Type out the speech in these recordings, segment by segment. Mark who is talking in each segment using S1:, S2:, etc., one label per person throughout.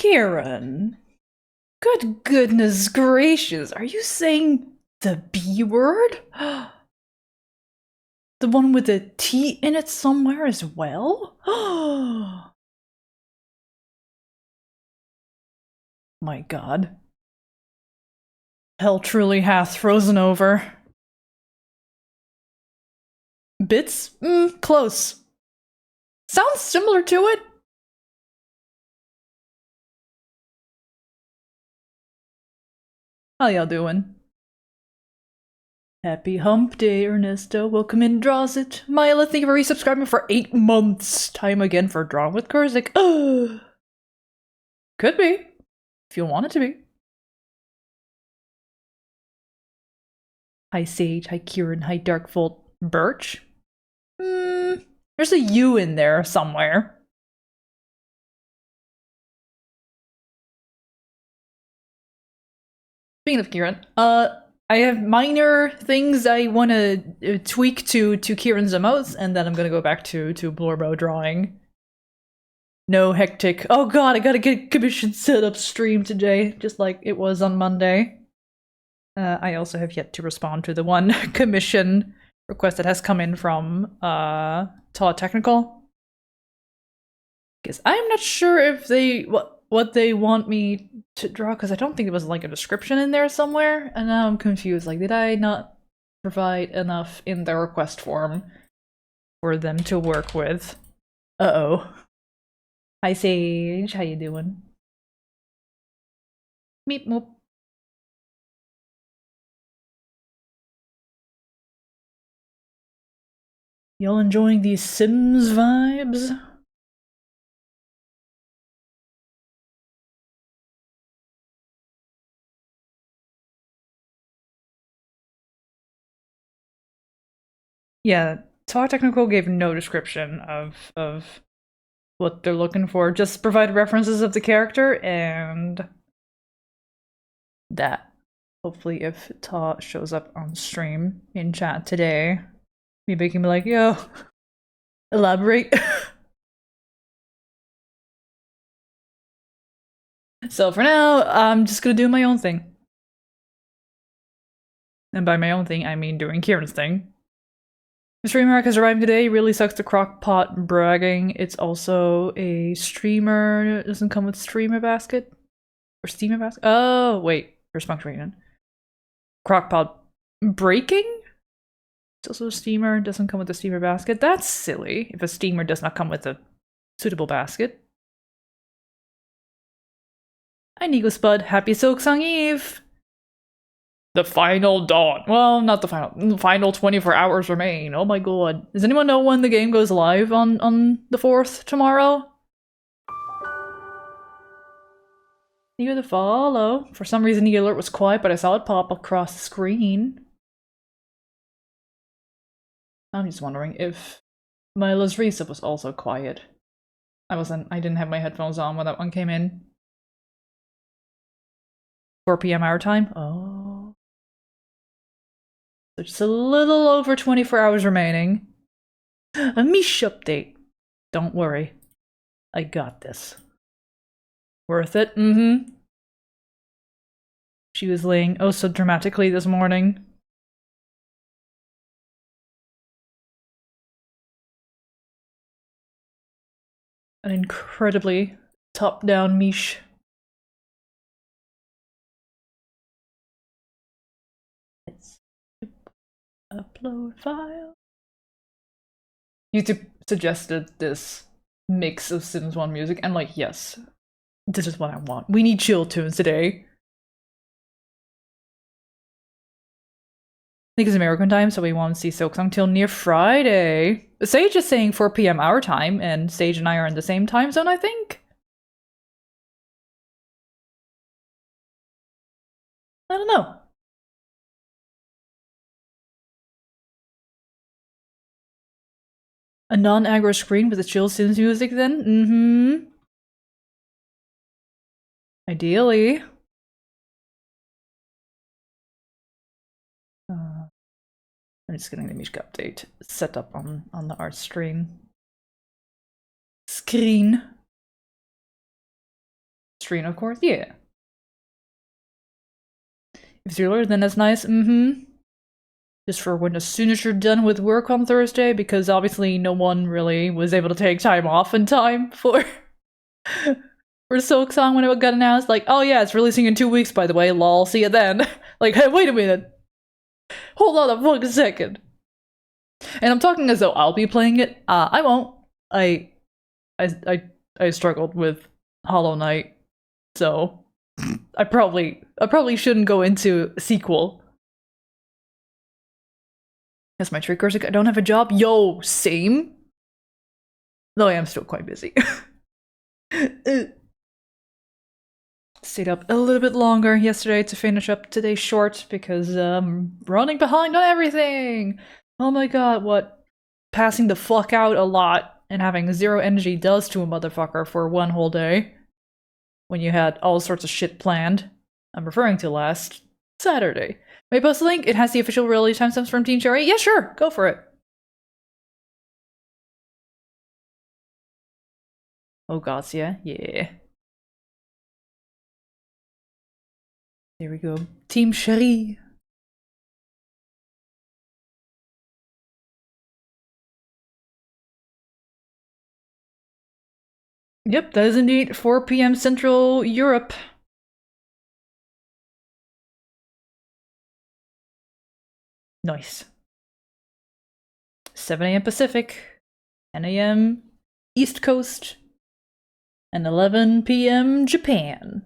S1: Kieran, good goodness gracious, are you saying the B word? The one with a T in it somewhere as well? My god. Hell truly hath frozen over. Bits? Close. Sounds similar to it. How y'all doing? Happy hump day, Ernesto. Welcome in, Draws It. Myla, thank you for resubscribing for 8 months. Time again for Drawing with Curzec. Could be. If you want it to be. Hi Sage, hi Kieran, hi Darkvolt. Birch? There's a U in there somewhere. Speaking of Kieran, I have minor things I want to tweak to Kieran's emotes, and then I'm gonna go back to Blorbo drawing. No hectic. Oh god, I gotta get commission set up stream today, just like it was on Monday. I also have yet to respond to the one commission request that has come in from Todd Technical. Because I'm not sure if they what they want me to draw, because I don't think there was like a description in there somewhere, and now I'm confused. Like, did I not provide enough in the request form for them to work with? Uh-oh. Hi Sage, how you doing? Meep moop. Y'all enjoying these Sims vibes? Yeah, Todd Technical gave no description of what they're looking for. Just provide references of the character and that. Hopefully if Ta shows up on stream in chat today, maybe he can be like, yo, elaborate. So for now, I'm just gonna do my own thing. And by my own thing, I mean doing Kieran's thing. Streamer has arrived today. Really sucks the crockpot bragging. It's also a streamer. It doesn't come with streamer basket or steamer basket. Oh wait, there's punctuation. Crockpot breaking. It's also a steamer. Doesn't come with a steamer basket. That's silly. If a steamer does not come with a suitable basket. Hi Nigo Spud. Happy Silksong Eve. The final dawn. Well, not the final. The final 24 hours remain. Oh my god. Does anyone know when the game goes live on the 4th tomorrow? You the follow. For some reason the alert was quiet, but I saw it pop across the screen. I'm just wondering if Milo's resub was also quiet. I didn't have my headphones on when that one came in. 4 p.m. our time? Oh. So just a little over 24 hours remaining. A Mish update. Don't worry. I got this. Worth it? She was laying oh so dramatically this morning. An incredibly top-down Mish. Let's upload file. YouTube suggested this mix of Sims 1 music. I'm like, yes, this is what I want. We need chill tunes today. I think it's American time, so we won't see Silksong till near Friday. Sage is saying 4 p.m. our time, and Sage and I are in the same time zone, I think? I don't know. A non-aggro screen with a chill Sims music then? Ideally. I'm just getting the Mishka update set up on the art stream. Screen, of course. Yeah. If you're earlier, then that's nice. Just for when, as soon as you're done with work on Thursday, because obviously no one really was able to take time off in time for Silksong when it got announced. Like, oh yeah, it's releasing in 2 weeks, by the way. Lol, see you then. Like, hey, wait a minute. Hold on a fucking second. And I'm talking as though I'll be playing it. I won't. I struggled with Hollow Knight, so I probably shouldn't go into sequel. That's my trick, Curzec. I don't have a job. Yo, same. Though I am still quite busy. Stayed up a little bit longer yesterday to finish up today's short because running behind on everything. Oh my god, what passing the fuck out a lot and having zero energy does to a motherfucker for one whole day when you had all sorts of shit planned. I'm referring to last Saturday. May I post a link? It has the official release timestamps from Team Cherry. Yeah, sure, go for it. Oh god, yeah. There we go. Team Cherry. Yep, that is indeed 4 p.m. Central Europe. Nice. 7 a.m. Pacific, 10 a.m. East Coast, and 11 p.m. Japan.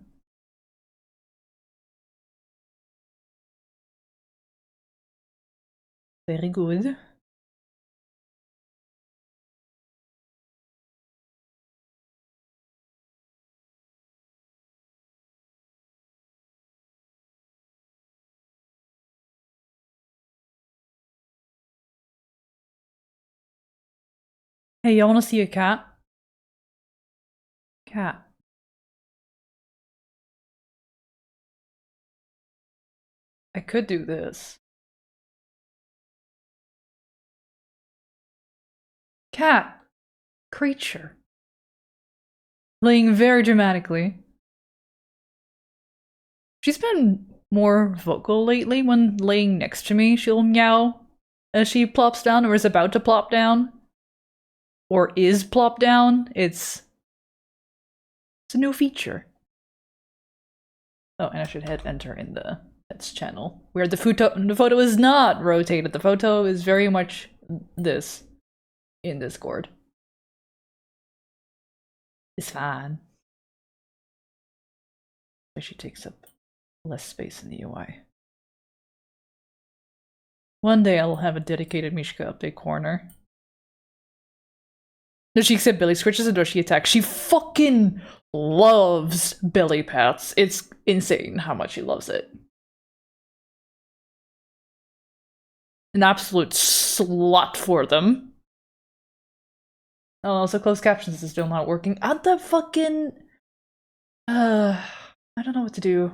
S1: Very good. Hey, y'all wanna see a cat? Cat. I could do this. Cat. Creature. Laying very dramatically. She's been more vocal lately when laying next to me. She'll meow as she plops down or is about to plop down. Or is plop down. It's a new feature. Oh, and I should hit enter in the Pets channel, where the photo is not rotated. The photo is very much this in Discord. It's fine. But she takes up less space in the UI. One day I'll have a dedicated Mishka update corner. Does she accept Billy scratches or does she attack? She fucking loves Billy pets. It's insane how much she loves it. An absolute slut for them. Oh, also closed captions is still not working. Add the fucking... I don't know what to do.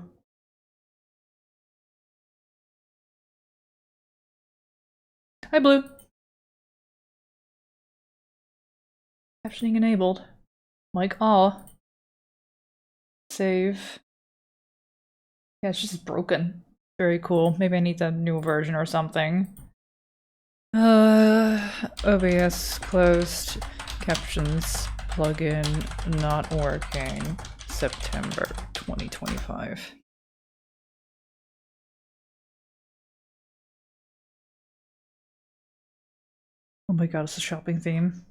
S1: Hi, Blue. Captioning enabled. Like, aw. Save. Yeah, it's just broken. Very cool. Maybe I need a new version or something. OBS closed. Captions plugin not working. September 2025. Oh my god, it's a shopping theme.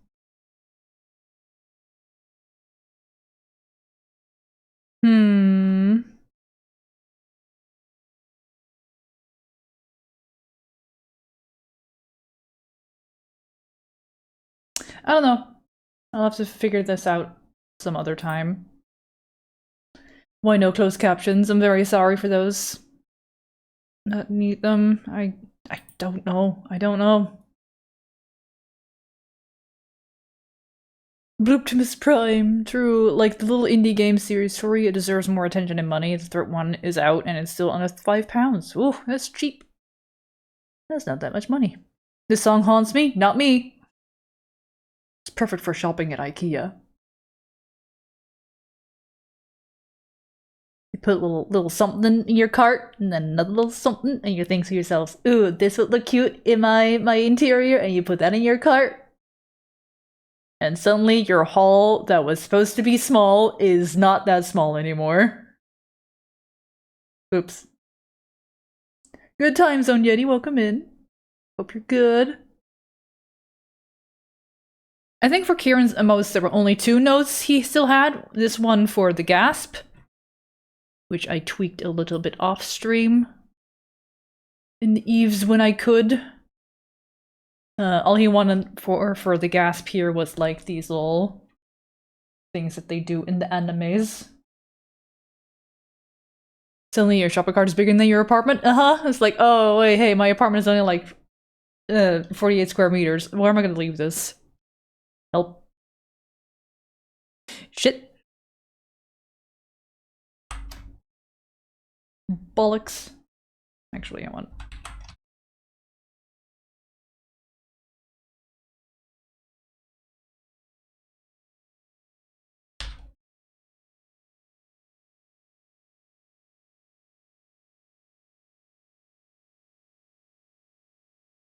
S1: I don't know. I'll have to figure this out some other time. Why no closed captions? I'm very sorry for those that need them. I don't know. I don't know. Blooptimus Prime, true. Like the little indie game series story, it deserves more attention and money. The third one is out and it's still under £5. Ooh, that's cheap. That's not that much money. This song haunts me, not me. It's perfect for shopping at IKEA. put a little something in your cart, and then another little something, and you think to yourselves, ooh, this would look cute in my interior, and you put that in your cart. And suddenly your haul that was supposed to be small is not that small anymore. Oops. Good time, Zone Yeti, welcome in. Hope you're good. I think for Kieran's emotes, there were only 2 notes he still had. This one for the gasp, which I tweaked a little bit off stream in the eves when I could. All he wanted for the gasp here was like these little things that they do in the animes. Suddenly your shopping cart is bigger than your apartment? It's like, oh wait, hey, my apartment is only like 48 square meters. Where am I gonna leave this? Help. Shit. Bollocks. Actually, I want...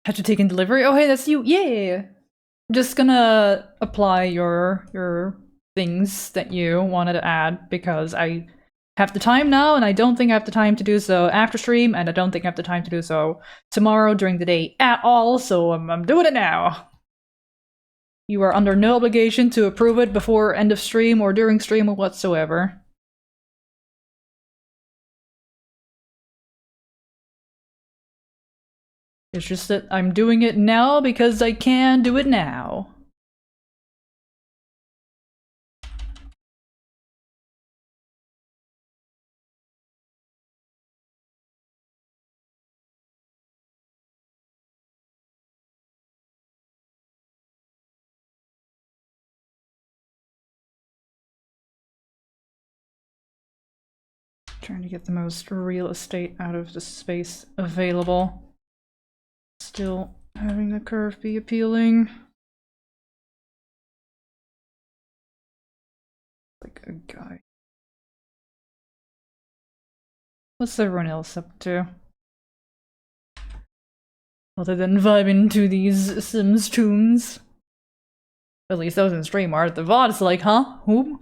S1: Have to take in delivery? Oh hey, that's you! Yeah! Just gonna apply your things that you wanted to add because I have the time now, and I don't think I have the time to do so after stream, and I don't think I have the time to do so tomorrow during the day at all, so I'm doing it now. You are under no obligation to approve it before end of stream or during stream or whatsoever. It's just that I'm doing it now because I can do it now. Trying to get the most real estate out of the space available. Still having the curve be appealing. Like a guy. What's everyone else up to? Other than vibing to these Sims tunes. At least those in stream art. The VOD's like, huh? Whom?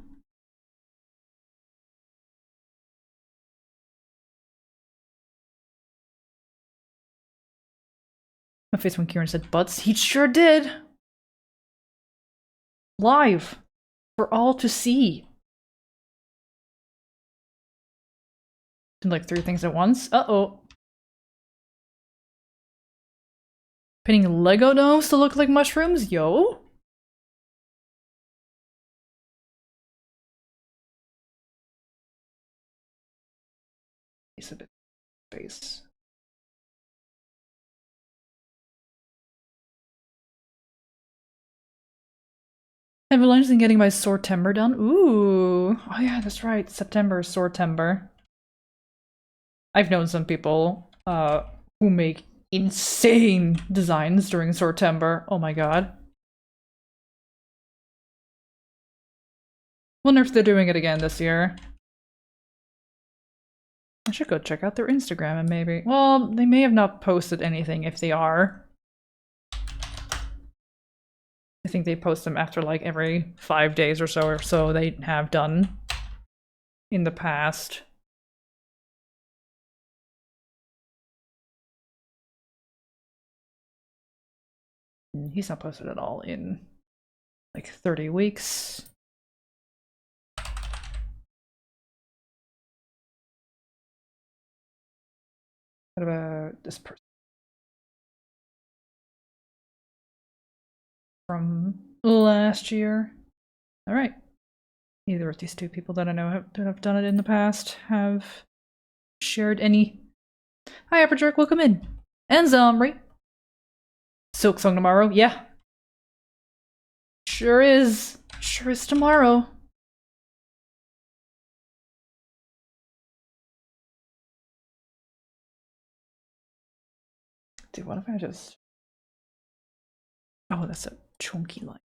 S1: My face when Kieran said butts. He sure did! Live! For all to see. Did like 3 things at once? Uh-oh. Painting Lego domes to look like mushrooms? Yo? He's a bit face. I have a lunch and getting my Sortember done. Ooh. Oh yeah, that's right. September is Sortember. I've known some people who make insane designs during Sortember. Oh my god. Wonder if they're doing it again this year. I should go check out their Instagram and maybe... Well, they may have not posted anything if they are. I think they post them after like every 5 days or so they have done in the past. He's not posted at all in like 30 weeks. What about this person? From last year. All right. Neither of these 2 people that I know have done it in the past have shared any. Hi, Aperjerk, welcome in. And Zomri. Silk Song tomorrow, yeah. Sure is. Sure is tomorrow. Dude, what if I just... Oh, that's a chunky line.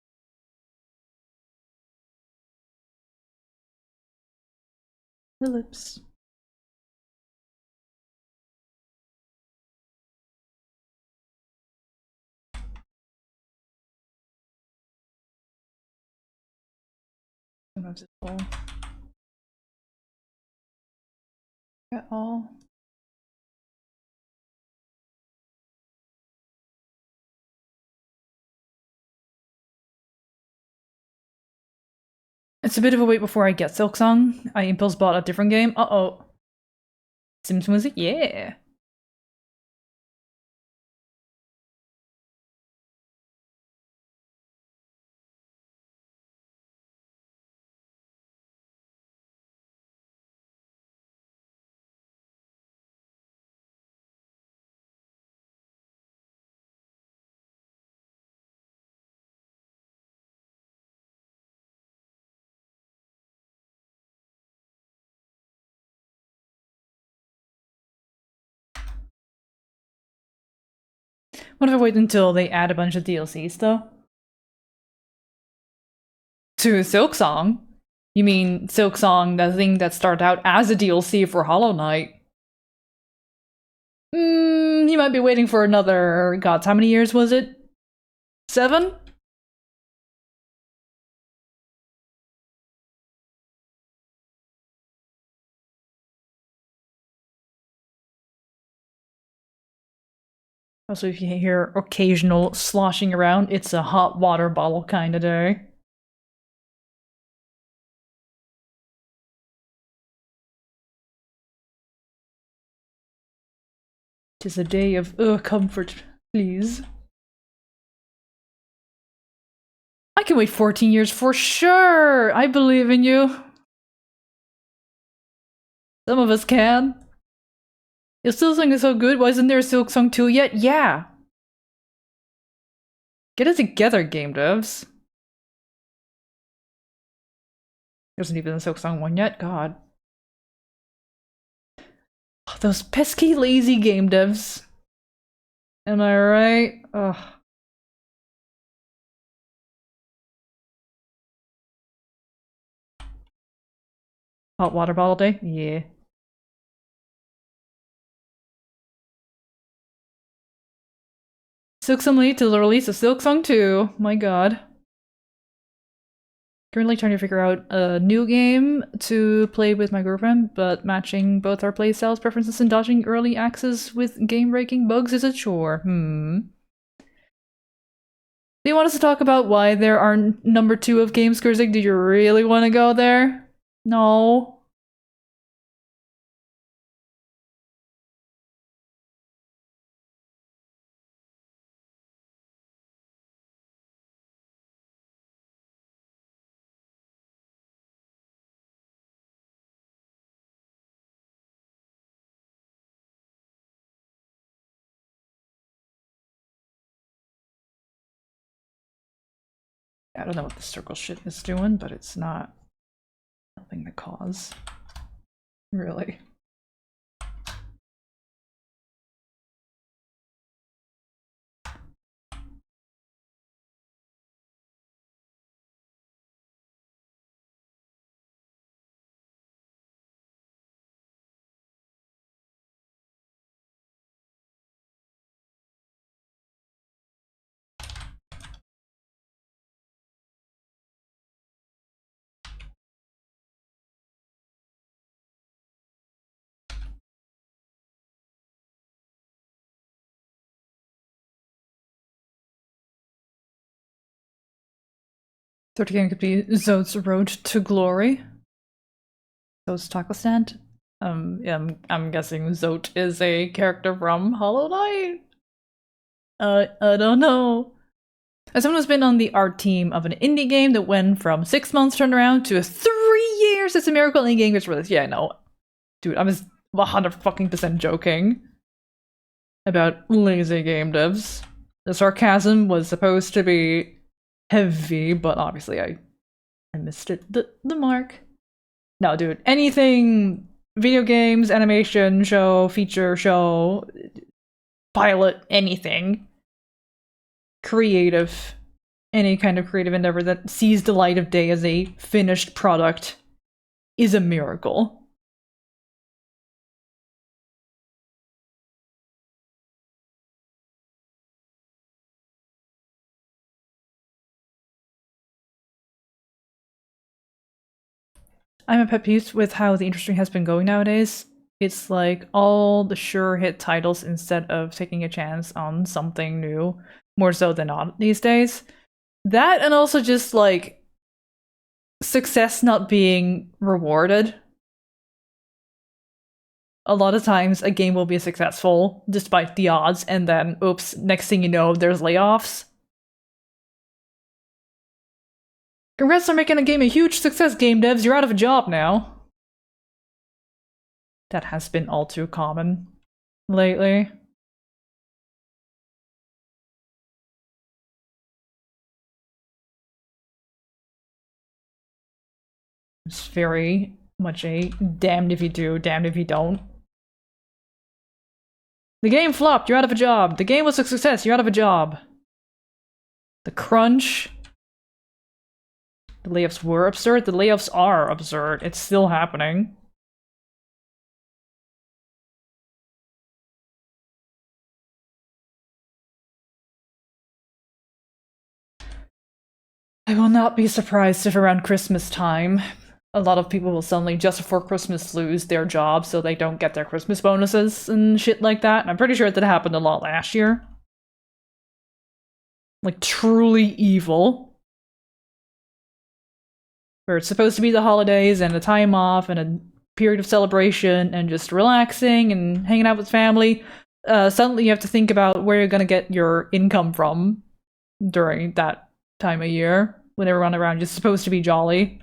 S1: The lips. Sometimes it's full. At all. It's a bit of a wait before I get Silksong. I impulse bought a different game. Uh-oh. Sims music? Yeah. What if I wait until they add a bunch of DLCs, though? To Silksong? You mean Silksong, the thing that started out as a DLC for Hollow Knight? You might be waiting for another... God, how many years was it? 7? Also, if you hear occasional sloshing around, it's a hot water bottle kind of day. Tis a day of comfort, please. I can wait 14 years for sure! I believe in you. Some of us can. Your Silksong is so good, why isn't there a Silksong 2 yet? Yeah! Get it together, game devs. There isn't even a Silksong 1 yet, god. Those pesky lazy game devs. Am I right? Ugh. Hot water bottle day? Yeah. Silksong late to the release of Silksong 2. My god. Currently trying to figure out a new game to play with my girlfriend, but matching both our playstyles, preferences, and dodging early access with game-breaking bugs is a chore. Do you want us to talk about why there are number 2 of games, Curzec? Do you really want to go there? No. I don't know what the circle shit is doing, but it's not helping the cause. Really. Third game could be Zode's Road to Glory. Zode's taco stand. Yeah, I'm guessing Zode is a character from Hollow Knight. I don't know. As someone who's been on the art team of an indie game that went from 6 months turnaround to 3 years, it's a miracle indie game gets released. Yeah, no. Dude, I was 100% joking about lazy game devs. The sarcasm was supposed to be heavy, but obviously I missed it. The mark. No, dude. Anything video games, animation, show, feature, show, pilot, anything. Creative. Any kind of creative endeavor that sees the light of day as a finished product is a miracle. I'm a pet peeve with how the industry has been going nowadays. It's like all the sure hit titles instead of taking a chance on something new, more so than not these days. That and also just like success not being rewarded. A lot of times a game will be successful despite the odds, and then oops, next thing you know, there's layoffs. Congrats on making a game a huge success, game devs, you're out of a job now. That has been all too common lately. It's very much a damned if you do, damned if you don't. The game flopped, you're out of a job. The game was a success, you're out of a job. The crunch. The layoffs were absurd, the layoffs are absurd. It's still happening. I will not be surprised if around Christmas time, a lot of people will suddenly, just before Christmas, lose their jobs so they don't get their Christmas bonuses and shit like that. And I'm pretty sure that happened a lot last year. Like, truly evil. Where it's supposed to be the holidays and a time off and a period of celebration and just relaxing and hanging out with family. Suddenly you have to think about where you're gonna get your income from during that time of year when everyone around is supposed to be jolly.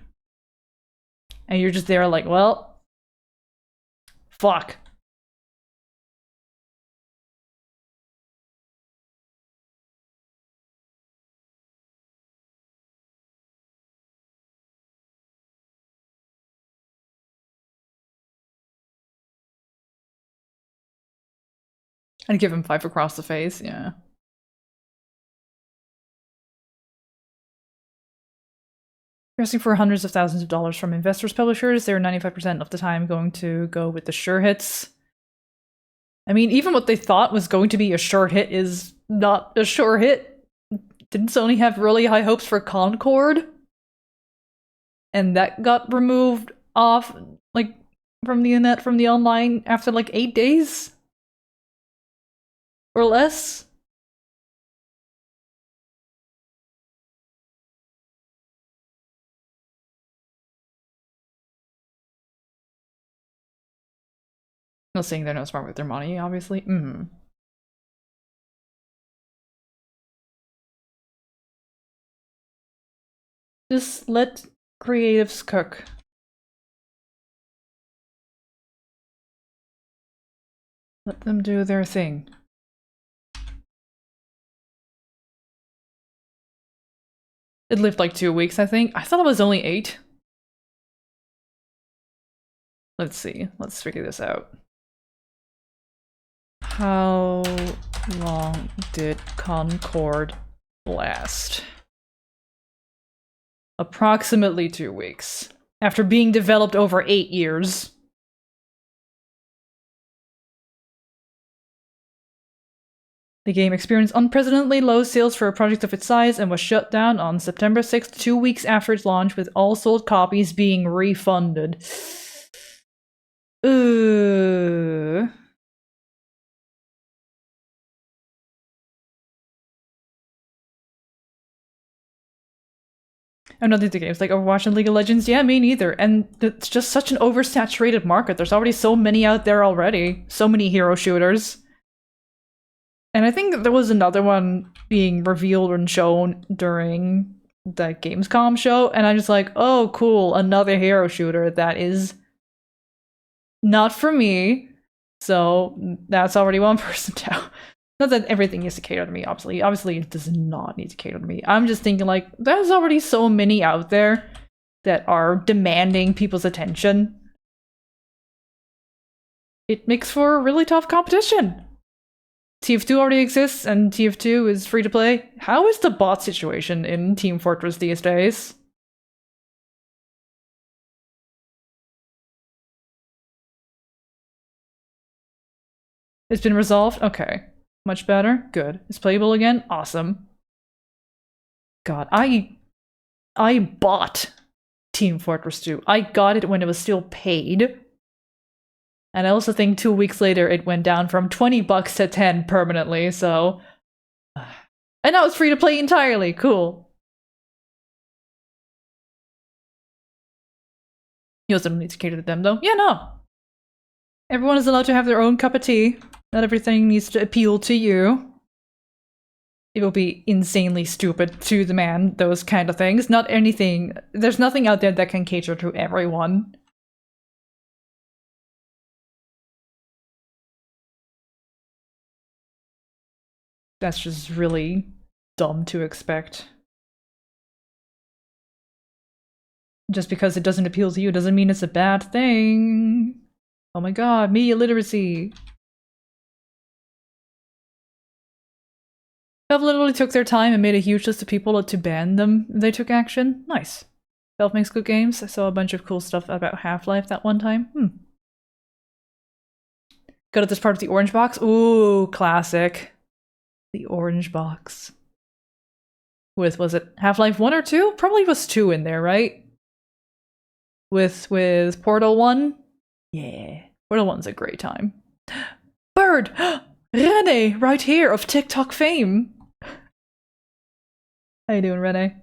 S1: And you're just there like, well, fuck. I'd give him 5 across the face, yeah. You're asking for hundreds of thousands of dollars from investors, publishers. They're 95% of the time going to go with the sure hits. I mean, even what they thought was going to be a sure hit is not a sure hit. Didn't Sony have really high hopes for Concord? And that got removed off, like, from the internet, from the online, after like 8 days? Or less? Not saying they're not smart with their money, obviously. Just let creatives cook. Let them do their thing. It lived like 2 weeks, I think. I thought it was only 8. Let's see. Let's figure this out. How long did Concord last? Approximately 2 weeks. After being developed over 8 years. The game experienced unprecedentedly low sales for a project of its size and was shut down on September 6th, 2 weeks after its launch, with all sold copies being refunded. I'm not into games like Overwatch and League of Legends. Yeah, me neither. And it's just such an oversaturated market. There's already so many out there already. So many hero shooters. And I think there was another one being revealed and shown during the Gamescom show, and I'm just like, oh, cool, another hero shooter that is not for me. So that's already one person down. Not that everything needs to cater to me, obviously. Obviously, it does not need to cater to me. I'm just thinking, like, there's already so many out there that are demanding people's attention. It makes for a really tough competition. TF2 already exists, and TF2 is free to play. How is the bot situation in Team Fortress these days? It's been resolved? Okay. Much better? Good. It's playable again? Awesome. God, I bought Team Fortress 2. I got it when it was still paid. And I also think 2 weeks later it went down from $20 to 10 permanently, so... And now it's free to play entirely. Cool. You also don't need to cater to them, though. Yeah, no. Everyone is allowed to have their own cup of tea. Not everything needs to appeal to you. It will be insanely stupid to demand those kind of things. Not anything. There's nothing out there that can cater to everyone. That's just really dumb to expect. Just because it doesn't appeal to you doesn't mean it's a bad thing. Oh my god, media literacy. Valve literally took their time and made a huge list of people to ban them. They took action. Nice. Valve makes good games. I saw a bunch of cool stuff about Half-Life that one time. Go to this part of the orange box. Ooh, classic. The orange box. With, was it Half-Life 1 or 2? Probably was 2 in there, right? With Portal 1? Yeah. Portal 1's a great time. Bird! Rene, right here, of TikTok fame! How you doing, Rene?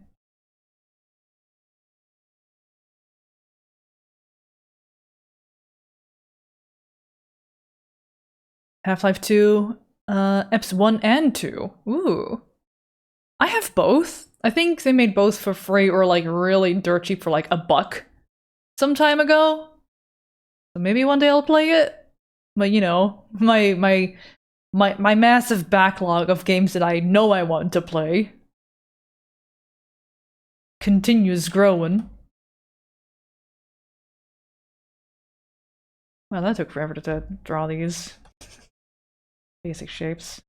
S1: Half-Life 2, Eps 1 and 2. Ooh. I have both. I think they made both for free or like really dirt cheap for like $1 some time ago. So maybe one day I'll play it. But you know, my massive backlog of games that I know I want to play continues growing. Well, that took forever to draw these basic shapes.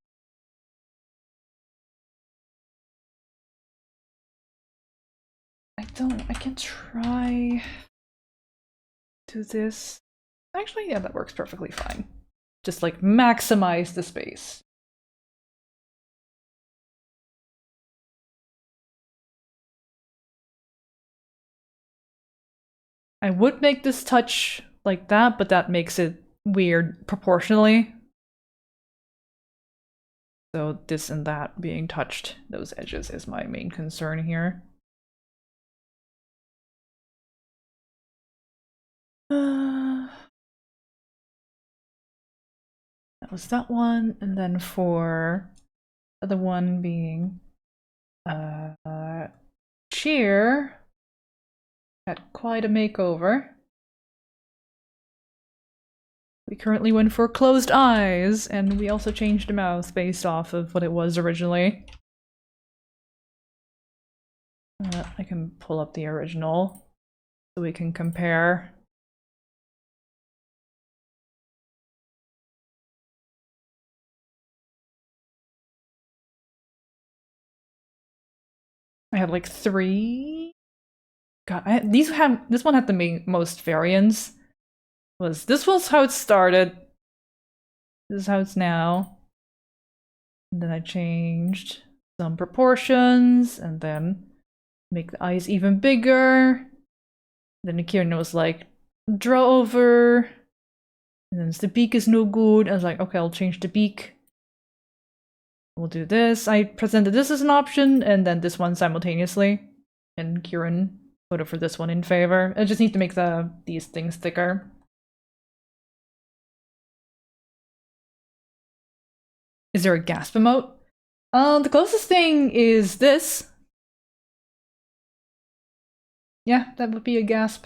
S1: I can try do this. Actually, yeah, that works perfectly fine. Just like maximize the space. I would make this touch like that, but that makes it weird proportionally. So this and that being touched, those edges, is my main concern here. That was that one, and then for the other one being Cheer, got quite a makeover. We currently went for closed eyes, and we also changed the mouth based off of what it was originally. I can pull up the original so we can compare. I had like 3. God, this one had the most variance. This was how it started. This is how it's now. And then I changed some proportions, and then make the eyes even bigger. Then Kieran was like, draw over. And then the beak is no good. I was like, okay, I'll change the beak. We'll do this. I presented this as an option, and then this one simultaneously. And Kieran voted for this one in favor. I just need to make these things thicker. Is there a gasp emote? The closest thing is this. Yeah, that would be a gasp.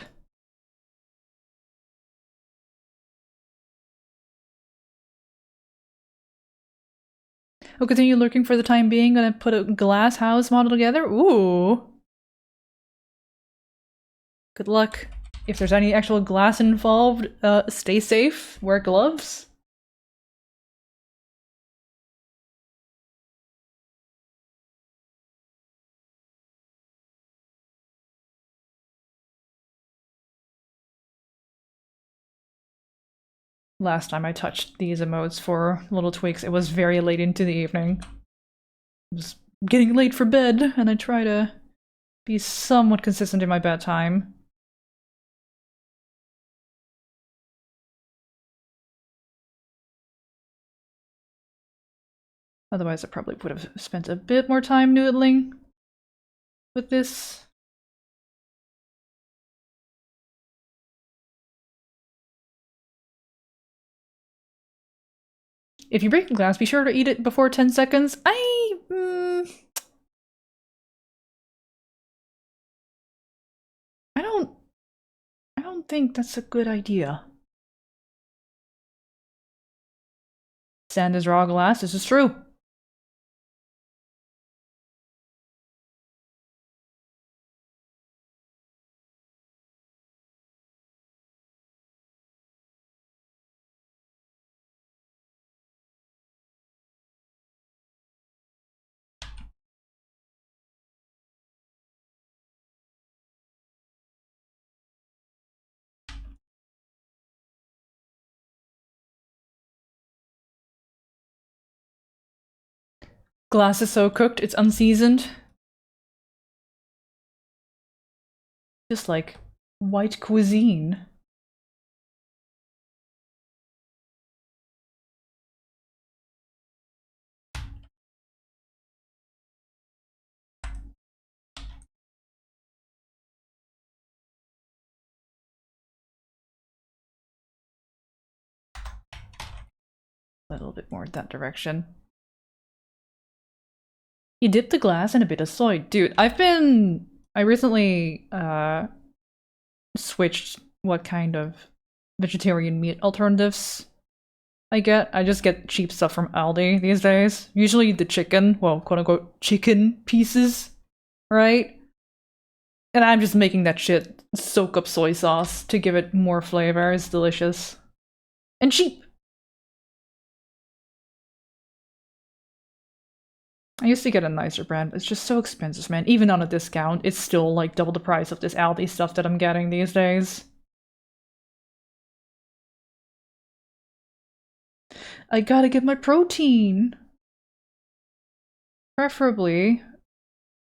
S1: We'll continue lurking for the time being. Gonna put a glass house model together. Ooh. Good luck. If there's any actual glass involved, stay safe. Wear gloves. Last time I touched these emotes for little tweaks, it was very late into the evening. It was getting late for bed, and I try to be somewhat consistent in my bedtime. Otherwise, I probably would have spent a bit more time noodling with this. If you break a glass, be sure to eat it before 10 seconds. I don't think that's a good idea. Sand is raw glass, this is true. Glass is so cooked, it's unseasoned. Just like white cuisine. A little bit more in that direction. You dip the glass in a bit of soy. Dude, I recently switched what kind of vegetarian meat alternatives I get. I just get cheap stuff from Aldi these days. Usually the chicken, well, quote unquote, chicken pieces, right? And I'm just making that shit soak up soy sauce to give it more flavor. It's delicious. And cheap. I used to get a nicer brand, but it's just so expensive, man. Even on a discount, it's still like double the price of this Aldi stuff that I'm getting these days. I gotta get my protein. Preferably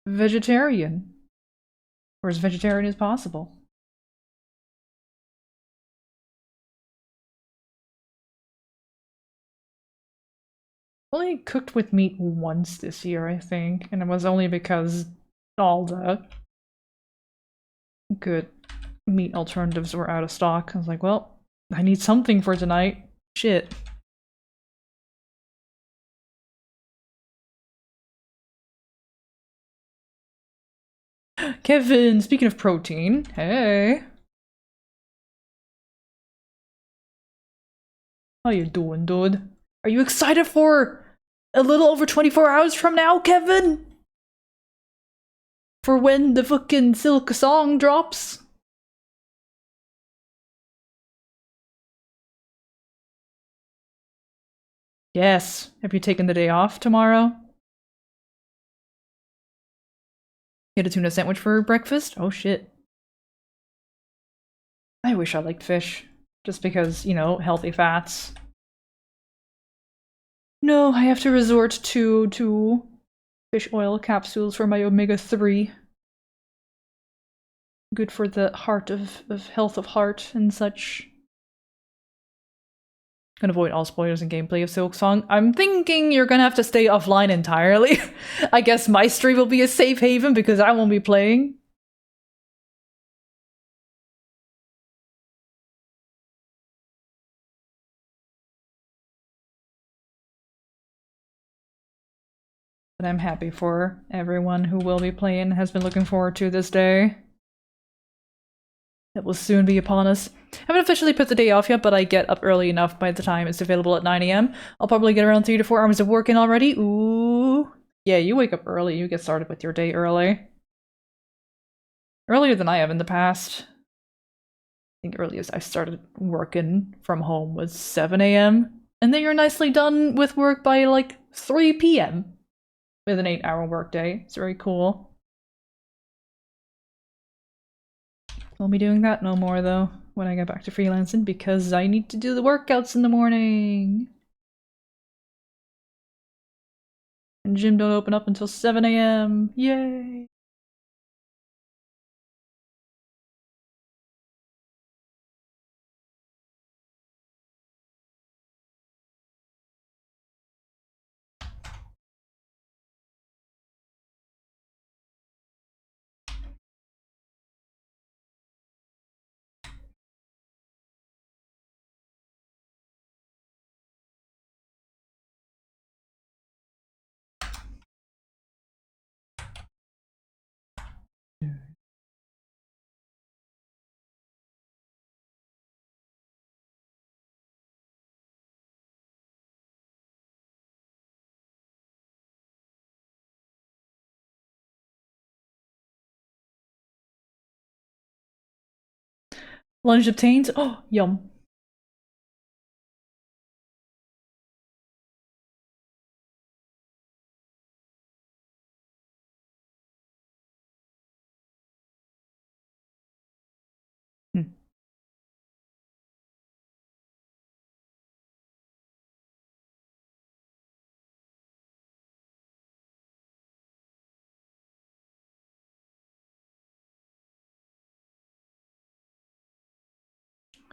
S1: vegetarian. Or as vegetarian as possible. Only cooked with meat once this year, I think, and it was only because all the good meat alternatives were out of stock. I was like, well, I need something for tonight. Shit. Kevin, speaking of protein, hey. How you doing, dude? Are you excited for a little over 24 hours from now, Kevin? For when the fucking Silk song drops? Yes. Have you taken the day off tomorrow? You had a tuna sandwich for breakfast? Oh shit. I wish I liked fish. Just because, you know, healthy fats. No, I have to resort to fish oil capsules for my omega-3. Good for the heart of health of heart and such. Gonna avoid all spoilers and gameplay of Silk Song. I'm thinking you're gonna have to stay offline entirely. I guess my stream will be a safe haven because I won't be playing. But I'm happy for everyone who will be playing, has been looking forward to this day. It will soon be upon us. I haven't officially put the day off yet, but I get up early enough by the time it's available at 9 AM. I'll probably get around 3 to 4 hours of work in already. Ooh. Yeah, you wake up early. You get started with your day early. Earlier than I have in the past. I think earliest I started working from home was 7 AM. And then you're nicely done with work by like 3 PM. With an 8-hour workday. It's very cool. Won't be doing that no more though when I get back to freelancing because I need to do the workouts in the morning. And gym don't open up until 7 AM. Yay! Lunch obtained. Oh, yum. Hmm.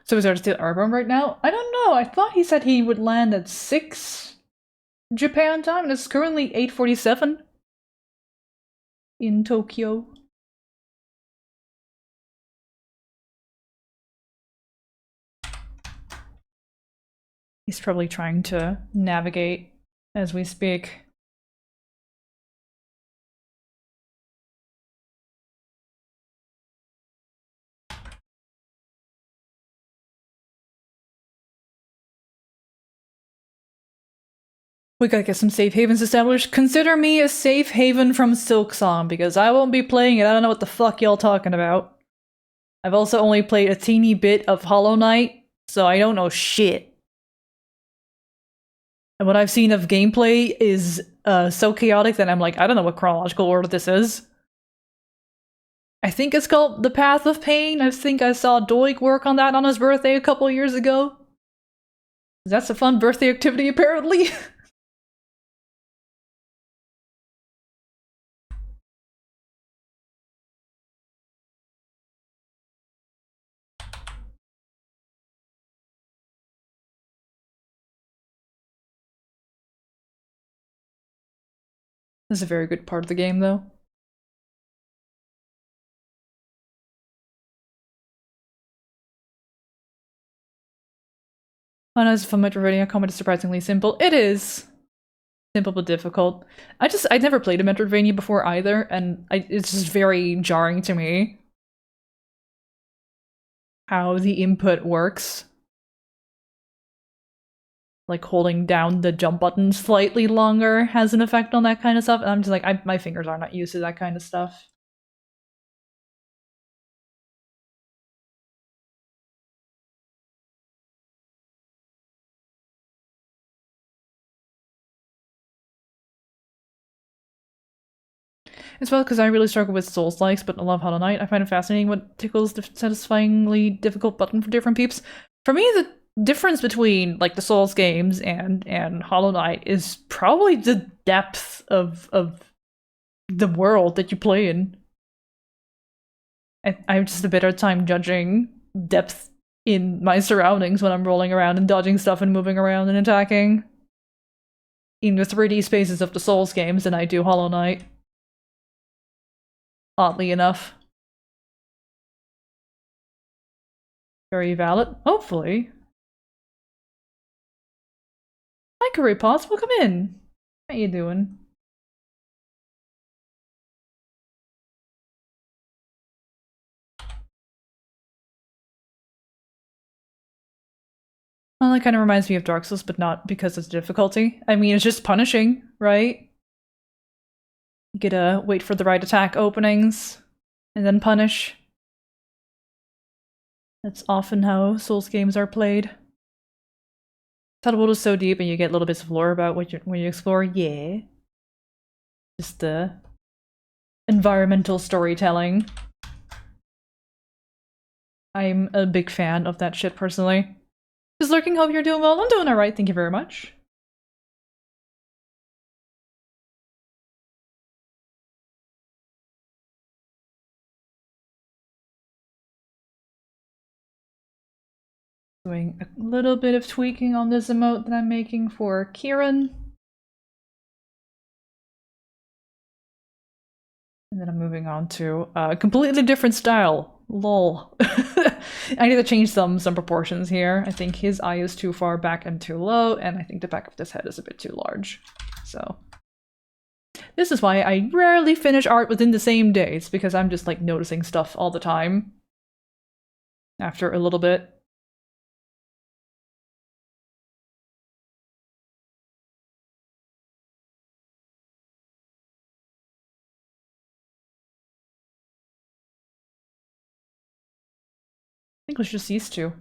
S1: So is there still Arbor right now? I don't know. I thought he said he would land at 6 Japan time, and it's currently 8:47 in Tokyo. He's probably trying to navigate as we speak. We gotta get some safe havens established. Consider me a safe haven from Silksong, because I won't be playing it. I don't know what the fuck y'all talking about. I've also only played a teeny bit of Hollow Knight, so I don't know shit. And what I've seen of gameplay is so chaotic that I'm like, I don't know what chronological order this is. I think it's called The Path of Pain. I think I saw Doig work on that on his birthday a couple years ago. That's a fun birthday activity, apparently. This is a very good part of the game, though. Oh, no, for Metroidvania, combat is surprisingly simple. It is simple but difficult. I never played a Metroidvania before either, and it's just very jarring to me how the input works. Like holding down the jump button slightly longer has an effect on that kind of stuff, and I'm just like, my fingers are not used to that kind of stuff. As well, because I really struggle with Souls-likes, but I love Hollow Knight. I find it fascinating what tickles the satisfyingly difficult button for different peeps. For me, the difference between like the Souls games and Hollow Knight is probably the depth of the world that you play in. I have just a better time judging depth in my surroundings when I'm rolling around and dodging stuff and moving around and attacking in the 3D spaces of the Souls games than I do Hollow Knight. Oddly enough. Very valid. Hopefully. Hi, Curry Pots. Welcome in. How you doing? Well, that kind of reminds me of Dark Souls, but not because it's difficulty. I mean, it's just punishing, right? You gotta wait for the right attack openings, and then punish. That's often how Souls games are played. That world is so deep, and you get little bits of lore about what when you explore. Yeah, just the environmental storytelling. I'm a big fan of that shit personally. Just lurking, hope you're doing well. I'm doing alright, thank you very much. Doing a little bit of tweaking on this emote that I'm making for Kieran. And then I'm moving on to a completely different style. Lol. I need to change some proportions here. I think his eye is too far back and too low, and I think the back of this head is a bit too large. So this is why I rarely finish art within the same day. It's because I'm just like noticing stuff all the time after a little bit. I think was just these two.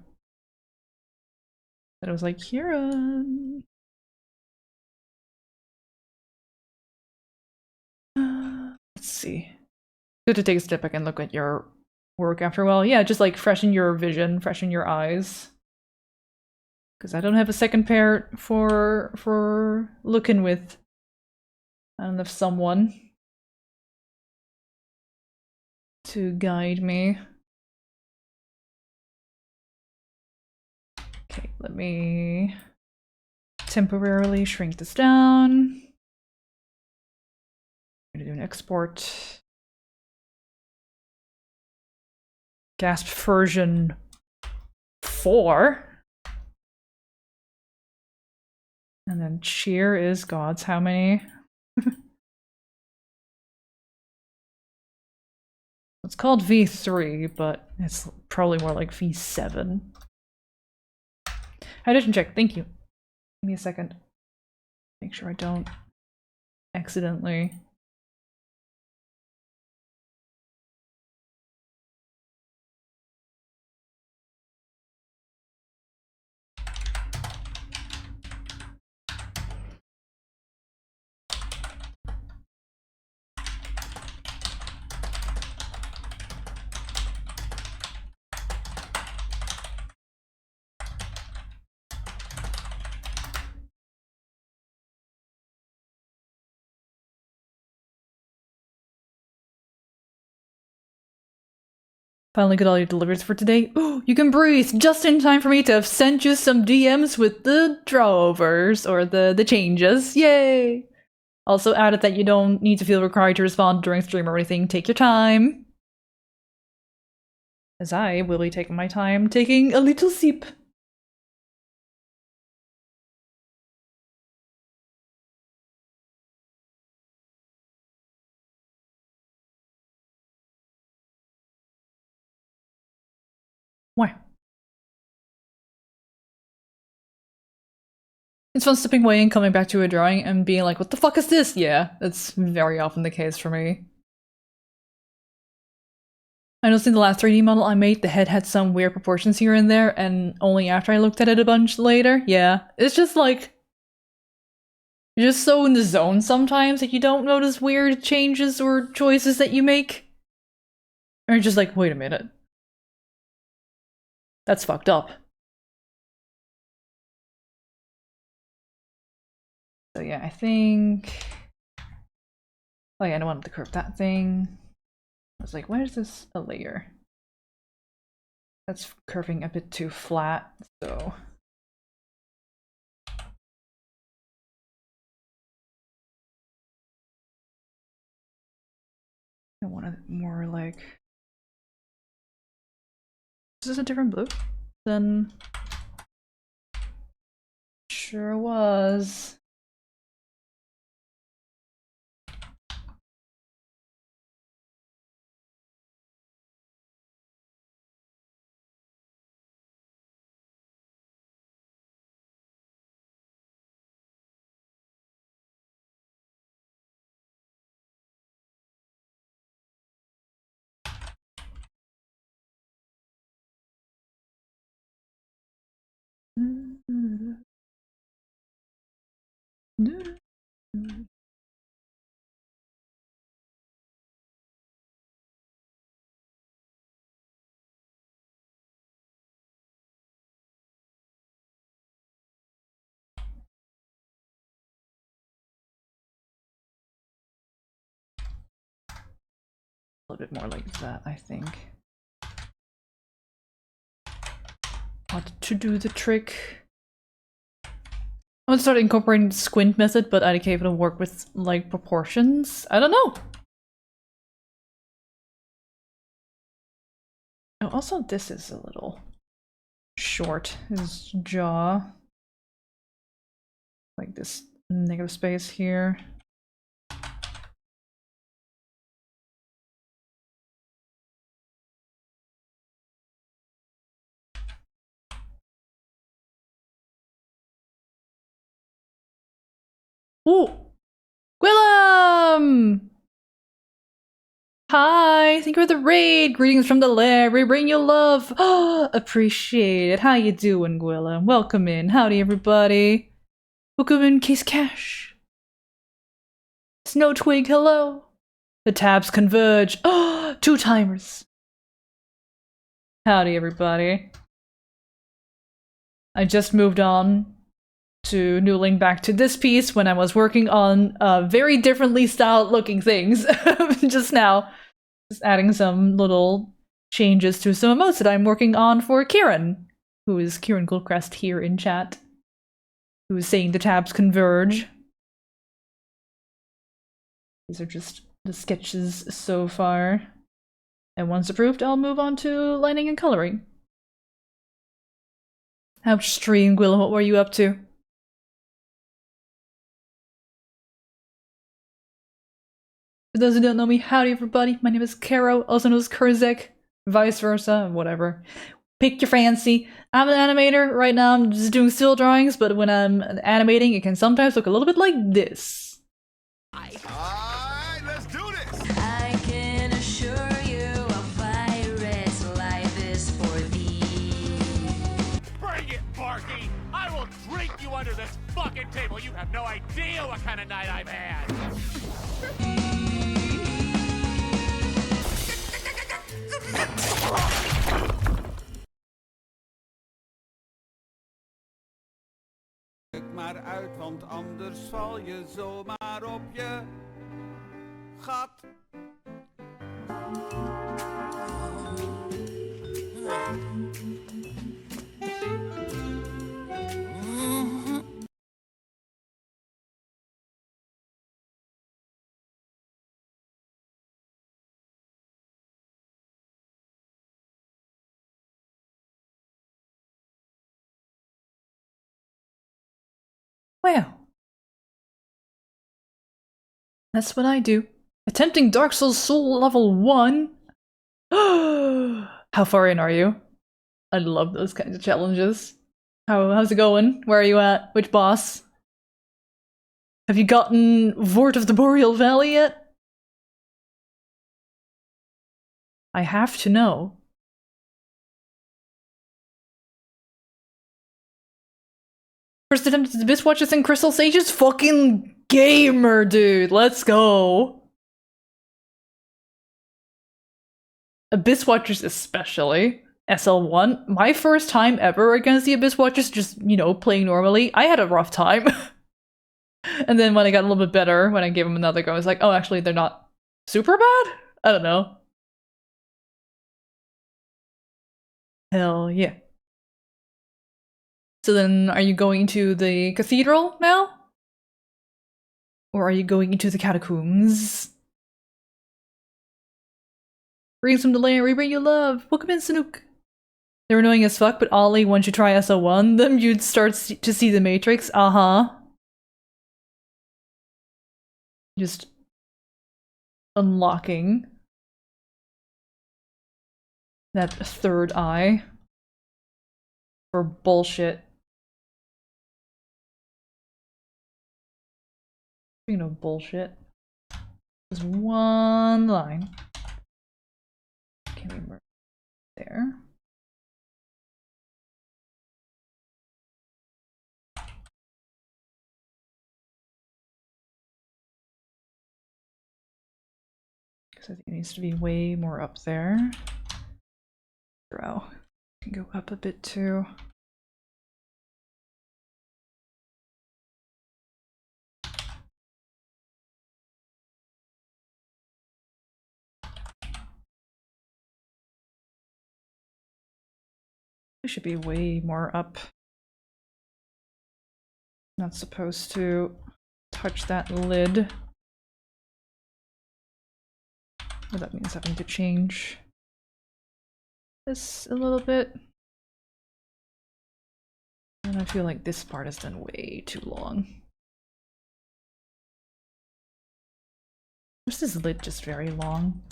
S1: That it was like, Kieran. Let's see. Good to take a step back and look at your work after a while. Yeah, just like freshen your vision, freshen your eyes. Because I don't have a second pair for looking with. I don't have someone to guide me. Okay, let me temporarily shrink this down. I'm gonna do an export. Gasp version 4. And then cheer is God's how many? It's called V3, but it's probably more like V7. I didn't check, thank you. Give me a second. Make sure I don't accidentally. Finally got all your deliveries for today. Oh, you can breathe just in time for me to have sent you some DMs with the drawovers or the changes. Yay! Also added that you don't need to feel required to respond during stream or anything. Take your time. As I will be taking my time taking a little sip. Why? It's fun stepping away and coming back to a drawing and being like, what the fuck is this? Yeah, that's very often the case for me. I noticed in the last 3D model I made, the head had some weird proportions here and there, and only after I looked at it a bunch later, yeah. It's just like, you're just so in the zone sometimes that you don't notice weird changes or choices that you make. Or you're just like, wait a minute. That's fucked up. So yeah, I think... Oh yeah, I don't want to curve that thing. I was like, why is this a layer? That's curving a bit too flat, so... I want it more like... Is this a different blue? Then... Sure was. A little bit more like that, I think. What to do the trick? I'm gonna start incorporating the squint method, but IDK will work with like proportions. I don't know. Oh, also this is a little short. His jaw, like this negative space here. Ooh, Gwillem! Hi, thank you for the raid. Greetings from the lair. We bring you love. Appreciate it. How you doing, Gwilla? Welcome in. Howdy, everybody. Welcome in, Case Cash. Snow Twig, hello. The tabs converge. 2 timers. Howdy, everybody. I just moved on to noodling back to this piece when I was working on very differently styled looking things just now. Just adding some little changes to some emotes that I'm working on for Kieran, who is Kieran Goldcrest here in chat, who is saying the tabs converge. These are just the sketches so far. And once approved, I'll move on to lining and coloring. How's stream, Gwilla? What were you up to? For those who don't know me, howdy everybody, my name is Caro, also known as Curzec, vice versa, whatever. Pick your fancy. I'm an animator, right now I'm just doing still drawings, but when I'm animating it can sometimes look a little bit like this.
S2: Alright, let's do this!
S3: I can assure you a virus like this for thee.
S2: Bring it, Barky! I will drink you under this fucking table! You have no idea what kind of night I've had!
S4: Maar uit, want anders val je zomaar op je gat.
S1: Well, that's what I do. Attempting Dark Souls Soul level 1? How far in are you? I love those kinds of challenges. How's it going? Where are you at? Which boss? Have you gotten Vort of the Boreal Valley yet? I have to know. First attempt at the Abyss Watchers and Crystal Sages? Fucking gamer, dude! Let's go! Abyss Watchers especially. SL1. My first time ever against the Abyss Watchers, just, you know, playing normally. I had a rough time. And then when I got a little bit better, when I gave them another go, I was like, oh, actually, they're not super bad? I don't know. Hell yeah. So then, are you going to the cathedral now? Or are you going into the catacombs? Bring some delay, we bring you love. Welcome in, Sanook. They're annoying as fuck, but Ollie, once you try SO1, then you'd start to see the Matrix. Just unlocking that third eye for bullshit. Speaking of bullshit, there's one line. Can't remember there. Because I think it needs to be way more up there. Bro, can go up a bit too. It should be way more up. Not supposed to touch that lid. Well, that means having to change this a little bit. And I feel like this part has been way too long. This is lid just very long.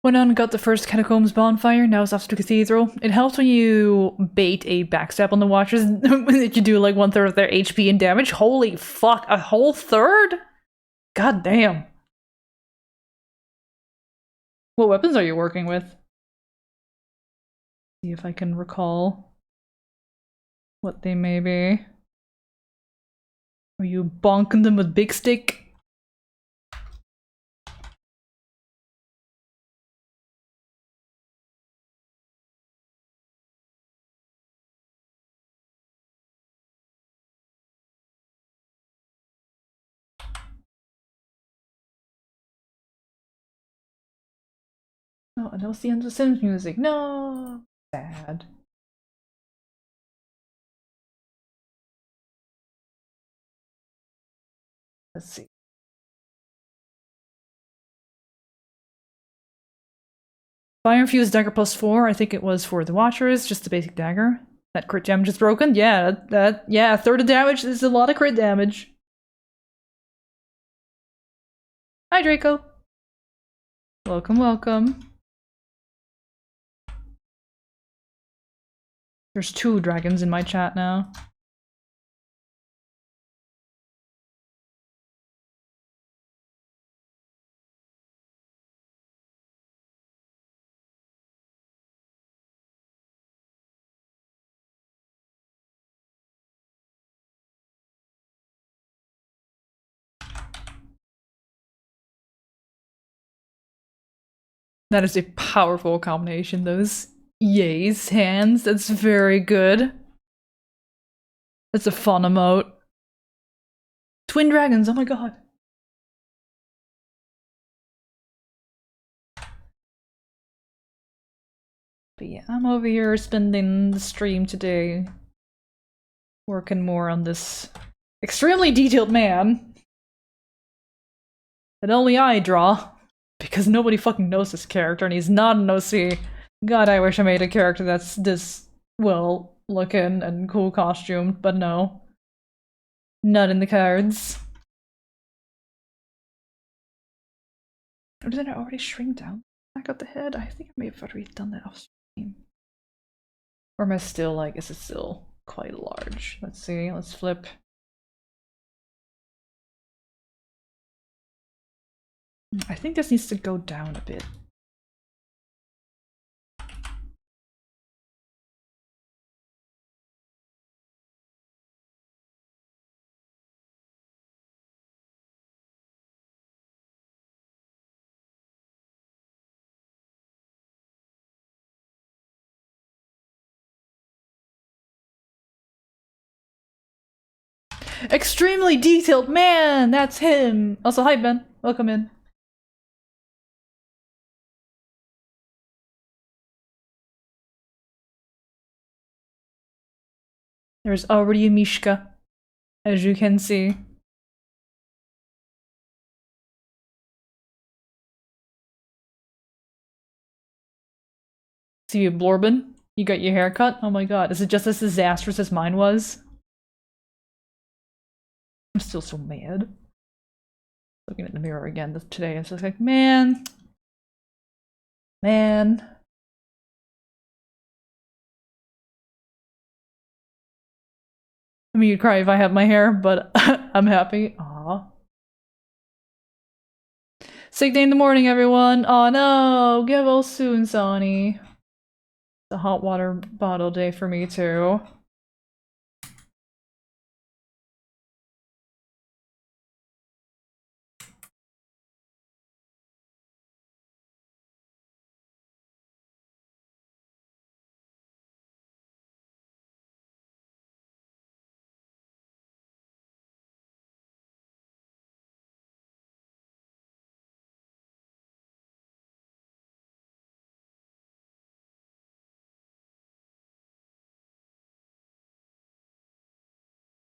S1: Went on and got the first catacombs bonfire, now it's off to the cathedral. It helps when you bait a backstab on the watchers that you do like 1/3 of their HP and damage. Holy fuck, a whole third? God damn. What weapons are you working with? See if I can recall what they may be. Are you bonking them with big stick? Oh, and that was the end of the Sims music. No! Sad. Let's see. Fire infused dagger +4, I think it was for the Watchers, just the basic dagger. That crit damage is broken? Yeah, yeah, a third of damage is a lot of crit damage. Hi, Draco. Welcome, welcome. There's 2 dragons in my chat now. That is a powerful combination, those yays hands. That's very good. That's a fun emote. Twin dragons, oh my god. But yeah, I'm over here spending the stream today working more on this extremely detailed man that only I draw. Because nobody fucking knows this character and he's not an OC. God, I wish I made a character that's this well looking and cool costumed, but no. Not in the cards. Or did I already shrink down back up the head? I think I may have already done that off stream. Or am I still like, is it still quite large? Let's see, let's flip. I think this needs to go down a bit. Extremely detailed man! That's him! Also, hi Ben. Welcome in. There's already a Mishka, as you can see. See you, Blorbin? You got your hair cut? Oh my god, is it just as disastrous as mine was? I'm still so mad. Looking at the mirror again today, it's just like, man. Man. I mean, you'd cry if I had my hair, but I'm happy. Aw. Sick day in the morning, everyone. Oh no, get well soon, Sonny. It's a hot water bottle day for me too.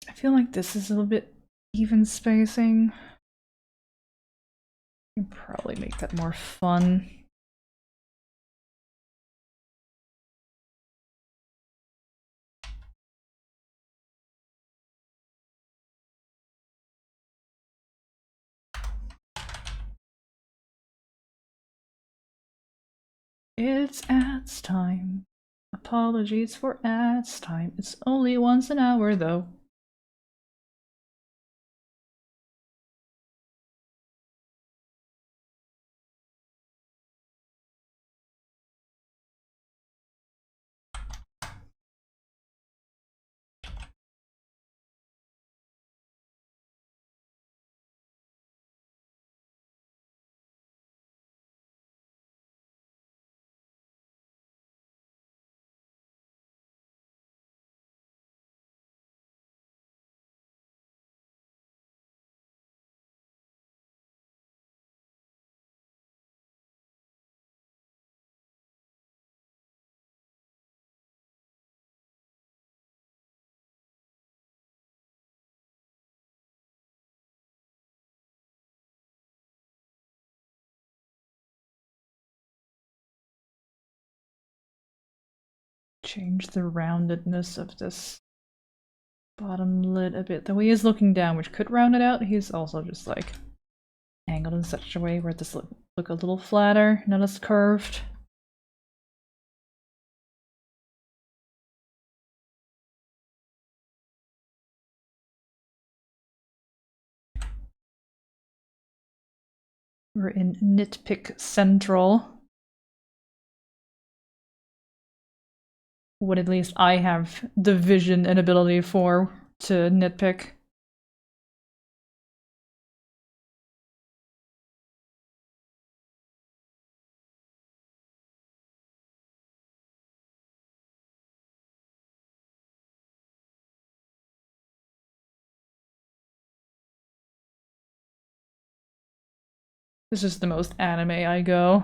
S1: I feel like this is a little bit even spacing. You can probably make that more fun. it's ads time. Apologies for ads time. It's only once an hour though. Change the roundedness of this bottom lid a bit. Though he is looking down, which could round it out, he's also just like angled in such a way where this look a little flatter, not as curved. We're in nitpick central. What at least I have the vision and ability for to nitpick. This is the most anime I go,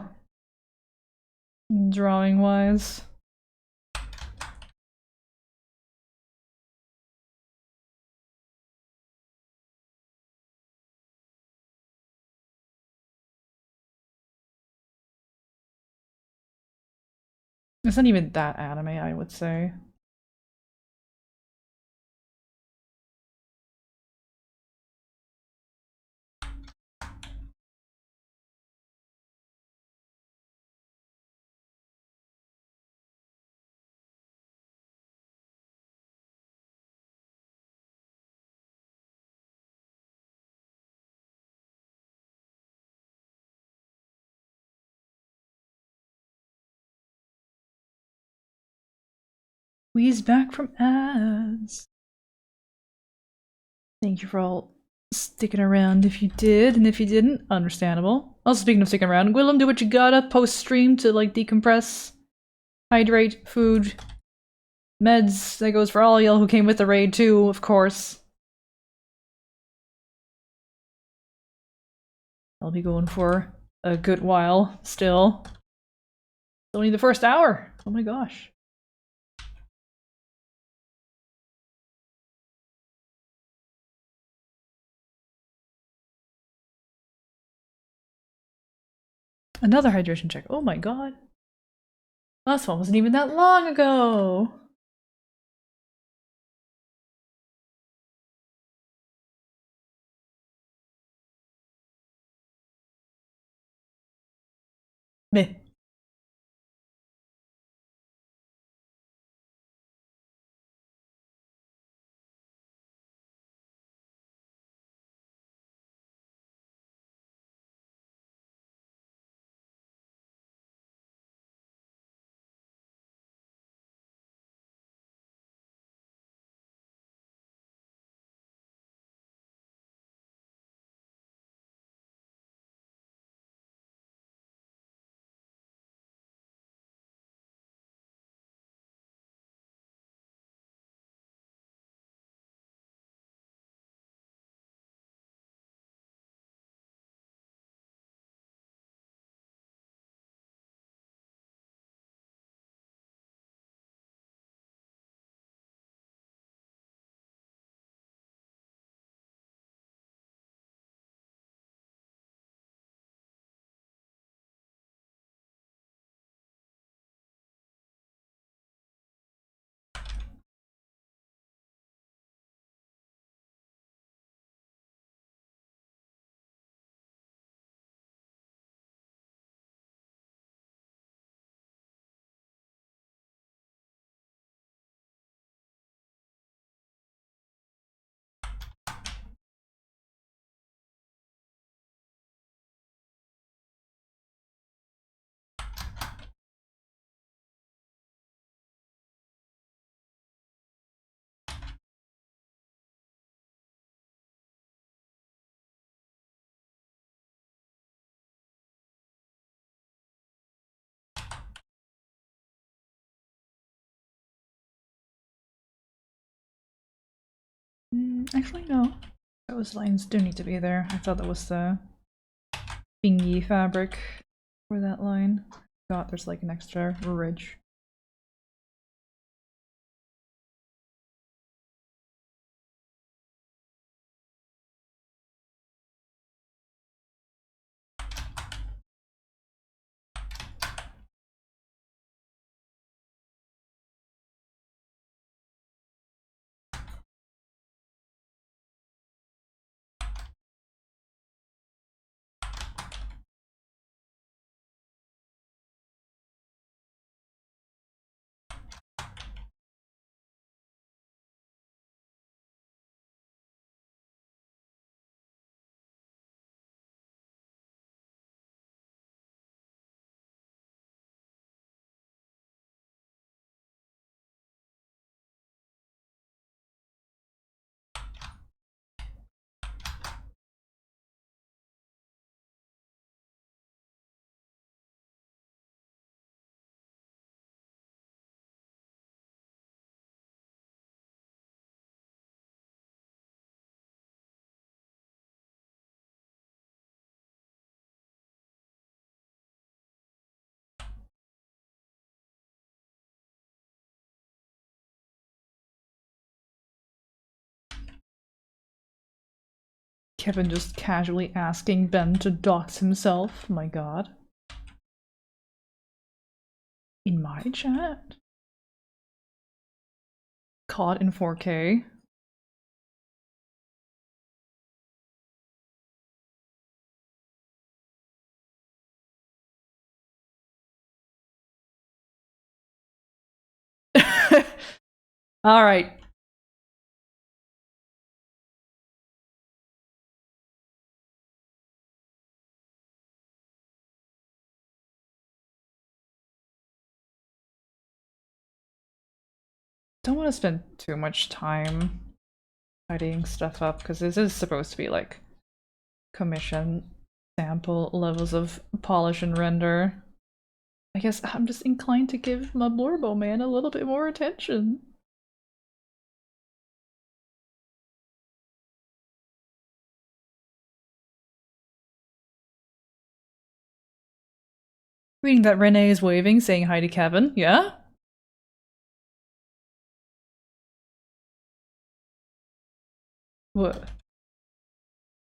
S1: drawing wise. It's not even that anime, I would say. We's back from ads. Thank you for all sticking around if you did, and if you didn't, understandable. Also, speaking of sticking around, Gwillem, do what you gotta post-stream to, like, decompress, hydrate, food, meds. That goes for all y'all who came with the raid, too, of course. I'll be going for a good while, still. It's only the first hour! Oh my gosh. Another hydration check. Oh my god. Last one wasn't even that long ago! Meh. Actually, no. Those lines do need to be there. I thought that was the thingy fabric for that line. God, there's like an extra ridge. Kevin just casually asking Ben to dox himself. My god. In my chat? Caught in 4K. Alright. Don't want to spend too much time tidying stuff up because this is supposed to be like commission sample levels of polish and render. I guess I'm just inclined to give my Blorbo man a little bit more attention. Reading that Renee is waving, saying hi to Kevin. Yeah? What?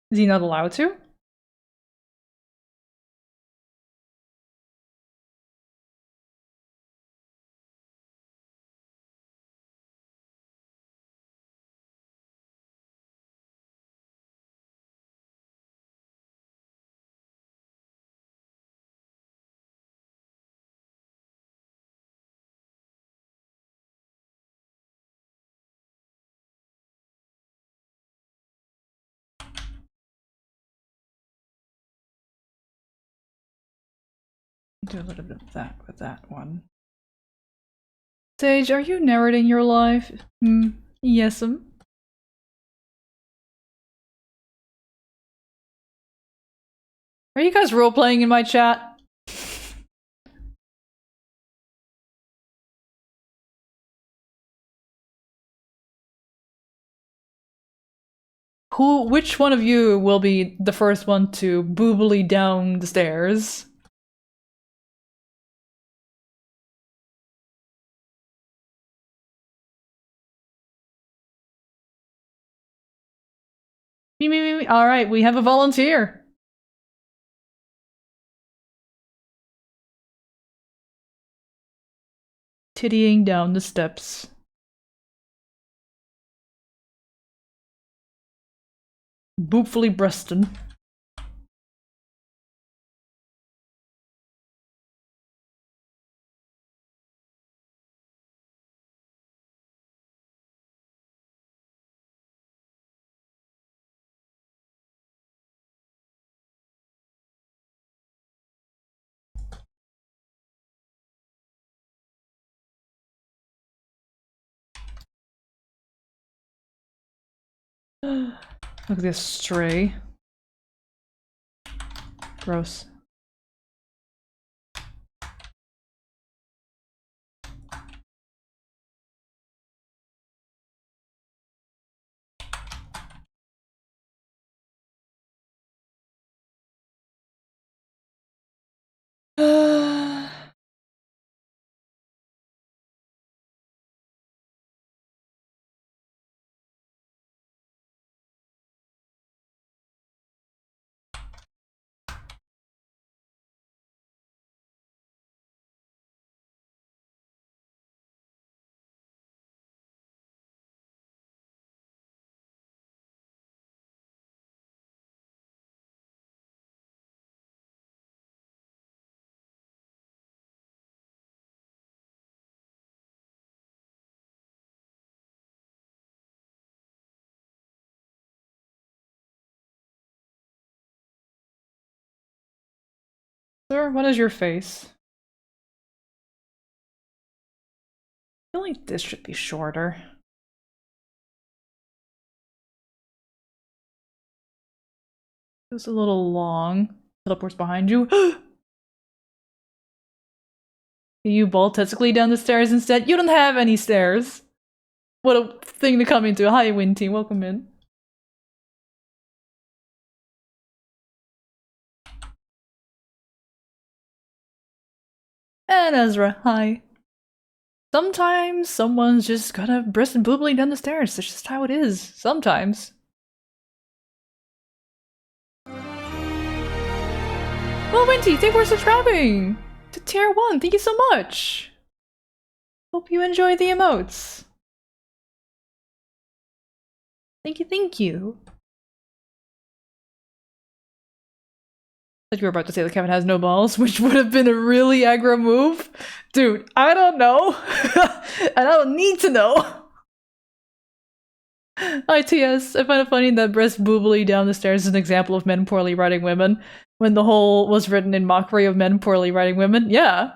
S1: Is he not allowed to? Do a little bit of that with that one. Sage, are you narrating your life? Yes'm. Are you guys role-playing in my chat? Which one of you will be the first one to boobily down the stairs? Me. Alright, we have a volunteer. Tittying down the steps. Boopfully breastin'. Look at this stray. Gross. Sir, what is your face? I feel like this should be shorter. It's a little long. Teleports behind you. You bolt technically down the stairs instead? You don't have any stairs! What a thing to come into. Hi, Winty, welcome in. And Ezra, hi. Sometimes someone's just gotta brisk and boobly down the stairs. That's just how it is. Sometimes. Well, Winty, thank you for subscribing to tier 1. Thank you so much. Hope you enjoy the emotes. Thank you, thank you. I thought you were about to say that Kevin has no balls, which would have been a really aggro move. Dude, I don't know. And I don't need to know. ITS, I find it funny that breast boobily down the stairs is an example of men poorly writing women, when the whole was written in mockery of men poorly writing women. Yeah.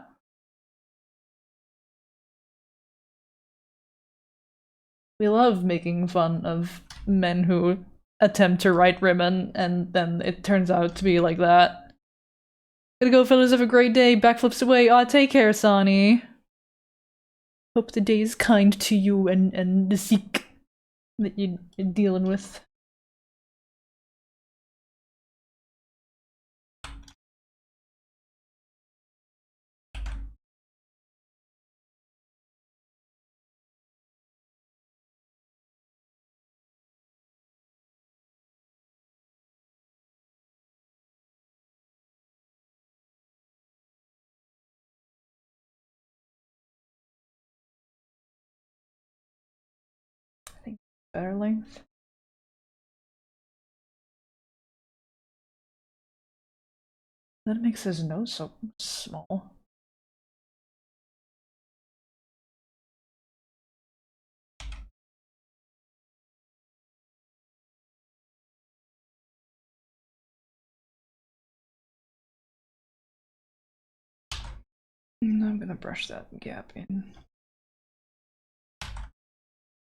S1: We love making fun of men who attempt to write women, and then it turns out to be like that. Gotta go, fellas, have a great day. Backflips away. Aw, take care, Sonny. Hope the day is kind to you and the sick that you're dealing with. I think better length. That makes his nose so small. I'm gonna brush that gap in.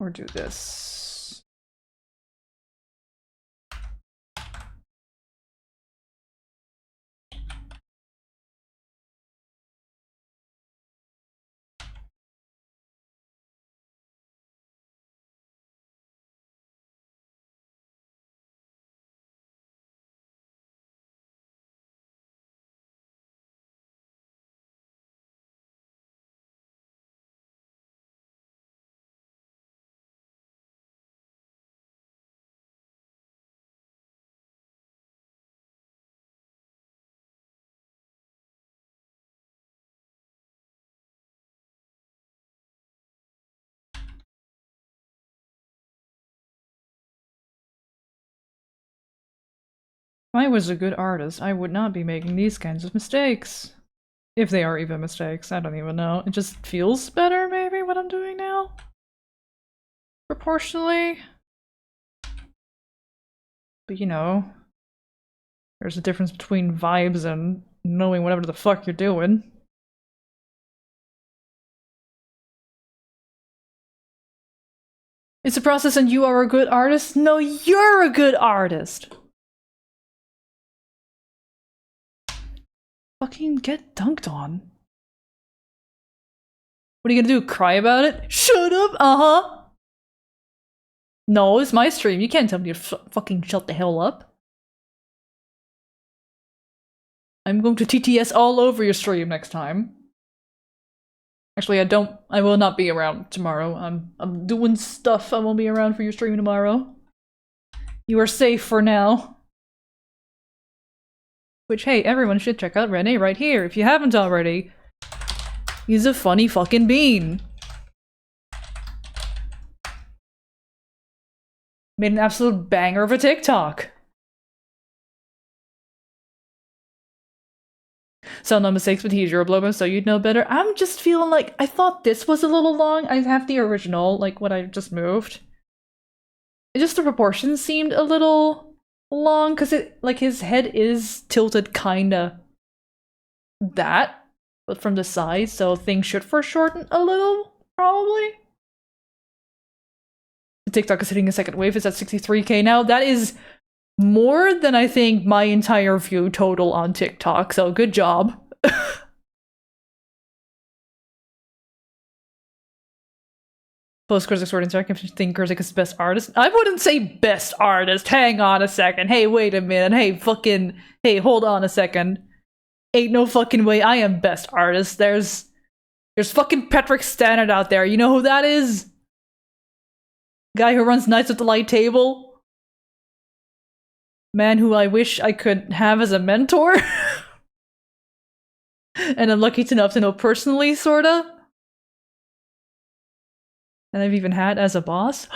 S1: Or do this. If I was a good artist, I would not be making these kinds of mistakes. If they are even mistakes, I don't even know. It just feels better, maybe, what I'm doing now? Proportionally? But you know, there's a difference between vibes and knowing whatever the fuck you're doing. It's a process and you are a good artist? No, you're a good artist! Fucking get dunked on. What are you gonna do? Cry about it? Shut up! Uh-huh! No, it's my stream. You can't tell me to fucking shut the hell up. I'm going to TTS all over your stream next time. Actually, I will not be around tomorrow. I'm doing stuff. I won't be around for your stream tomorrow. You are safe for now. Which, hey, everyone should check out Rene right here if you haven't already. He's a funny fucking bean. Made an absolute banger of a TikTok. So no mistakes, but he's your Blorbos, so you'd know better. I'm just feeling like I thought this was a little long. I have the original, like what I just moved. It just the proportions seemed a little long because it like his head is tilted kinda that, but from the side, so things should foreshorten a little, probably. The TikTok is hitting a second wave. It's at 63k now. That is more than I think my entire view total on TikTok, so good job. Post Curzec Sword and Sark, think Curzec is the best artist? I wouldn't say best artist. Hang on a second. Hey, wait a minute. Hey, hold on a second. Ain't no fucking way I am best artist. There's fucking Patrick Stannard out there. You know who that is? Guy who runs Knights of the Light Table. Man who I wish I could have as a mentor. And I'm lucky enough to know personally, sorta. And I've even had as a boss.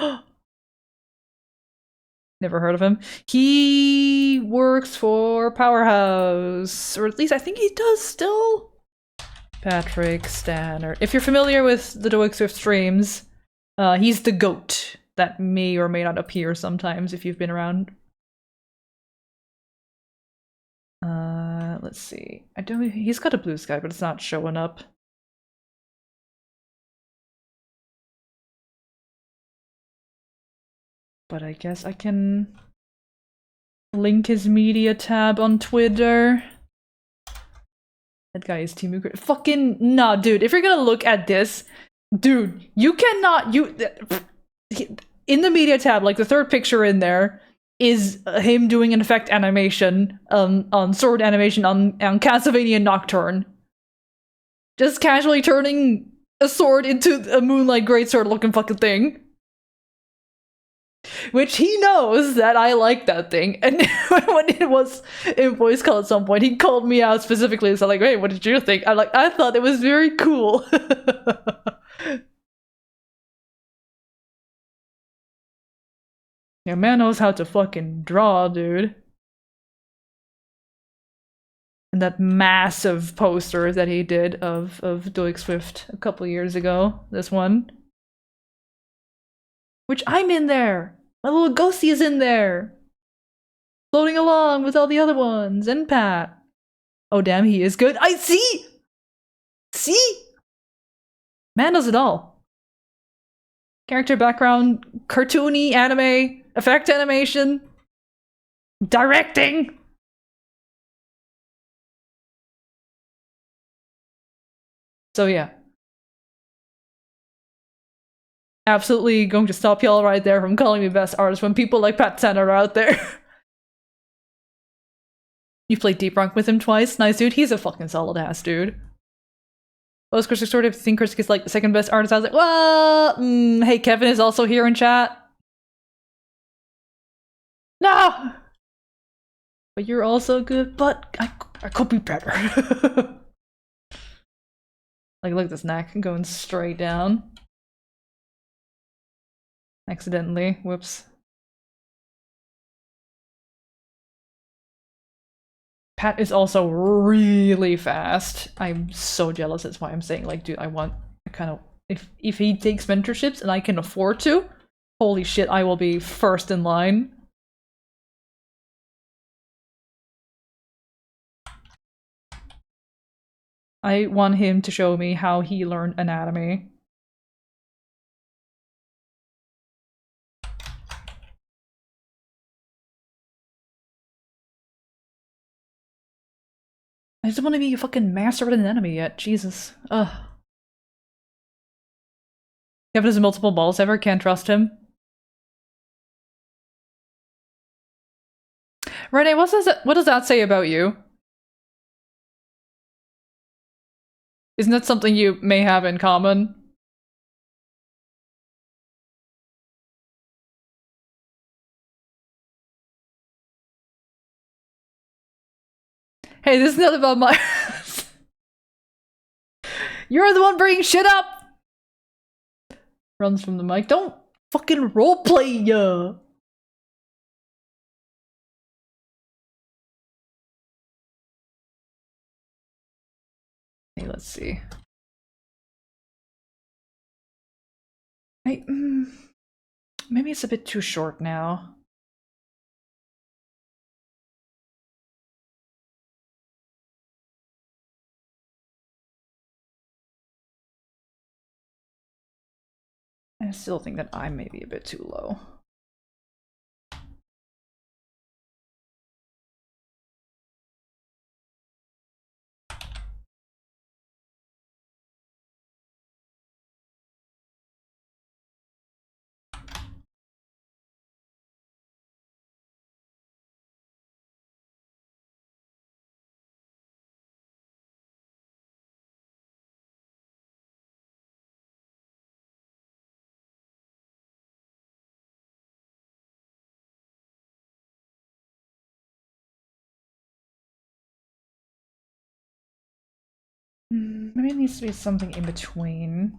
S1: Never heard of him. He works for Powerhouse, or at least I think he does still. Patrick Stannard. If you're familiar with the Doig Swift streams, he's the goat that may or may not appear sometimes if you've been around. Let's see. He's got a blue sky, but it's not showing up. But I guess I can link his media tab on Twitter. That guy is Team Ucra. Fucking nah, dude. If you're gonna look at this, dude, you cannot. In the media tab, like the third picture in there is him doing an effect animation on sword animation on Castlevania Nocturne. Just casually turning a sword into a Moonlight Greatsword looking fucking thing. Which he knows that I like that thing, and when it was in voice call at some point, he called me out specifically. So like, hey, what did you think? I thought it was very cool. Yeah, man knows how to fucking draw, dude. And that massive poster that he did of Doig Swift a couple years ago. This one. Which I'm in there! My little ghosty is in there! Floating along with all the other ones, and Pat. Oh damn, he is good. I see! See? Man does it all. Character background, cartoony, anime, effect animation, directing! So yeah. Absolutely going to stop y'all right there from calling me best artist when people like Pat Tanner are out there. You played Deep Rock with him twice? Nice, dude. He's a fucking solid ass, dude. Post Curzec sort of think Curzec is like the second best artist. I was like, well, hey, Kevin is also here in chat. No! But you're also good, but I could be better. Like, look at this neck going straight down. Accidentally. Whoops. Pat is also really fast. I'm so jealous. That's why I'm saying, like, dude, I want a kind of... If he takes mentorships and I can afford to, holy shit, I will be first in line. I want him to show me how he learned anatomy. I just want to be a fucking master of an enemy yet. Jesus. Ugh. Kevin has multiple balls ever, can't trust him. Renee, what does that say about you? Isn't that something you may have in common? Hey, this is not about my... You're the one bringing shit up! Runs from the mic. Don't fucking roleplay ya! Hey, let's see. Maybe it's a bit too short now. I still think that I may be a bit too low. Maybe it needs to be something in between.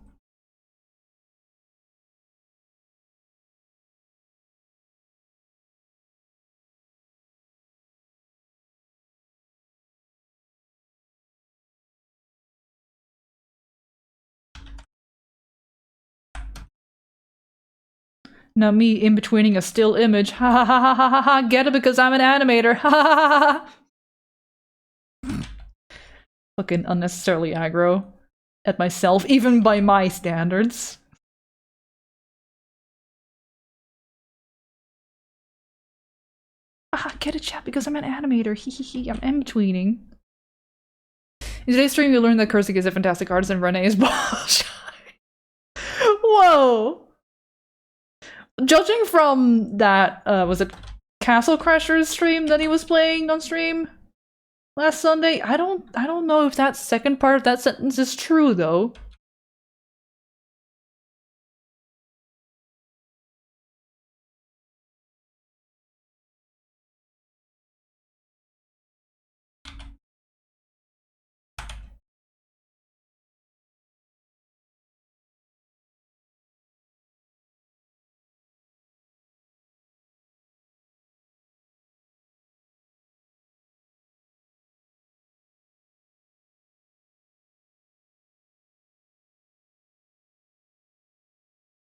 S1: Now me in-betweening a still image. Ha ha ha ha ha ha ha. Get it because I'm an animator. Ha ha ha ha ha. Fucking unnecessarily aggro at myself, even by my standards. Ah, get it, chat, because I'm an animator. Hee hee hee. I'm in-betweening. In today's stream, you learned that Curzec is a fantastic artist and Renee is bullshit. Whoa! Judging from that, was it Castle Crasher's stream that he was playing on stream last Sunday? I don't know if that second part of that sentence is true, though.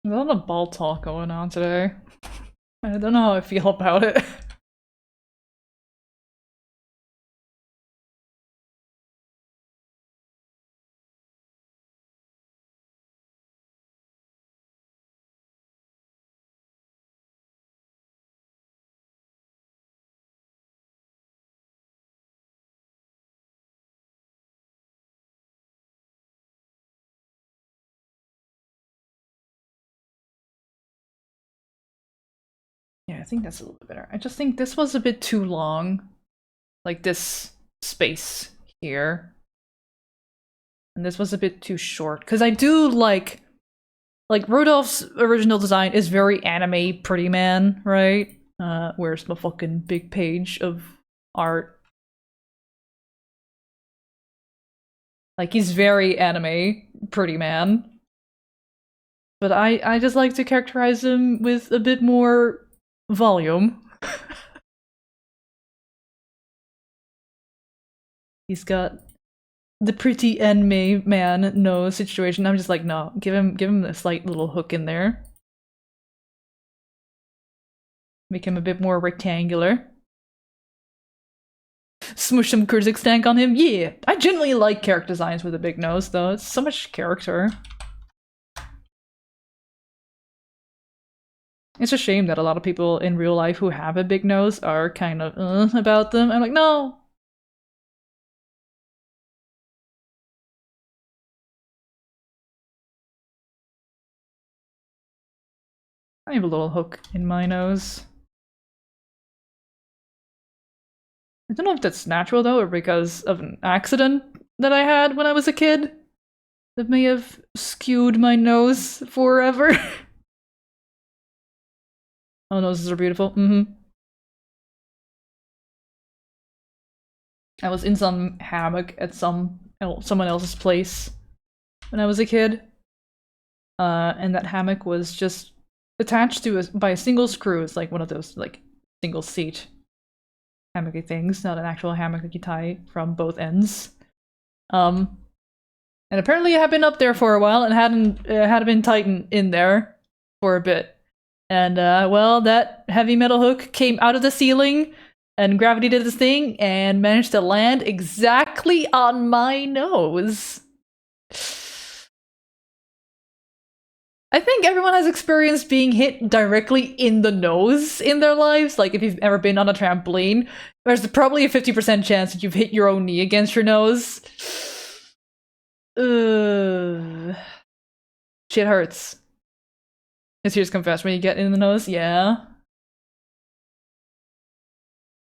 S1: There's a lot of ball talk going on today. I don't know how I feel about it. Yeah, I think that's a little bit better. I just think this was a bit too long. Like this space here. And this was a bit too short. Because I do like Rudolph's original design is very anime pretty man, right? Where's my fucking big page of art? Like he's very anime pretty man. But I just like to characterize him with a bit more volume. He's got the pretty anime man nose situation. I'm just like, no, give him a slight little hook in there. Make him a bit more rectangular. Smush some Curzec stank on him. Yeah, I generally like character designs with a big nose, though. It's so much character. It's a shame that a lot of people in real life who have a big nose are kind of about them. I'm like, no. I have a little hook in my nose. I don't know if that's natural though, or because of an accident that I had when I was a kid that may have skewed my nose forever. Oh, noses are beautiful. I was in some hammock at someone else's place when I was a kid. And that hammock was just attached to by a single screw. It's like one of those like single seat hammocky things, not an actual hammock that you tie from both ends. And apparently it had been up there for a while and had been tightened in there for a bit. And well, that heavy metal hook came out of the ceiling and gravity did this thing and managed to land exactly on my nose. I think everyone has experienced being hit directly in the nose in their lives. Like, if you've ever been on a trampoline, there's probably a 50% chance that you've hit your own knee against your nose. Ugh. Shit hurts. His tears come fast when you get in the nose, yeah.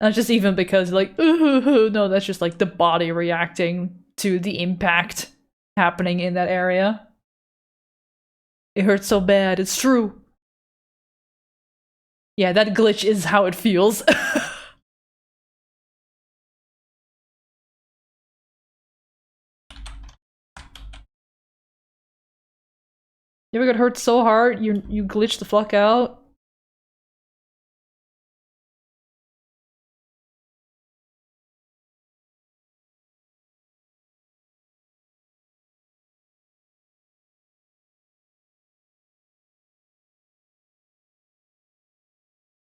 S1: Not just even because, like, no, that's just like the body reacting to the impact happening in that area. It hurts so bad, it's true. Yeah, that glitch is how it feels. You ever got hurt so hard you glitch the fuck out?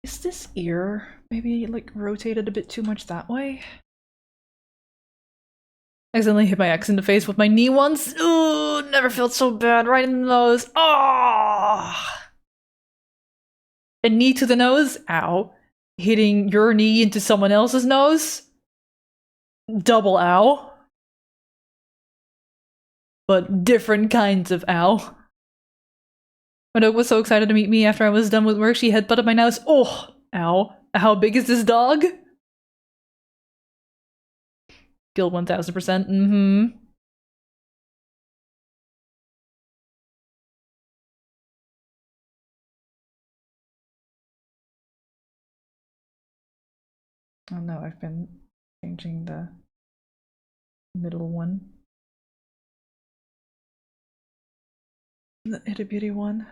S1: Is this ear maybe like rotated a bit too much that way? Accidentally hit my ex in the face with my knee once. Ooh, never felt so bad. Right in the nose. Ah! A knee to the nose? Ow. Hitting your knee into someone else's nose? Double ow. But different kinds of ow. My dog was so excited to meet me after I was done with work. She headbutted my nose. Oh, ow. How big is this dog? Guild 1000%. Mm-hmm. Oh no, I've been changing the middle one. The itty bitty one.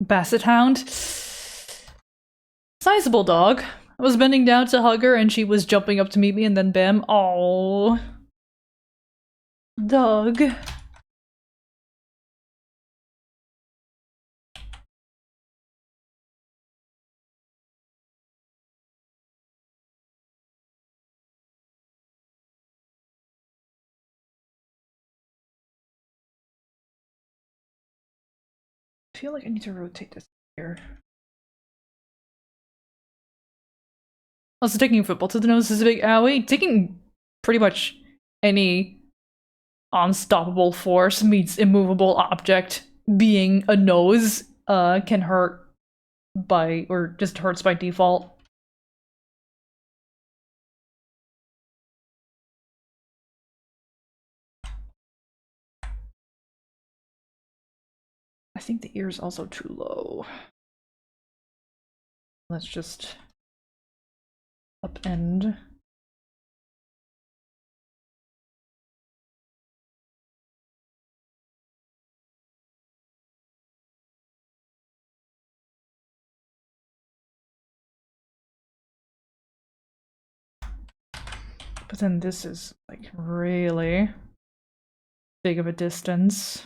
S1: Basset Hound. Sizable dog. I was bending down to hug her and she was jumping up to meet me and then bam. Oh, dog. I feel like I need to rotate this here. Also, taking football to the nose is a big owie. Taking pretty much any unstoppable force meets immovable object being a nose can hurt by, or just hurts by default. I think the ear is also too low. Let's just upend. But then this is like really big of a distance.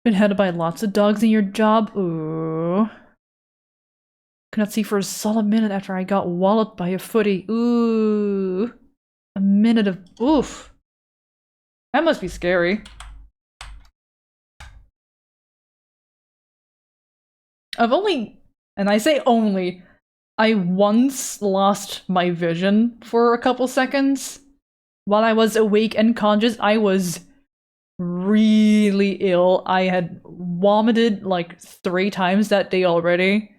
S1: Been headed by lots of dogs in your job? Ooh. Could not see for a solid minute after I got walloped by a footy. Ooh. A minute of oof. That must be scary. I've only, and I say only, I once lost my vision for a couple seconds. While I was awake and conscious, I was really ill. I had vomited like 3 times that day already.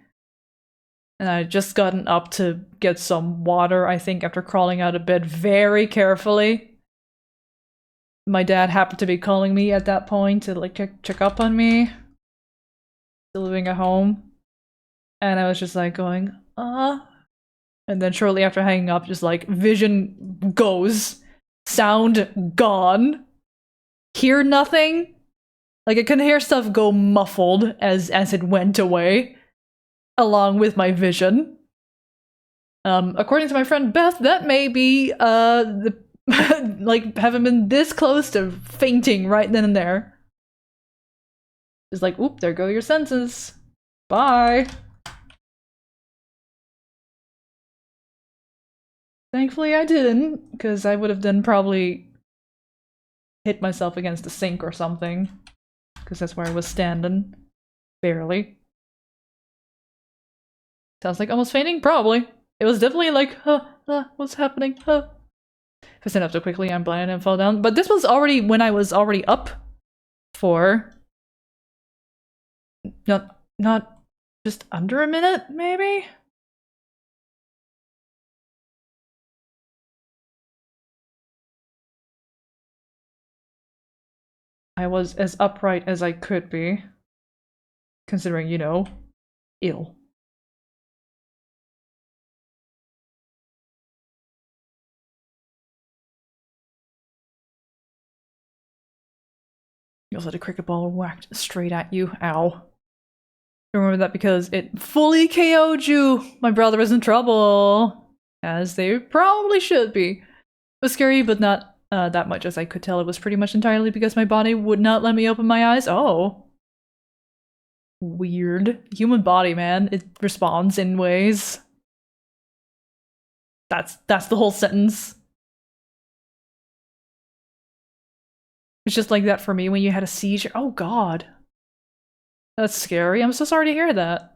S1: And I had just gotten up to get some water, I think, after crawling out of bed very carefully. My dad happened to be calling me at that point to like check up on me. Still living at home. And I was just like going, and then shortly after hanging up, just like vision goes, sound gone, hear nothing. Like I can hear stuff go muffled as it went away, along with my vision. According to my friend Beth, that may be the like having been this close to fainting right then and there. Just like, oop, there go your senses. Bye. Thankfully I didn't, because I would have then probably hit myself against the sink or something. Because that's where I was standing. Barely. Sounds like almost fainting? Probably. It was definitely like, what's happening? If I stand up too quickly, I'm blind and fall down. But this was already when I was already up for... Not just under a minute, maybe? I was as upright as I could be. Considering, you know, ill. You also had a cricket ball whacked straight at you. Ow. Remember that because it fully KO'd you. My brother is in trouble. As they probably should be. It was scary, but not that much. As I could tell, it was pretty much entirely because my body would not let me open my eyes. Oh. Weird. Human body, man. It responds in ways. That's the whole sentence. It's just like that for me when you had a seizure. Oh god. That's scary. I'm so sorry to hear that. I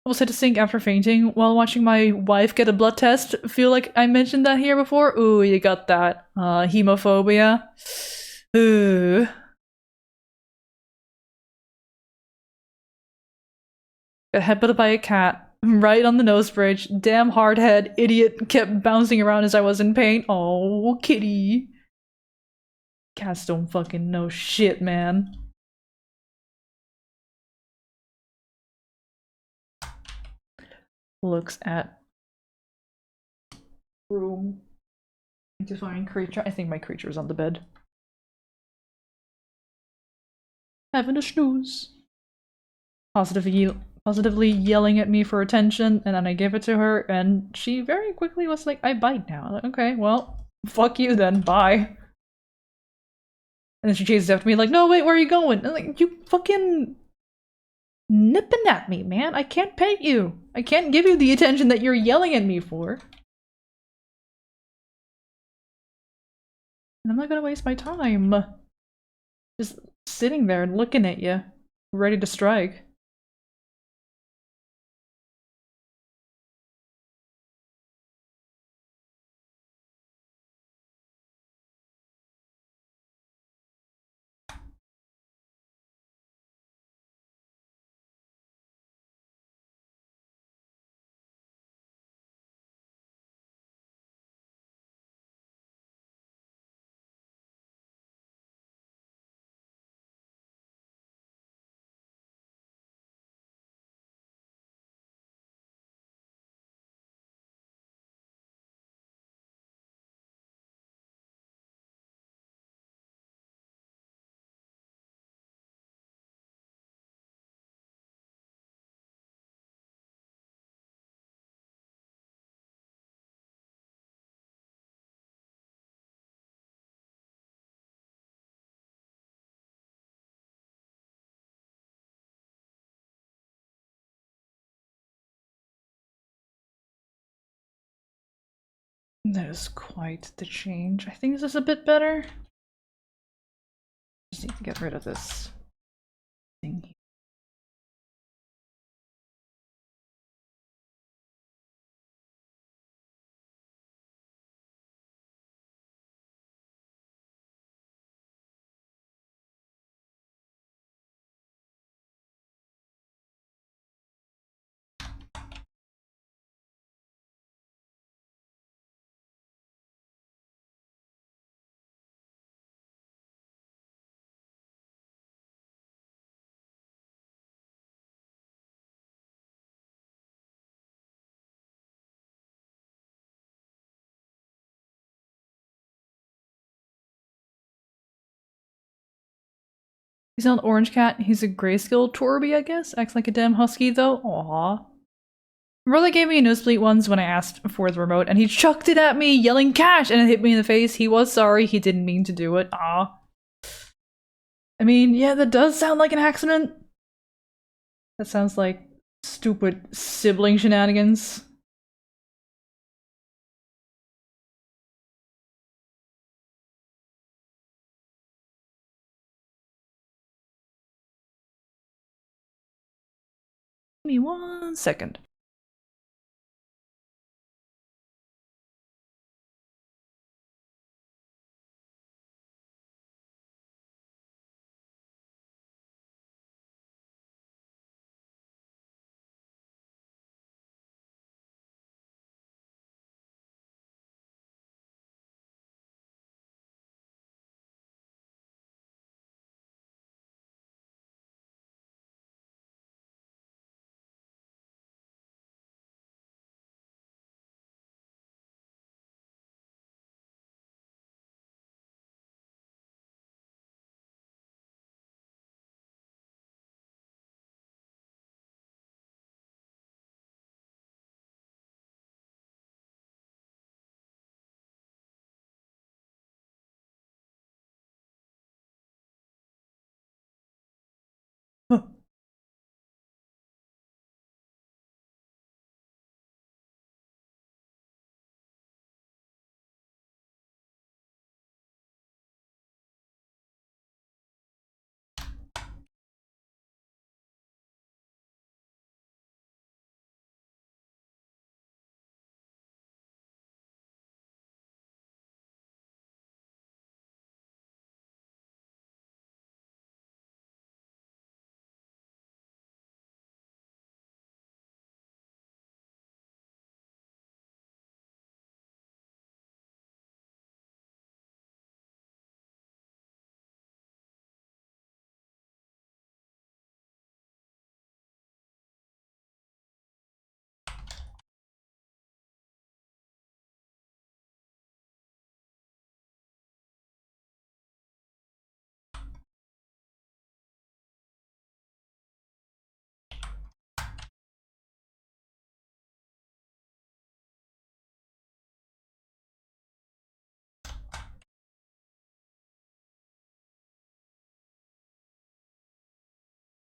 S1: almost had to sink after fainting while watching my wife get a blood test. Feel like I mentioned that here before? Ooh, you got that. Hemophobia. Ooh. Got headbutted by a cat. Right on the nose bridge. Damn hardhead idiot kept bouncing around as I was in pain. Oh, kitty. Cats don't fucking know shit, man. Looks at room. To find creature. I think my creature's on the bed. Having a snooze. Positively yelling at me for attention, and then I gave it to her, and she very quickly was like, I bite now. I'm like, okay, well, fuck you then, bye. And then she chases after me like, no, wait, where are you going? And I'm like, you fucking nipping at me, man. I can't pet you. I can't give you the attention that you're yelling at me for. And I'm not gonna waste my time. Just sitting there and looking at you, ready to strike. That is quite the change. I think this is a bit better. Just need to get rid of this thing. He's not an orange cat. He's a grayscale Torby, I guess. Acts like a damn husky, though. Aww. My brother gave me a nosebleed once when I asked for the remote, and he chucked it at me, yelling "cash!" and it hit me in the face. He was sorry. He didn't mean to do it. Aw. I mean, yeah, that does sound like an accident. That sounds like stupid sibling shenanigans. Give me 1 second. Huh.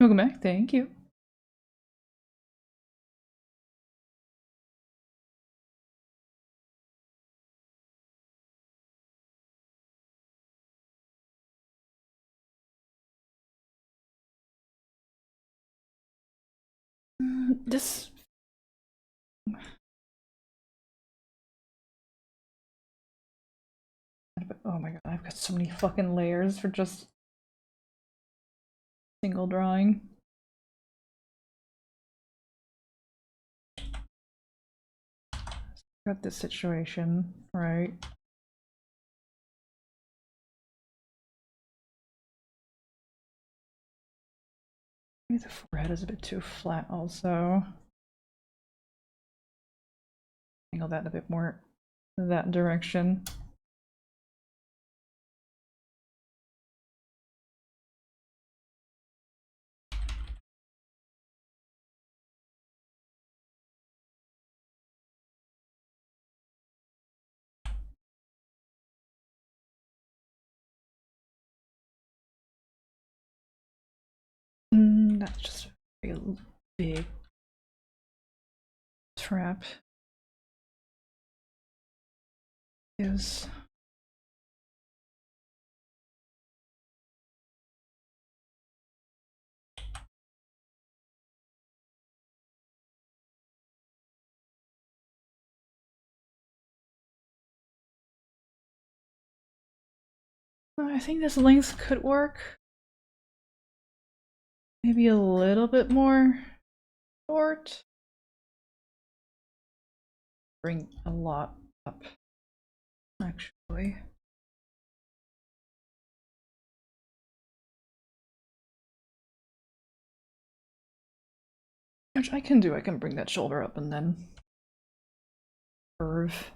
S1: Welcome back. Thank you. This. Oh my god, I've got so many fucking layers for just single drawing. Got this situation, right? Maybe the forehead is a bit too flat also. Angle that a bit more that direction. That's just a big trap. Is I think this length could work. Maybe a little bit more short. Bring a lot up, actually. Which I can do, I can bring that shoulder up and then curve.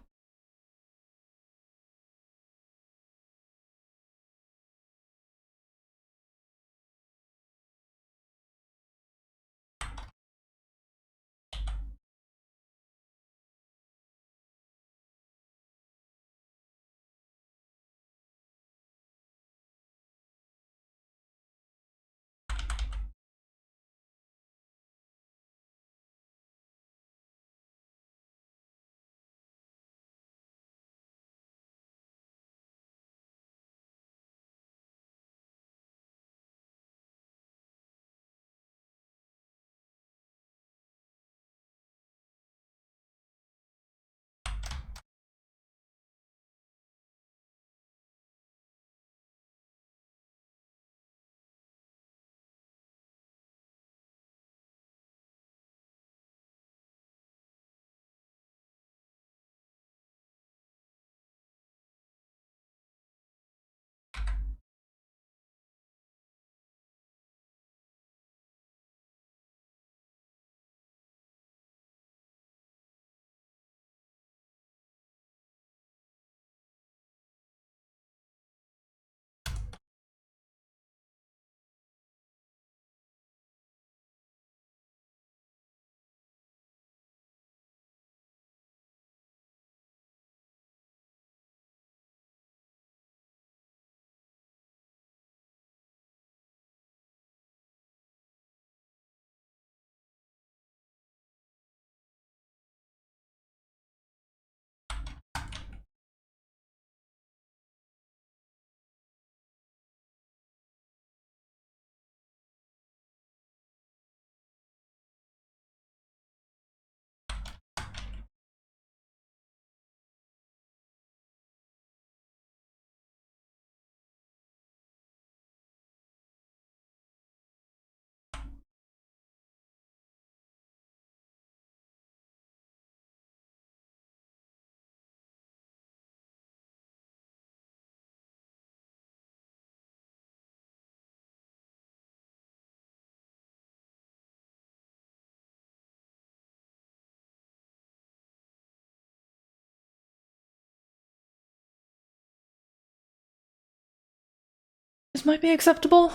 S1: This might be acceptable.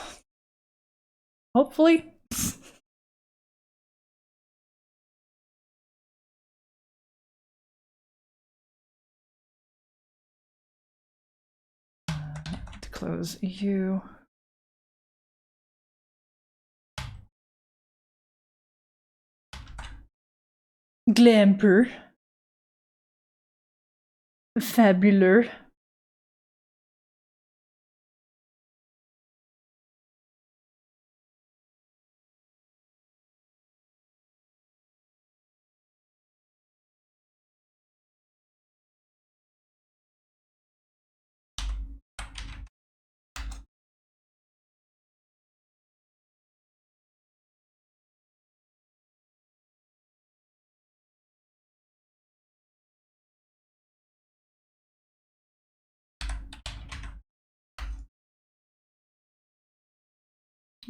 S1: Hopefully. To close you. Glamper. Fabular.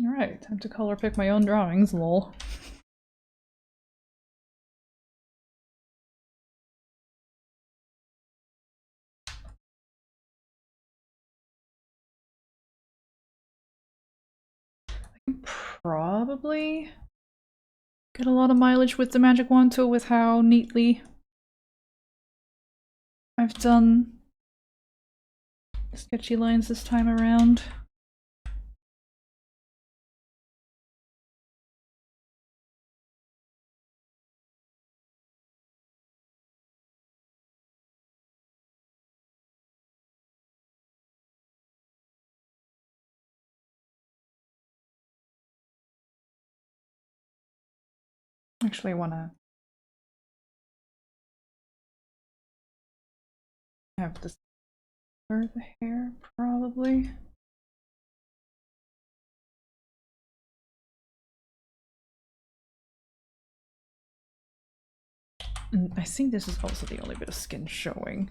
S1: Alright, time to color pick my own drawings, lol. I can probably get a lot of mileage with the magic wand tool with how neatly I've done sketchy lines this time around. Actually, I want to have this for the hair, probably. And I think this is also the only bit of skin showing.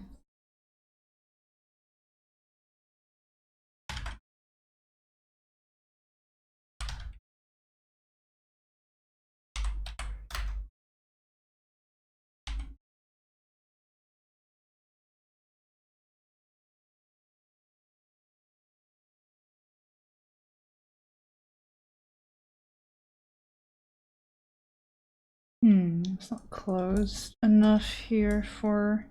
S1: It's not closed enough here for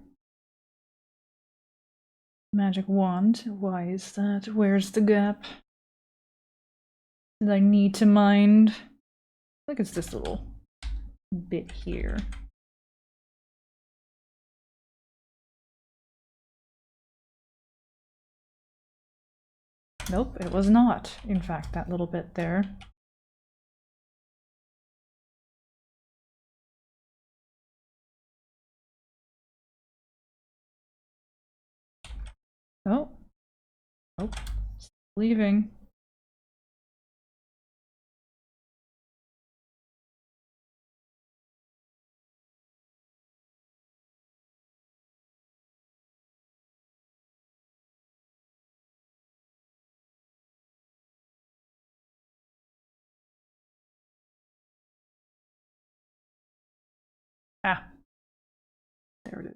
S1: magic wand. Why is that? Where's the gap that I need to mind? I think it's this little bit here. Nope, it was not, in fact, that little bit there. Oh. Nope. Leaving. Ah. There it is.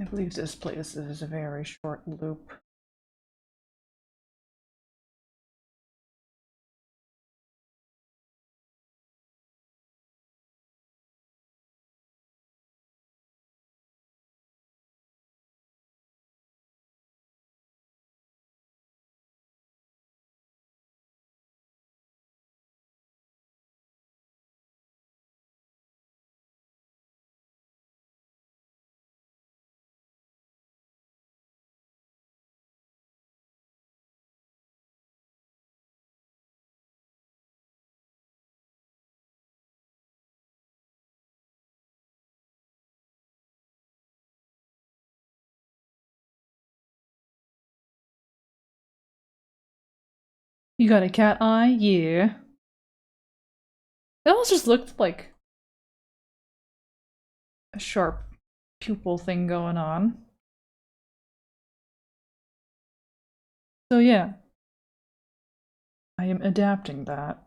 S1: I believe this place is a very short loop. You got a cat eye? Yeah. It almost just looked like a sharp pupil thing going on. So yeah. I am adapting that.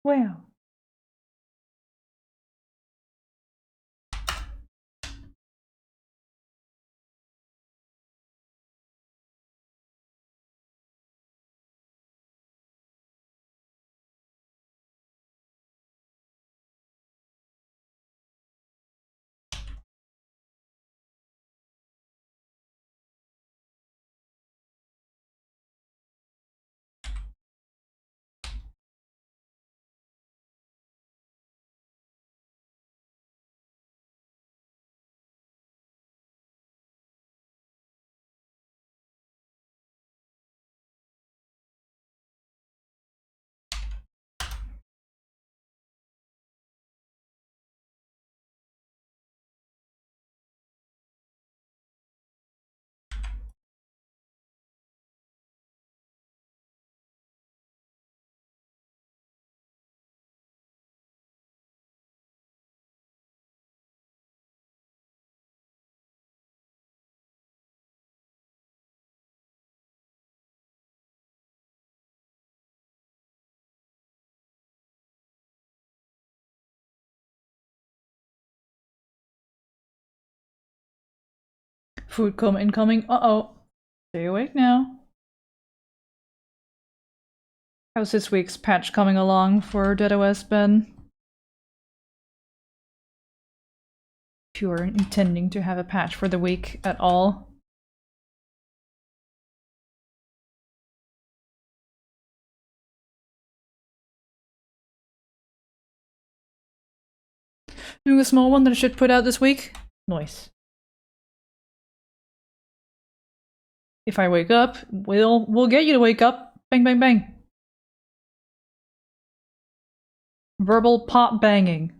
S1: Wow. Food coma incoming. Uh-oh. Stay awake now. How's this week's patch coming along for DeadOS, Ben? If you are intending to have a patch for the week at all. Doing a small one that I should put out this week? Nice. If I wake up, we'll get you to wake up. Bang, bang, bang. Verbal pot banging.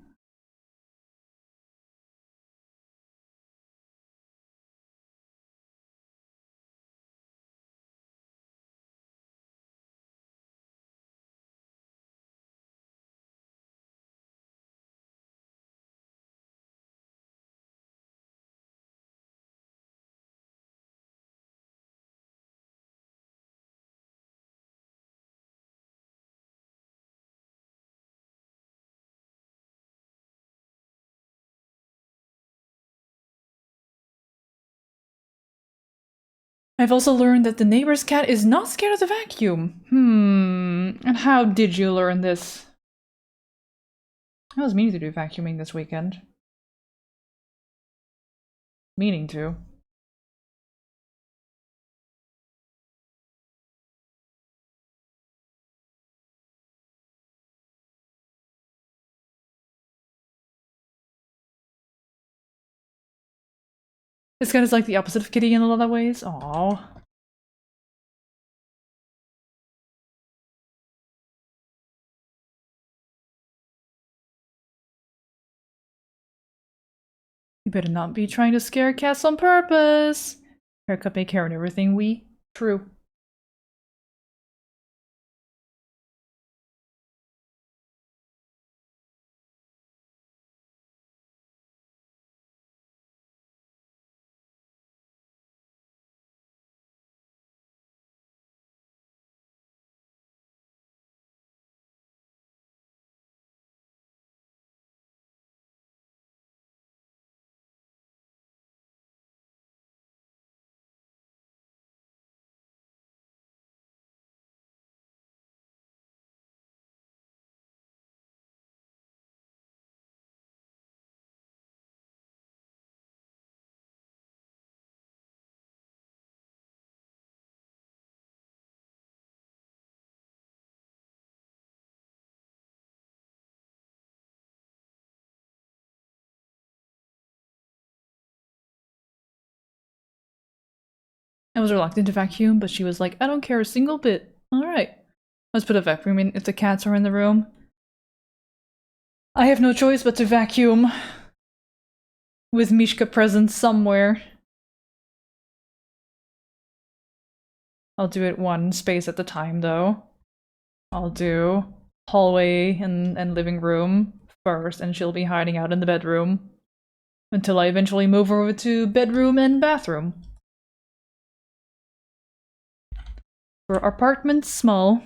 S1: I've also learned that the neighbor's cat is not scared of the vacuum. And how did you learn this? I was meaning to do vacuuming this weekend. Meaning to. This cat is like the opposite of Kitty in a lot of ways. Aww. You better not be trying to scare cats on purpose. Haircut may care and everything we. True. I was reluctant to vacuum, but she was like, I don't care a single bit. Alright. Let's put a vacuum in if the cats are in the room. I have no choice but to vacuum. With Mishka present somewhere. I'll do it one space at a time, though. I'll do hallway and living room first, and she'll be hiding out in the bedroom. Until I eventually move over to bedroom and bathroom. For apartment small.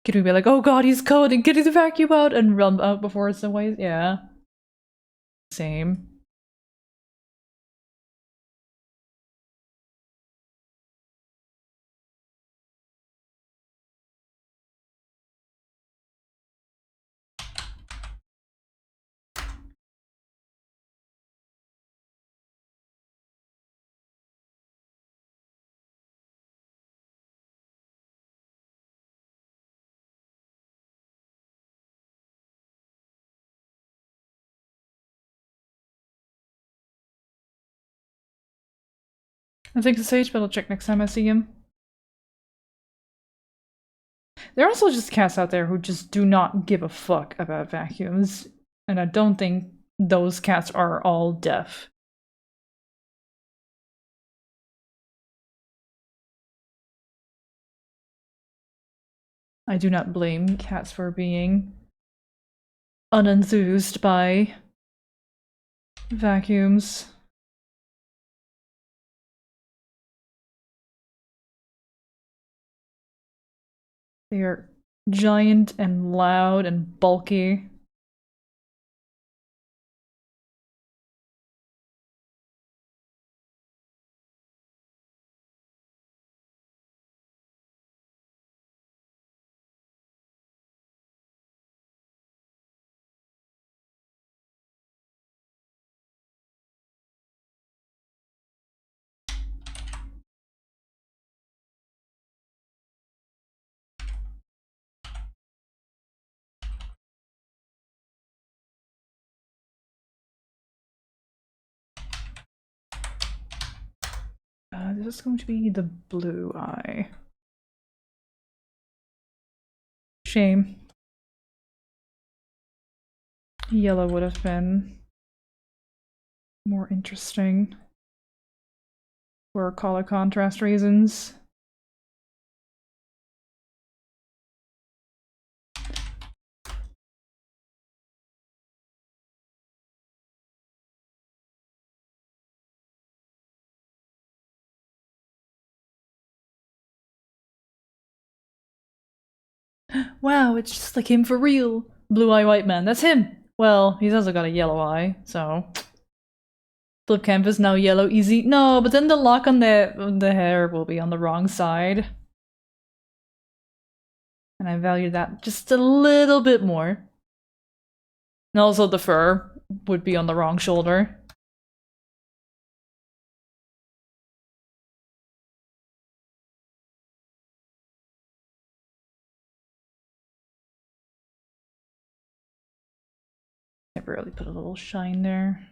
S1: Could we be like, oh god, he's cold and getting the vacuum out and run out before it's away? Yeah. Same. I think the sage, but I'll check next time I see him. There are also just cats out there who just do not give a fuck about vacuums, and I don't think those cats are all deaf. I do not blame cats for being unenthused by vacuums. They are giant and loud and bulky. This is going to be the blue eye. Shame. Yellow would have been more interesting for color contrast reasons. Wow, it's just like him for real. Blue eye white man, that's him! Well, he's also got a yellow eye, so... Flip canvas, now yellow, easy. No, but then the lock on the hair will be on the wrong side. And I value that just a little bit more. And also the fur would be on the wrong shoulder. I barely put a little shine there.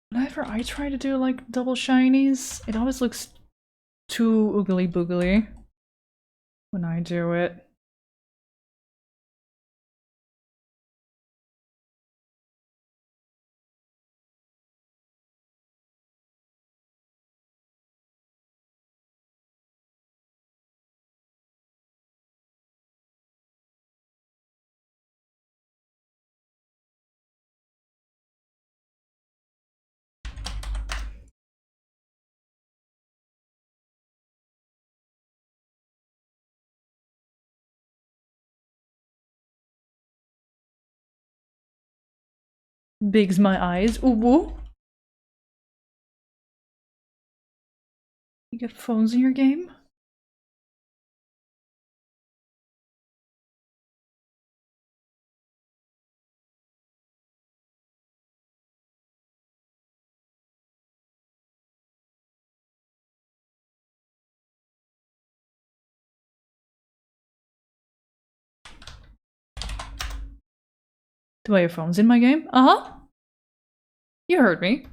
S1: Whenever I try to do like double shinies, it always looks too oogly boogly when I do it. Bigs my eyes. Ooh woo. You get phones in your game? Do I have phones in my game? Uh-huh. You heard me.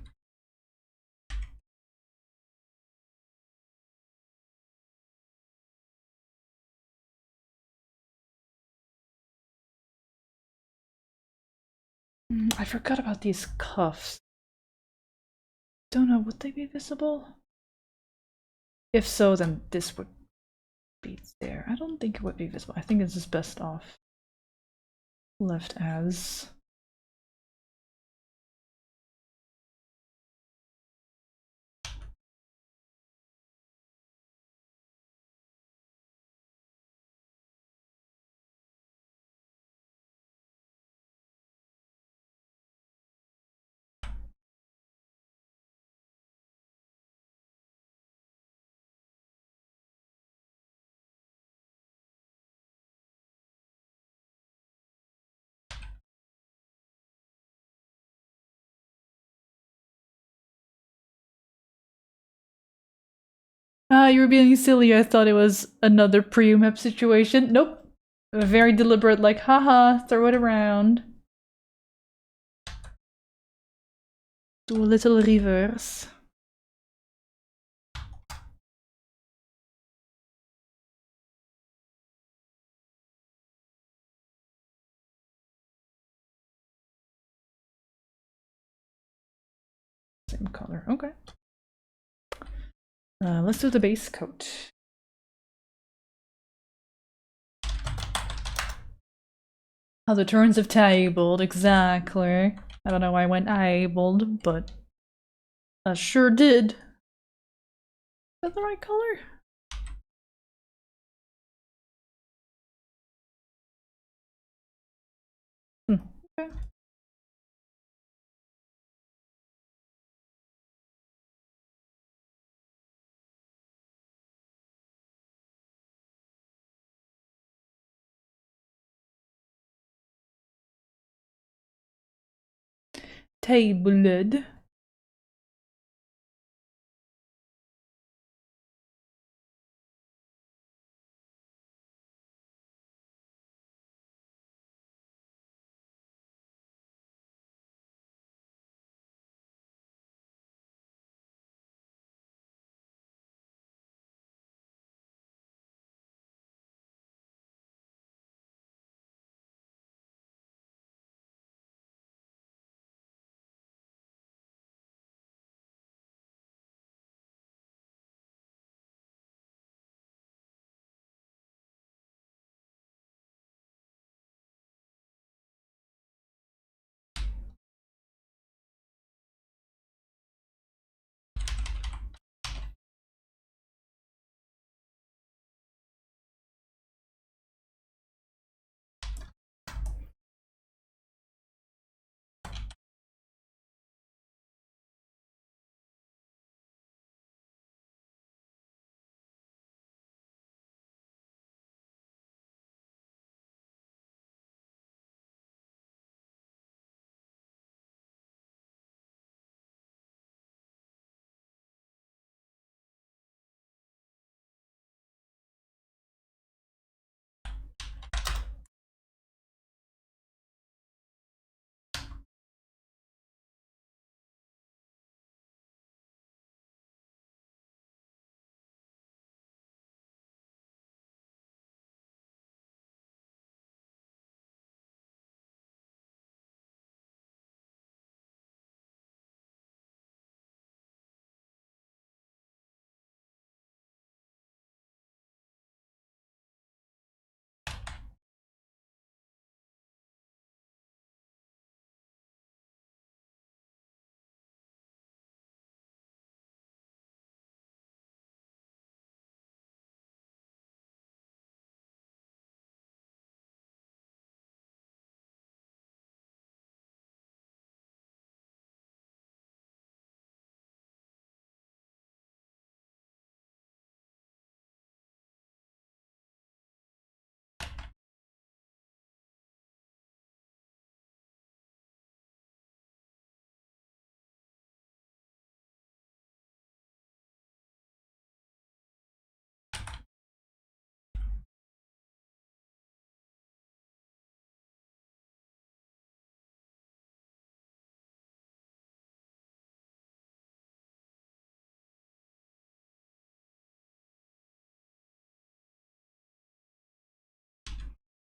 S1: I forgot about these cuffs. Don't know, would they be visible? If so, then this would be there. I don't think it would be visible. I think it's just best off left as. Ah, you were being silly. I thought it was another pre-map situation. Nope. Very deliberate, like, haha, throw it around. Do a little reverse. Same color, okay. Let's do the base coat. How the turns have tabled, exactly. I don't know why I went abled, but I sure did. Is that the right color? Okay. Tabled.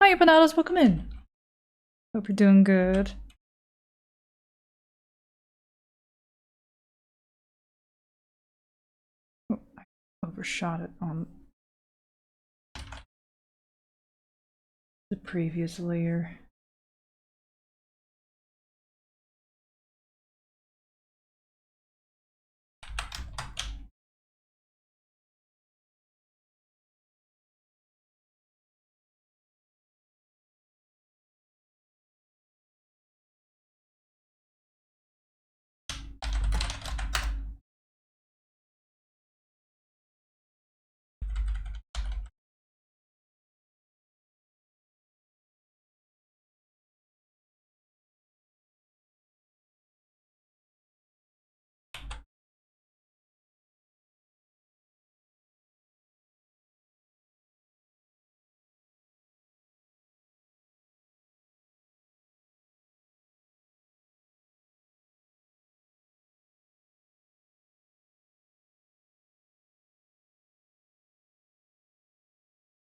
S1: Hi, empanadas, welcome in. Hope you're doing good. Oh, I overshot it on the previous layer.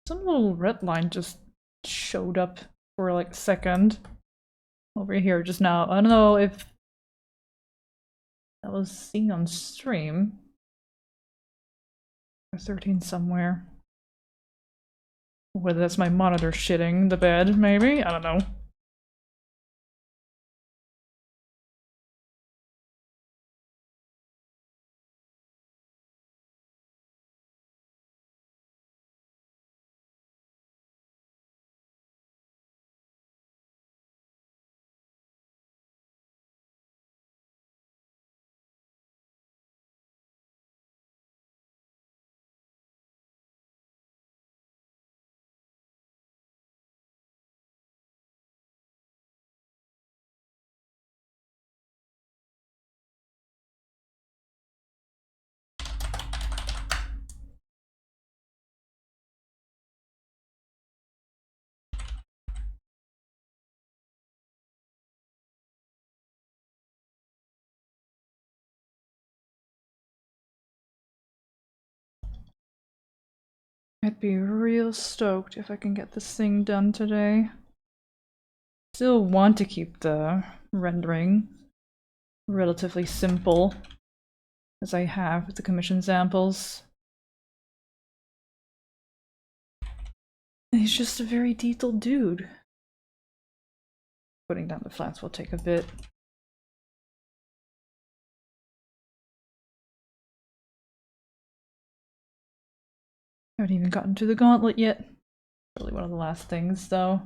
S1: Some little red line just showed up for like a second over here just now. I don't know if that was seen on stream. Or 13 somewhere. Whether that's my monitor shitting the bed, maybe? I don't know. I'd be real stoked if I can get this thing done today. Still want to keep the rendering relatively simple, as I have with the commission samples. He's just a very detailed dude. Putting down the flats will take a bit. Haven't even gotten to the gauntlet yet. Really one of the last things, though.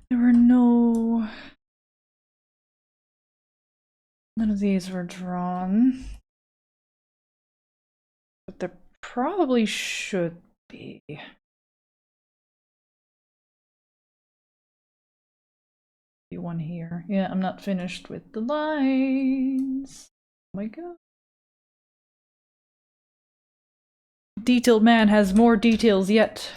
S1: There were none of these were drawn. But there probably should be. Be one here. Yeah, I'm not finished with the lines. Oh my god. Detailed man has more details yet.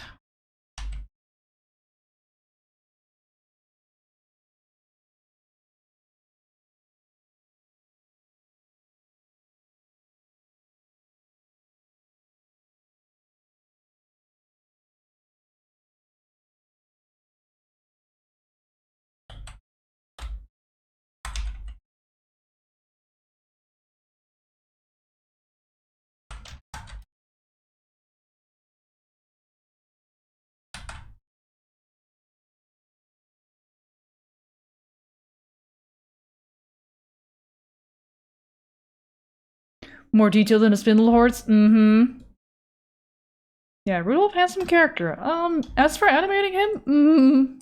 S1: More detail than a spindle horse? Mm-hmm. Yeah, Rudolph has some character. As for animating him,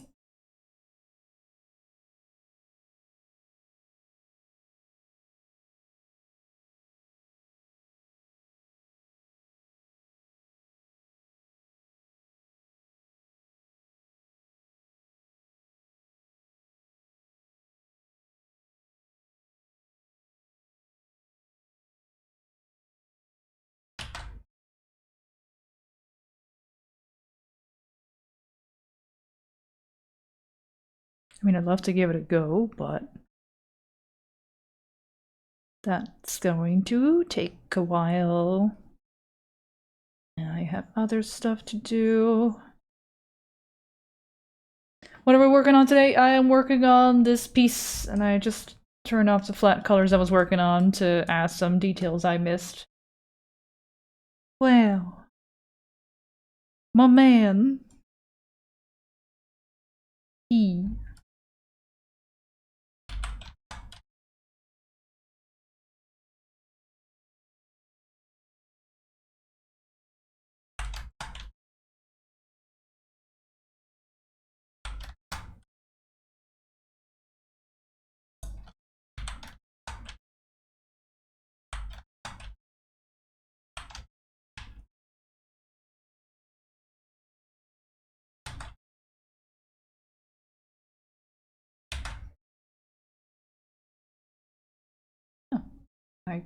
S1: I mean, I'd love to give it a go, but that's going to take a while. And I have other stuff to do. What are we working on today? I am working on this piece, and I just turned off the flat colors I was working on to add some details I missed. Well, my man, he I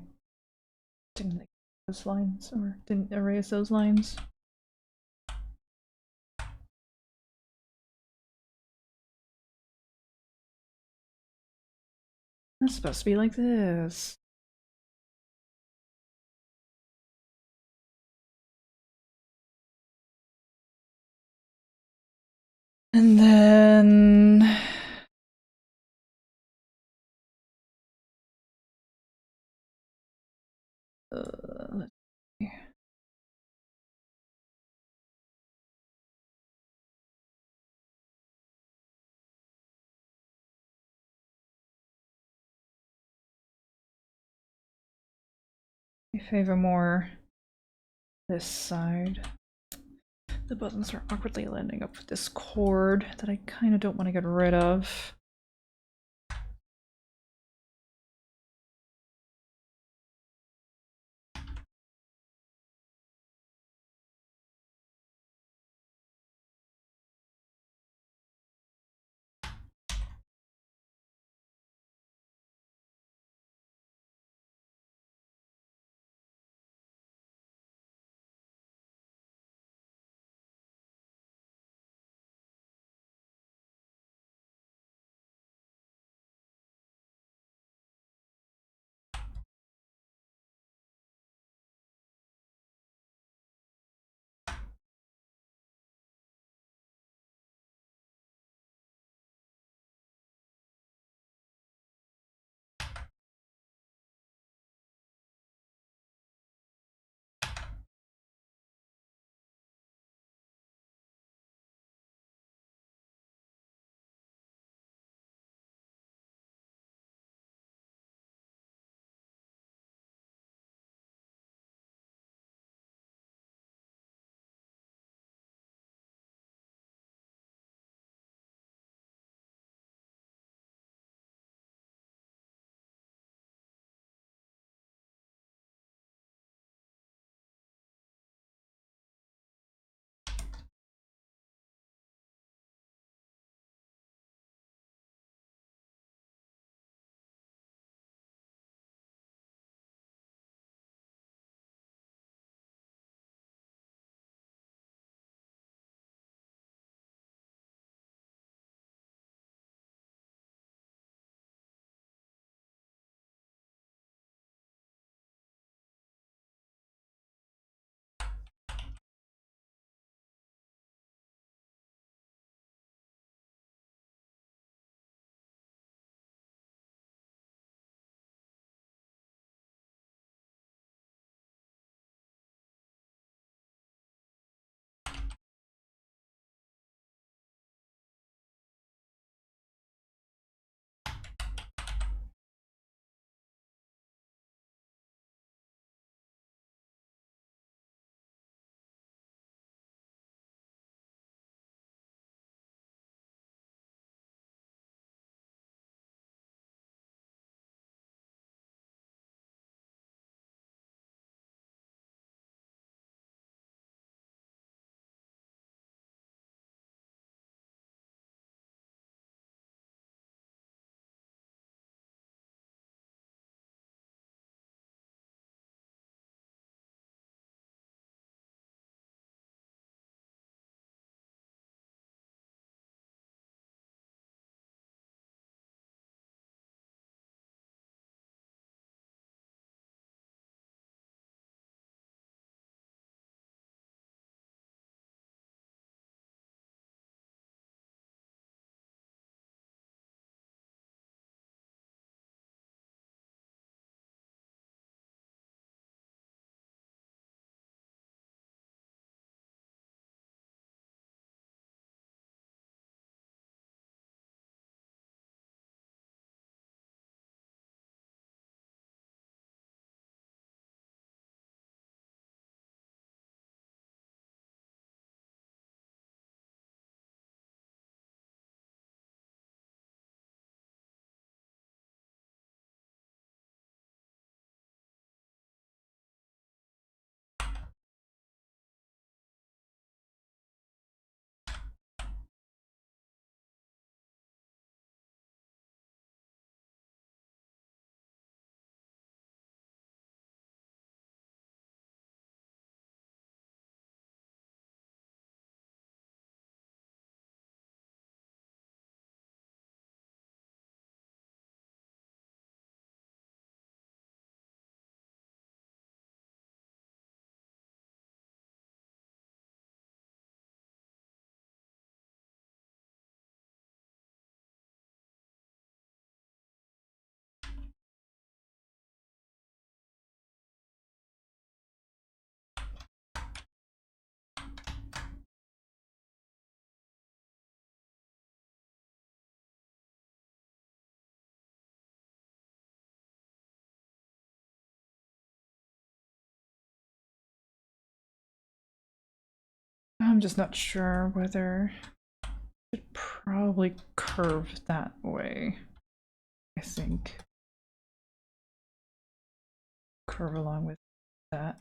S1: didn't make those lines, or didn't erase those lines. It's supposed to be like this. And then... let's see. I favor more this side. The buttons are awkwardly landing up with this cord that I kind of don't want to get rid of. I'm just not sure whether I should probably curve that way. I think. Curve along with that.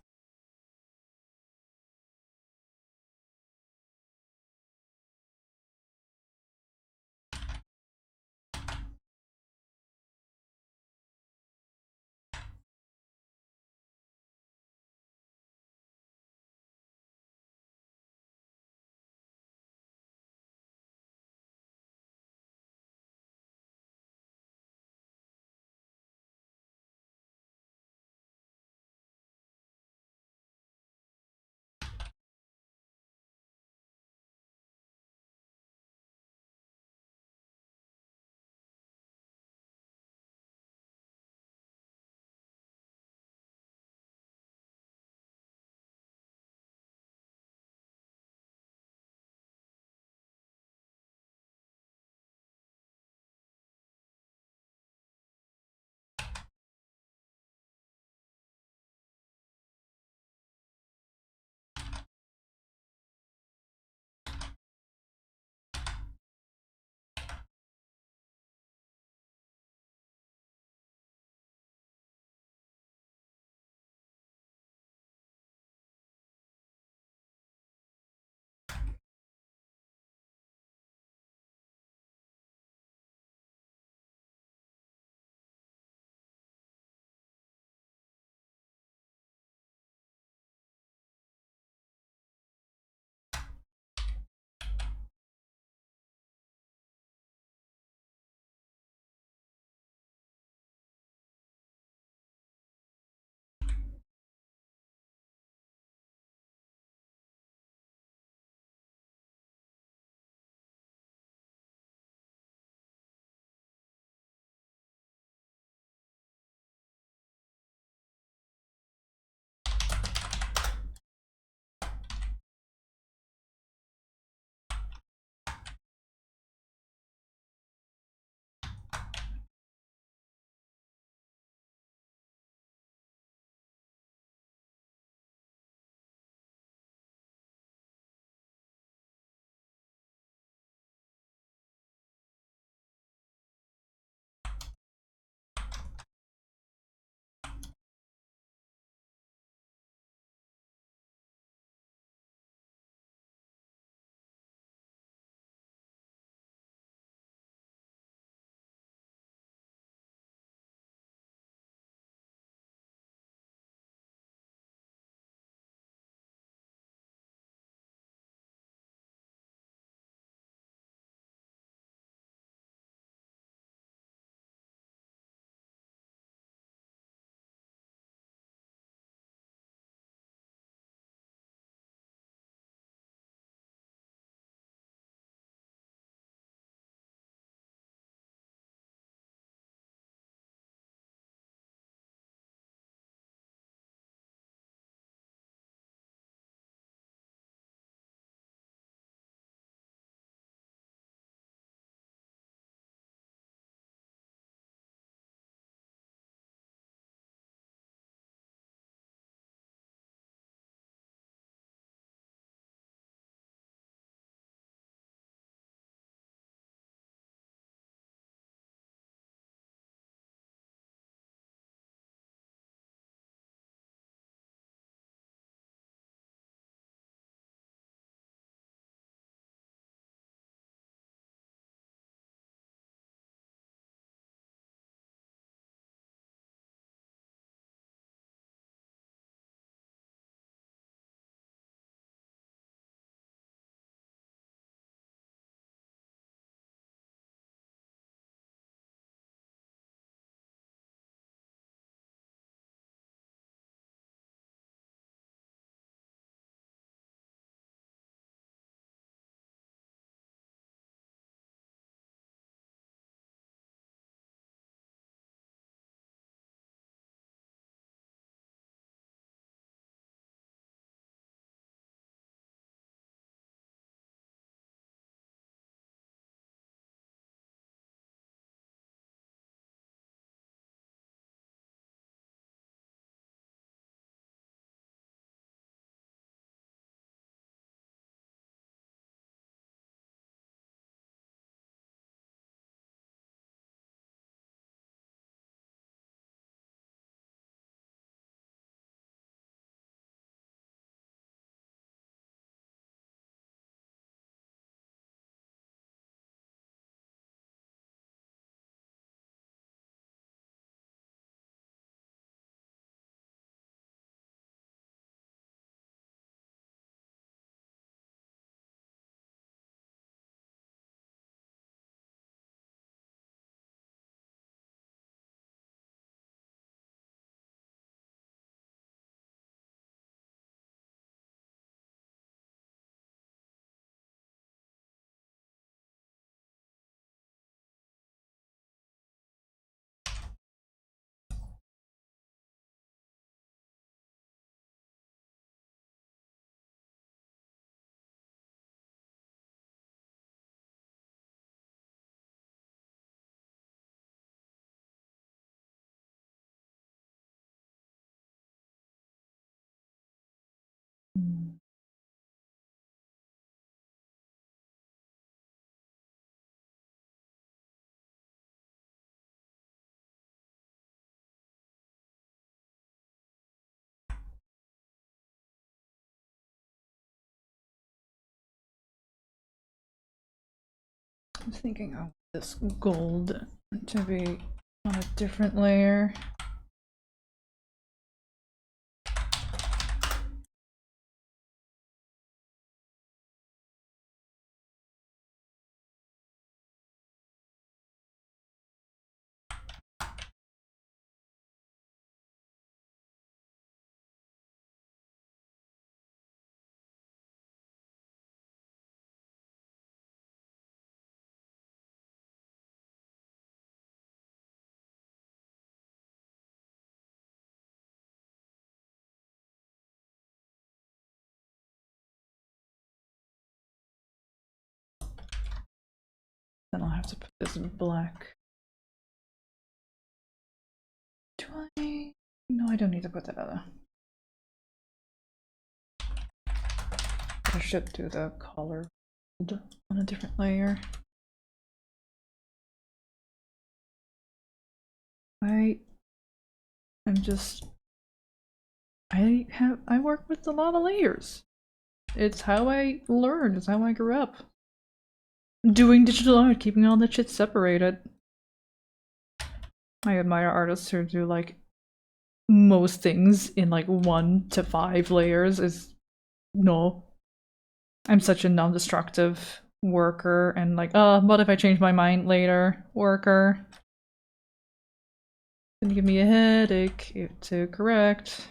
S1: I'm thinking I want this gold to be on a different layer. Then I'll have to put this in black. Do I? No, I don't need to put that other. I should do the color on a different layer. I work with a lot of layers. It's how I learned, it's how I grew up. Doing digital art, keeping all that shit separated. I admire artists who do like most things in like 1 to 5 layers. Is no. I'm such a non-destructive worker and like, what if I change my mind later? Worker. Gonna give me a headache to correct.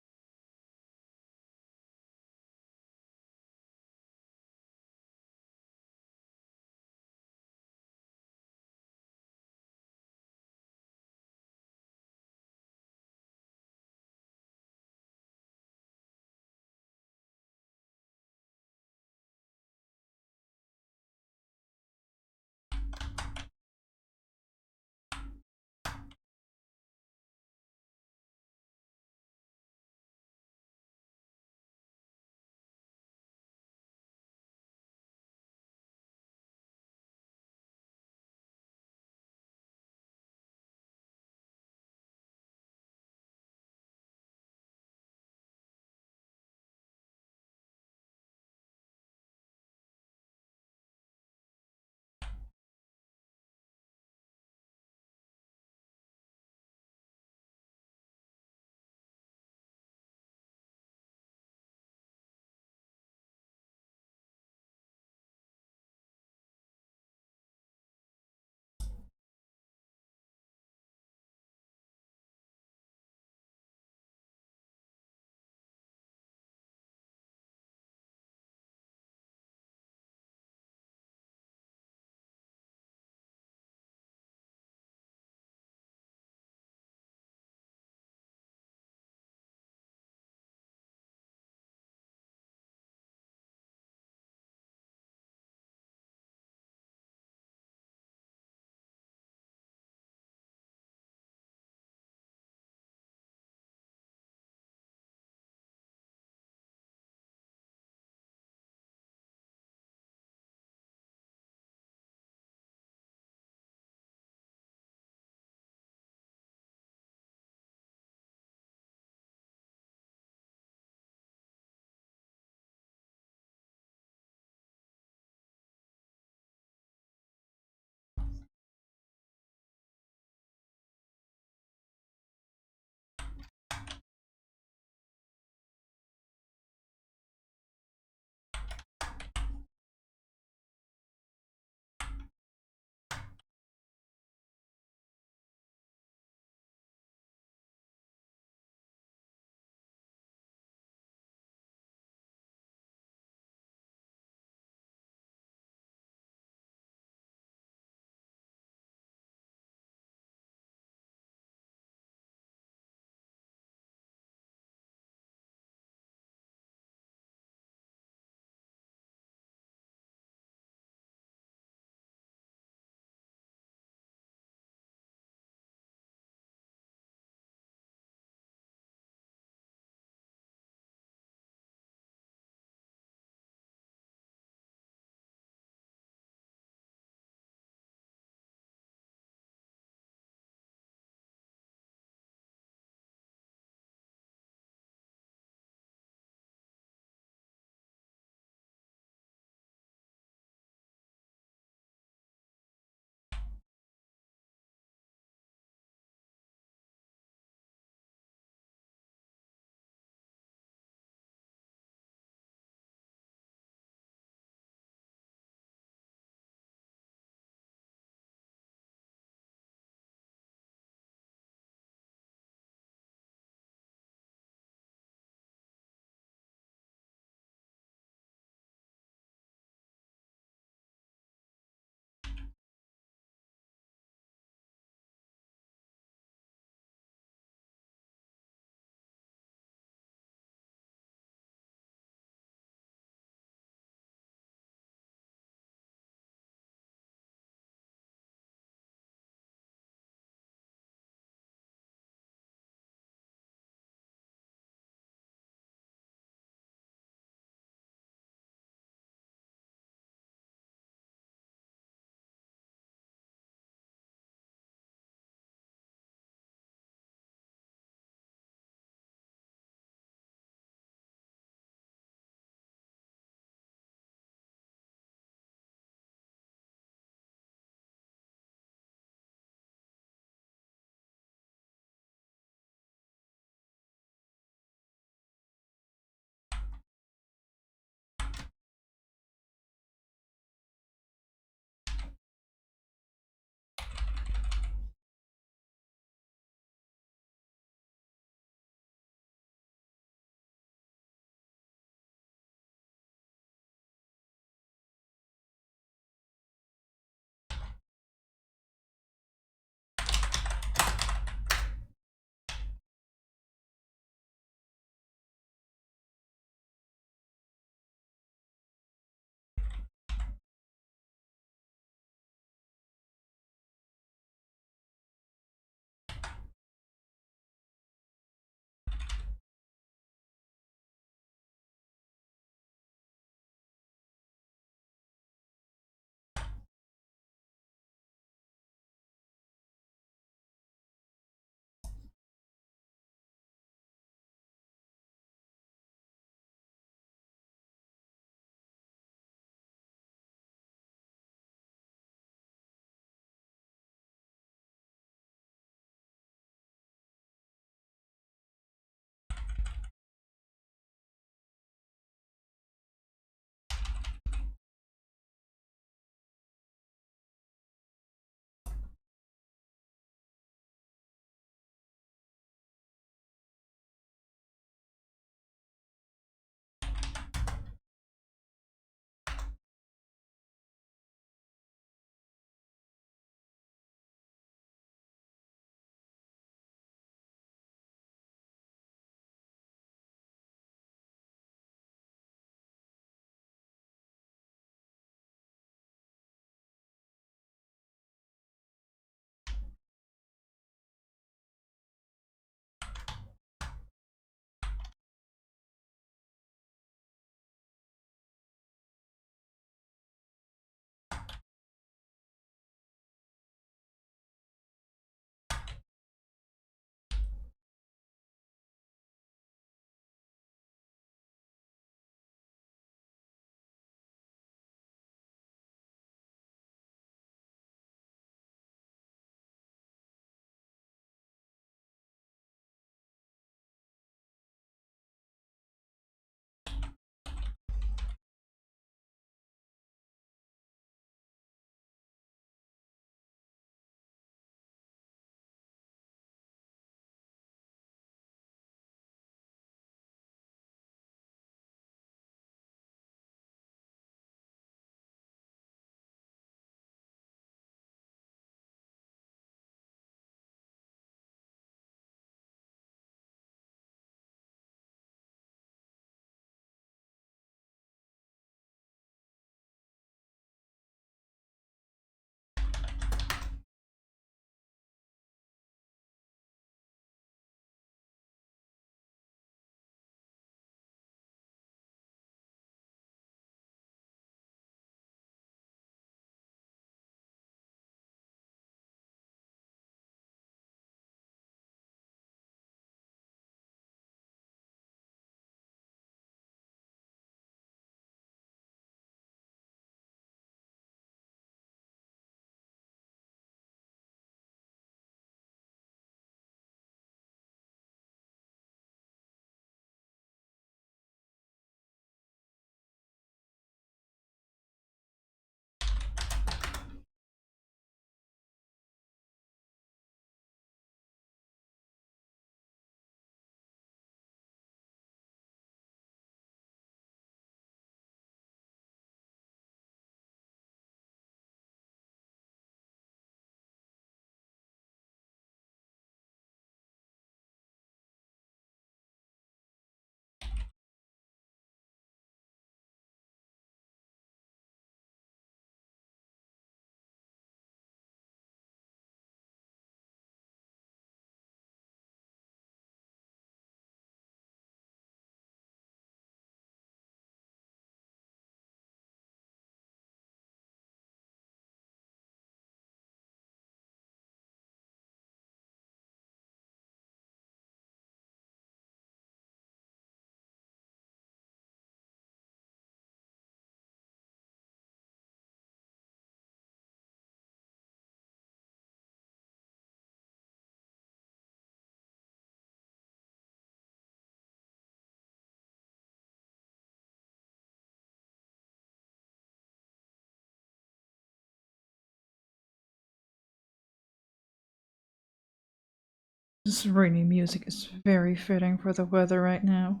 S1: This rainy music is very fitting for the weather right now,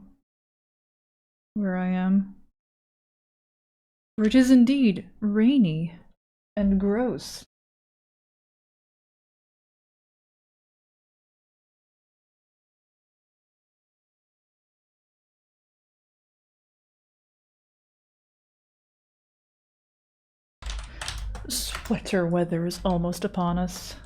S1: where I am. For it is indeed rainy and gross. Sweater weather is almost upon us.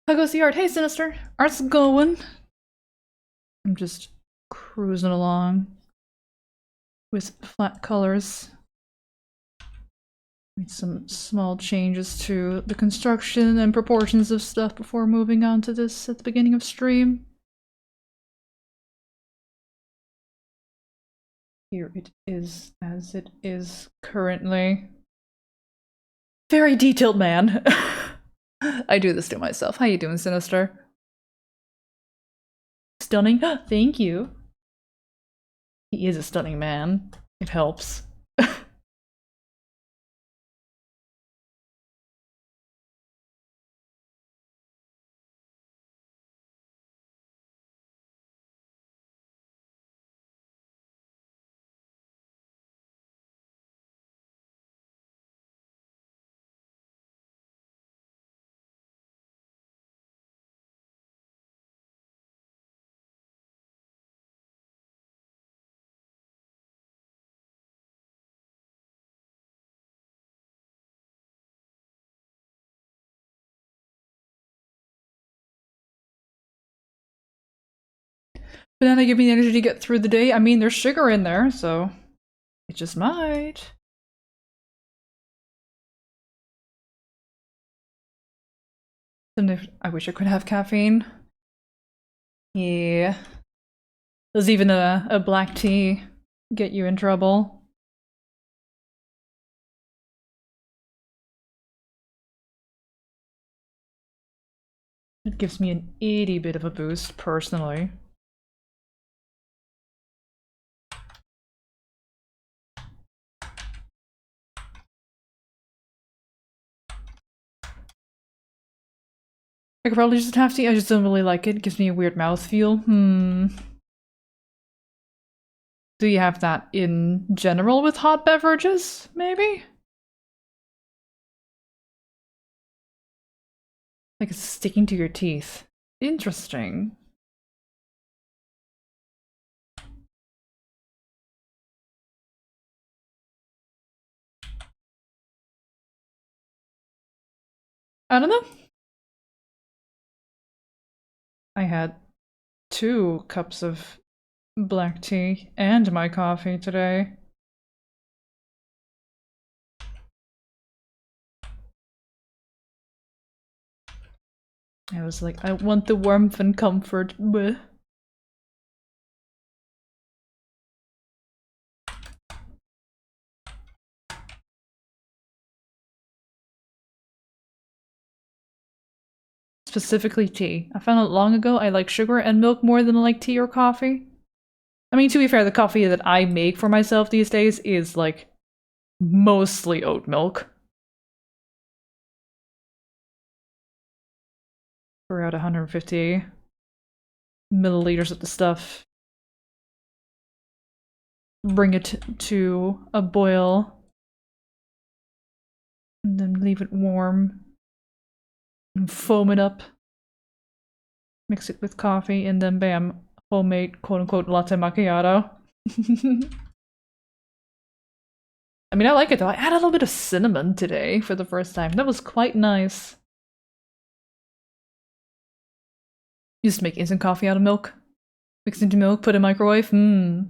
S1: How goes the art? Hey, Sinister! Art's going! I'm just cruising along with flat colors. Made some small changes to the construction and proportions of stuff before moving on to this at the beginning of stream. Here it is as it is currently. Very detailed man. I do this to myself. How you doing, Sinister? Stunning? Thank you. He is a stunning man. It helps. Banana give me the energy to get through the day. I mean, there's sugar in there, so it just might. I wish I could have caffeine. Yeah. Does even a black tea get you in trouble? It gives me an itty bit of a boost, personally. I could probably just have tea. I just don't really like it. It gives me a weird mouthfeel. Do you have that in general with hot beverages, maybe? Like it's sticking to your teeth. Interesting. I don't know. I had 2 cups of black tea and my coffee today. I was like, I want the warmth and comfort. Bleh. Specifically tea. I found out long ago I like sugar and milk more than I like tea or coffee. I mean, to be fair, the coffee that I make for myself these days is like mostly oat milk. For about 150 milliliters of the stuff. Bring it to a boil. And then leave it warm. And foam it up. Mix it with coffee, and then bam, homemade quote-unquote latte macchiato. I mean, I like it though. I added a little bit of cinnamon today for the first time. That was quite nice. You just make instant coffee out of milk? Mix into milk, put in microwave. Hmm.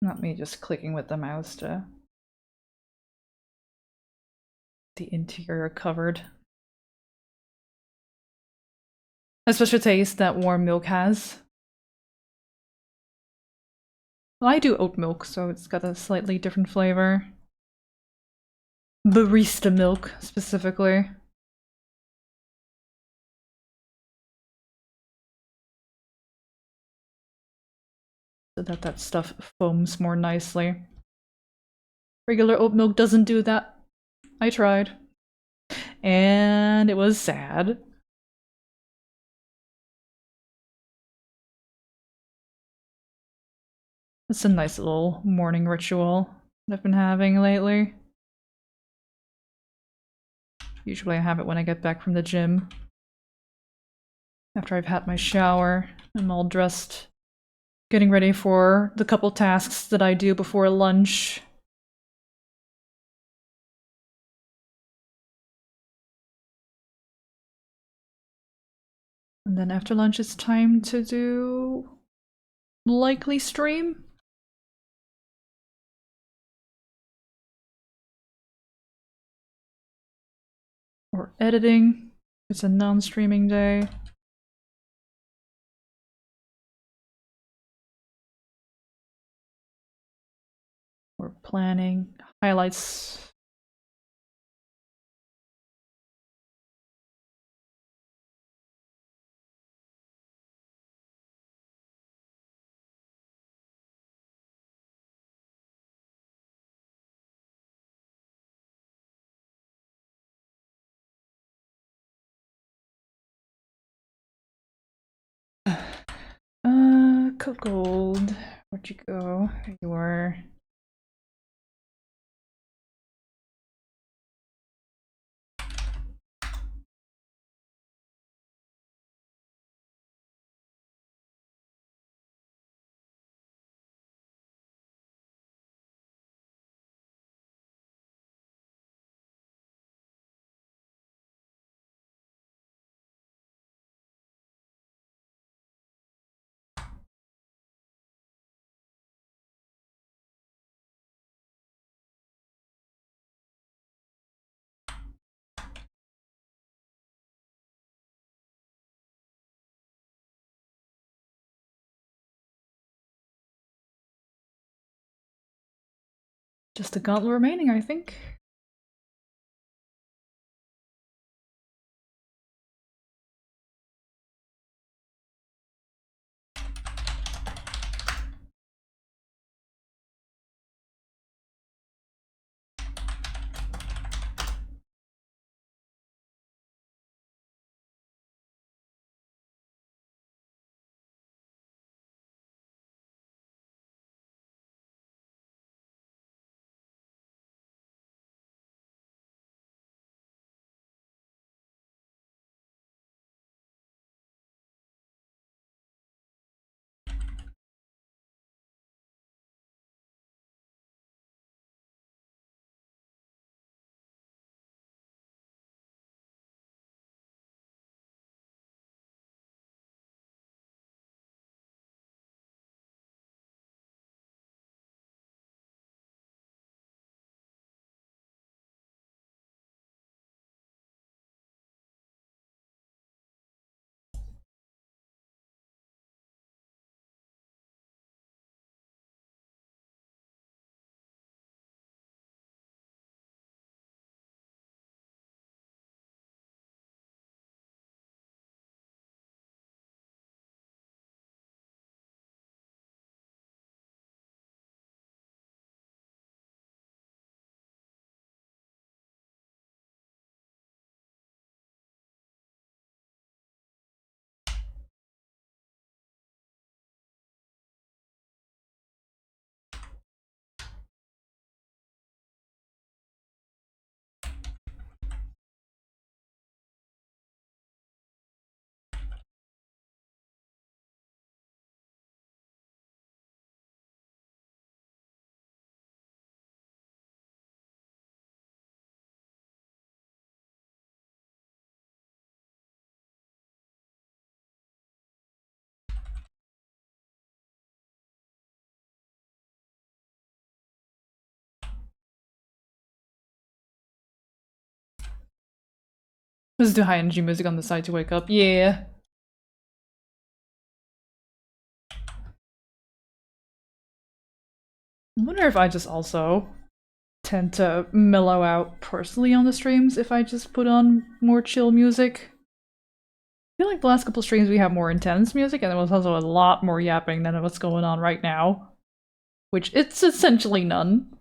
S1: Not me just clicking with the mouse to the interior covered. A special taste that warm milk has. Well, I do oat milk, so it's got a slightly different flavor. Barista milk, specifically. So that that stuff foams more nicely. Regular oat milk doesn't do that. I tried. And it was sad. It's a nice little morning ritual that I've been having lately. Usually I have it when I get back from the gym. After I've had my shower, I'm all dressed, getting ready for the couple tasks that I do before lunch. And then after lunch it's time to do likely stream. Or editing. It's a non-streaming day. Or planning highlights. Code Gold. Where'd you go? There you are. Just a gauntlet remaining, I think. Let's do high energy music on the side to wake up. Yeah. I wonder if I just also tend to mellow out personally on the streams if I just put on more chill music. I feel like the last couple streams we have more intense music, and there was also a lot more yapping than what's going on right now. Which it's essentially none.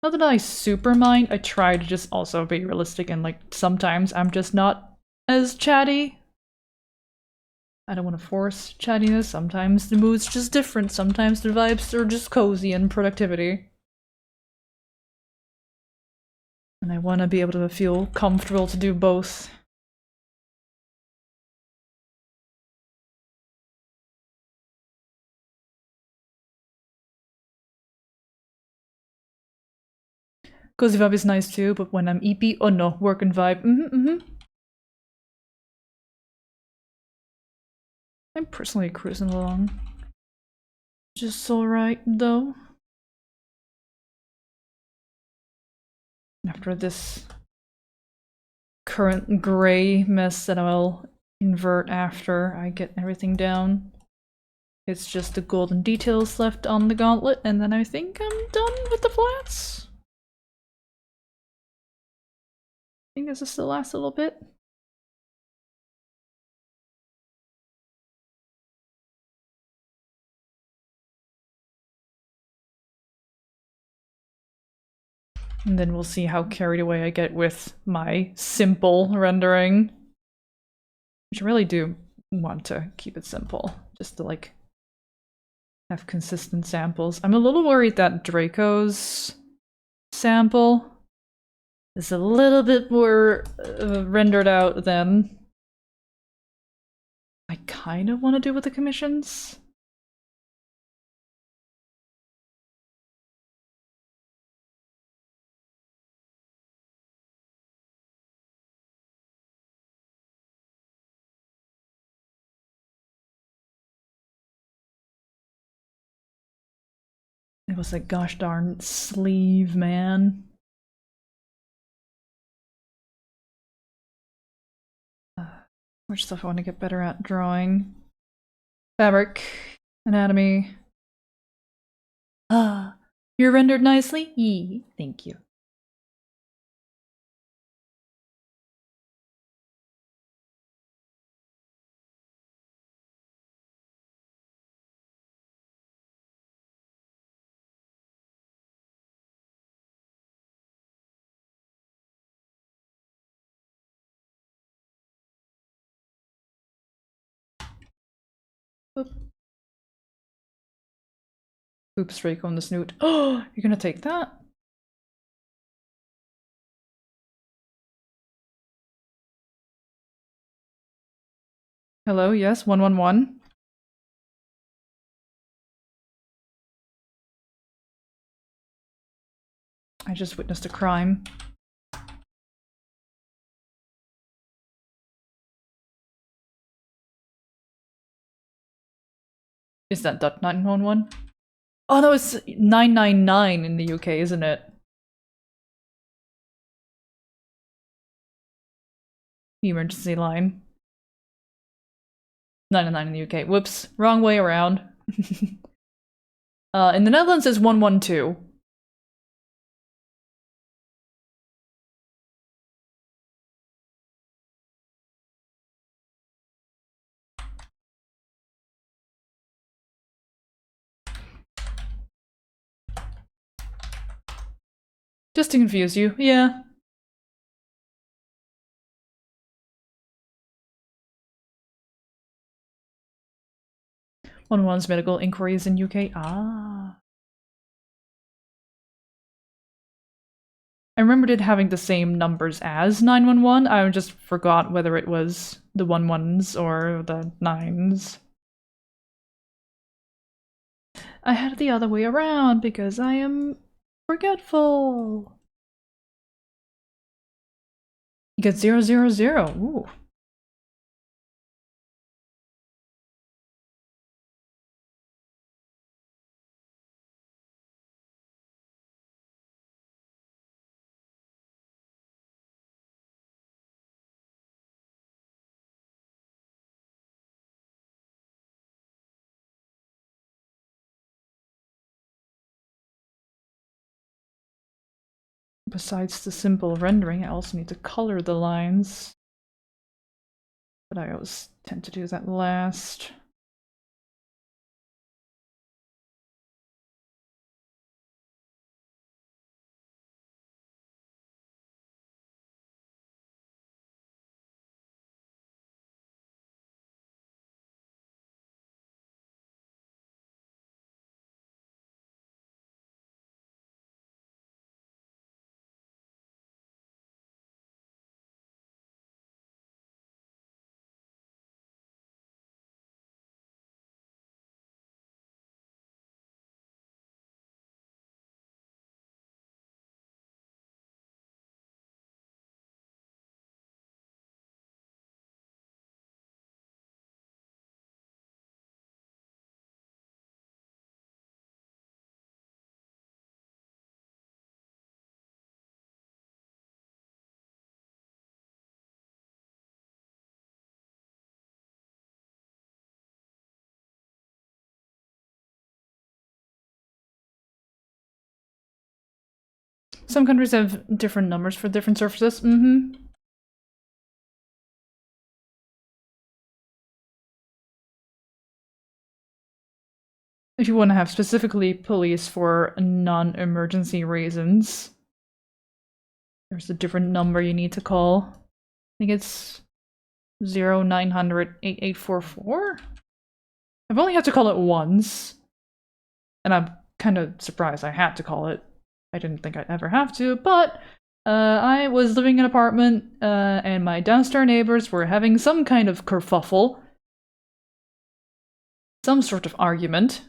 S1: Not that I super mind, I try to just also be realistic and like sometimes I'm just not as chatty. I don't want to force chattiness, sometimes the mood's just different, sometimes the vibes are just cozy and productivity. And I want to be able to feel comfortable to do both. Cozy vibe is nice too, but when I'm EP, oh no, work and vibe. I'm personally cruising along. Just alright though. After this current gray mess that I'll invert after I get everything down. It's just the golden details left on the gauntlet, and then I think I'm done with the flats. I think this is the last little bit. And then we'll see how carried away I get with my simple rendering. Which I really do want to keep it simple, just to like have consistent samples. I'm a little worried that Draco's sample is a little bit more rendered out than I kind of want to do with the commissions. It was like, gosh darn sleeve, man. Which stuff I want to get better at drawing? Fabric, anatomy. Ah, you're rendered nicely? Yee, thank you. Oop. Oops, Draco on the snoot. Oh, you're gonna take that? Hello, yes, 111. I just witnessed a crime. Is that .911? Oh no, it's 999 in the UK, isn't it? The emergency line. 999 in the UK. Whoops, wrong way around. In the Netherlands it's 112. Just to confuse you, yeah. One's medical inquiries in UK. Ah. I remembered it having the same numbers as 911. I just forgot whether it was the 11s or the 9s. I had it the other way around because I am forgetful. You get 000. Ooh. besides the simple rendering, I also need to color the lines. But I always tend to do that last. Some countries have different numbers for different surfaces. If you want to have specifically police for non-emergency reasons, there's a different number you need to call. I think it's 0900 8844. I've only had to call it once, and I'm kind of surprised I had to call it. I didn't think I'd ever have to, but I was living in an apartment, and my downstairs neighbors were having some kind of kerfuffle. Some sort of argument.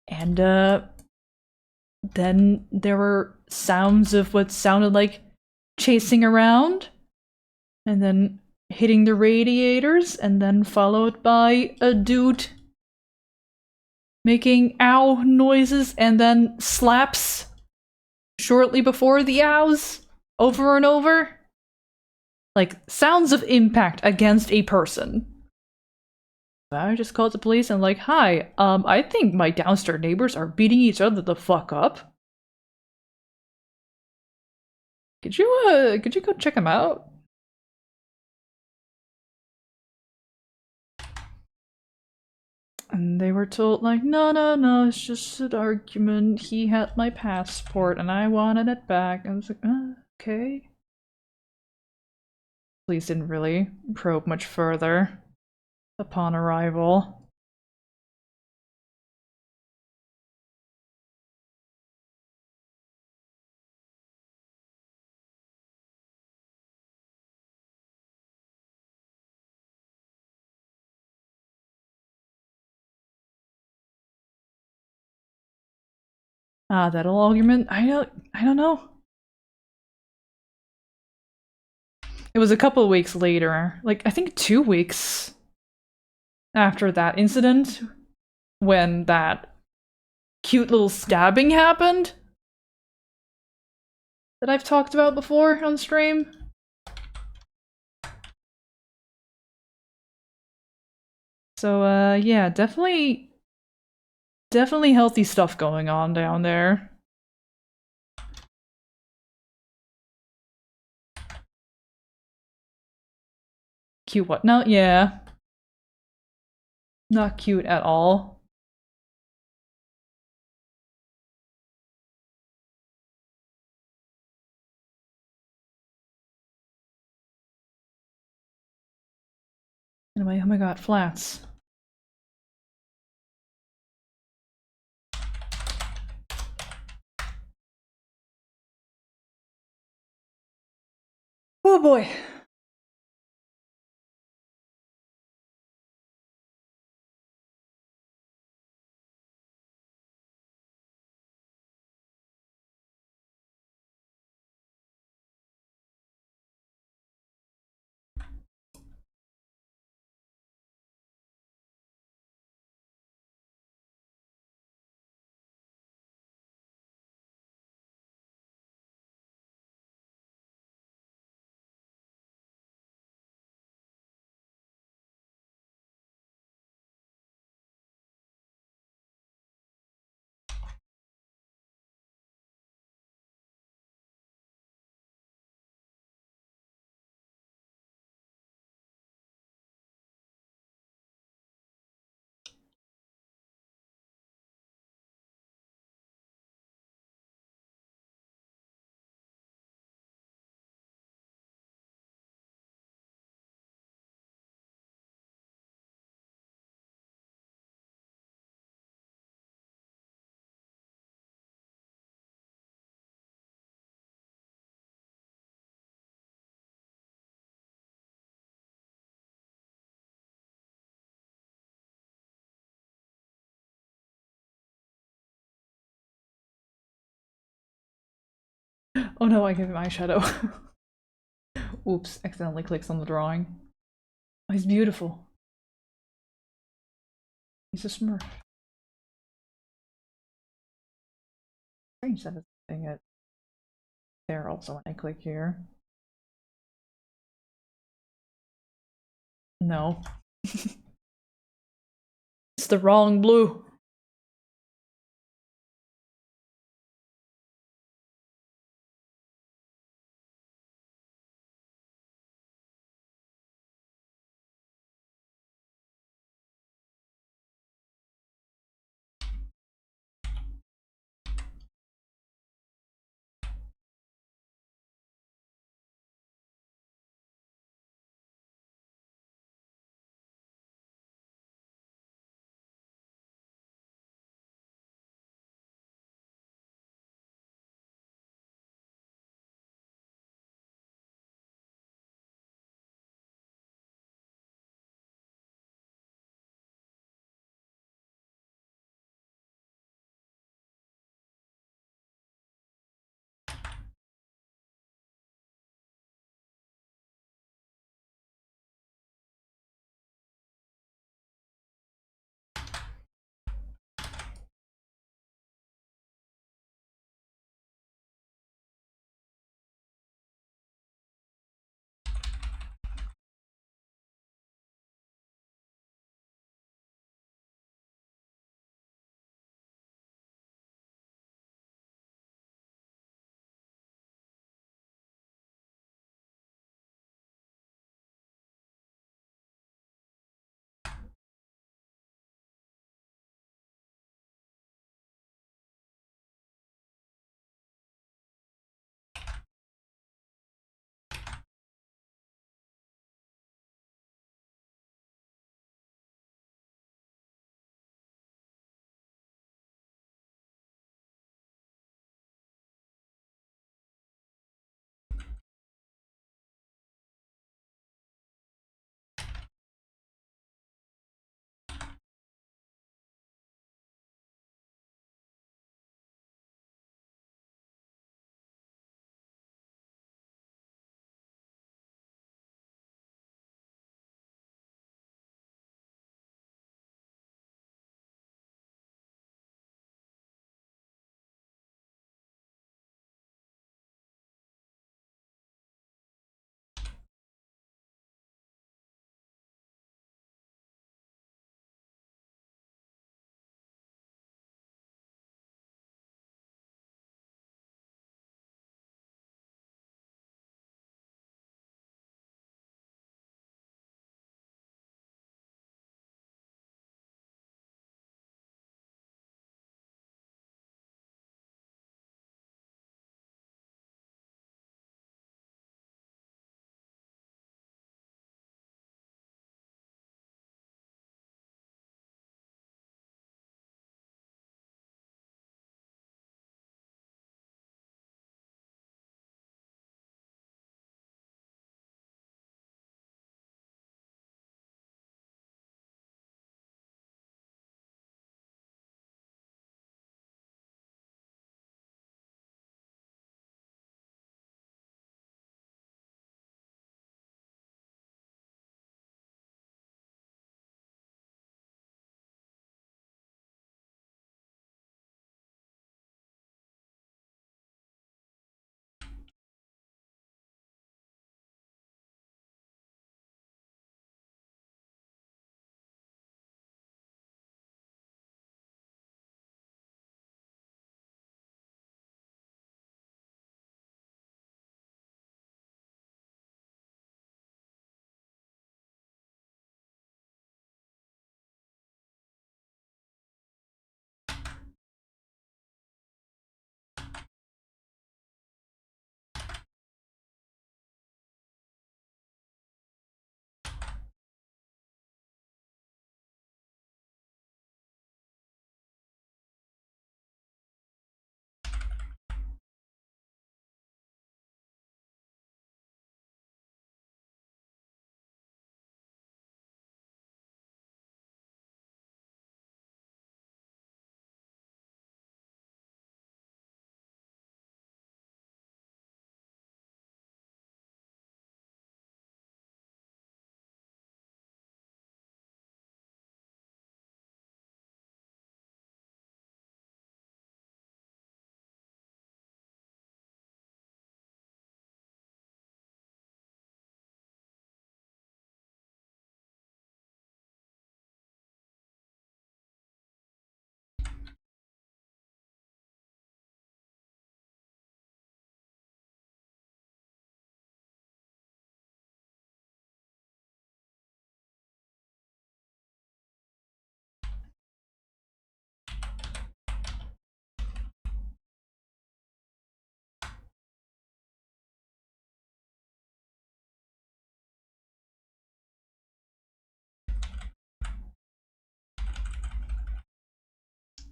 S1: And then there were sounds of what sounded like chasing around, and then hitting the radiators, and then followed by a dude making ow noises, and then slaps shortly before the ows, over and over. Like, sounds of impact against a person. I just called the police and like, hi, I think my downstairs neighbors are beating each other the fuck up. Could you go check them out? And they were told like, no, it's just an argument. He had my passport and I wanted it back. And I was like, okay. Police didn't really probe much further upon arrival. That whole argument? I don't know. It was a couple of weeks later, like I think 2 weeks after that incident, when that cute little stabbing happened that I've talked about before on stream. So yeah, definitely healthy stuff going on down there. Cute what? No, yeah. Not cute at all. Anyway, oh my god, flats. Oh boy. Oh no, I gave him eyeshadow. Oops, accidentally clicks on the drawing. Oh, he's beautiful. He's a smurf. Strange that it's saying it there also when I click here. No. It's the wrong blue.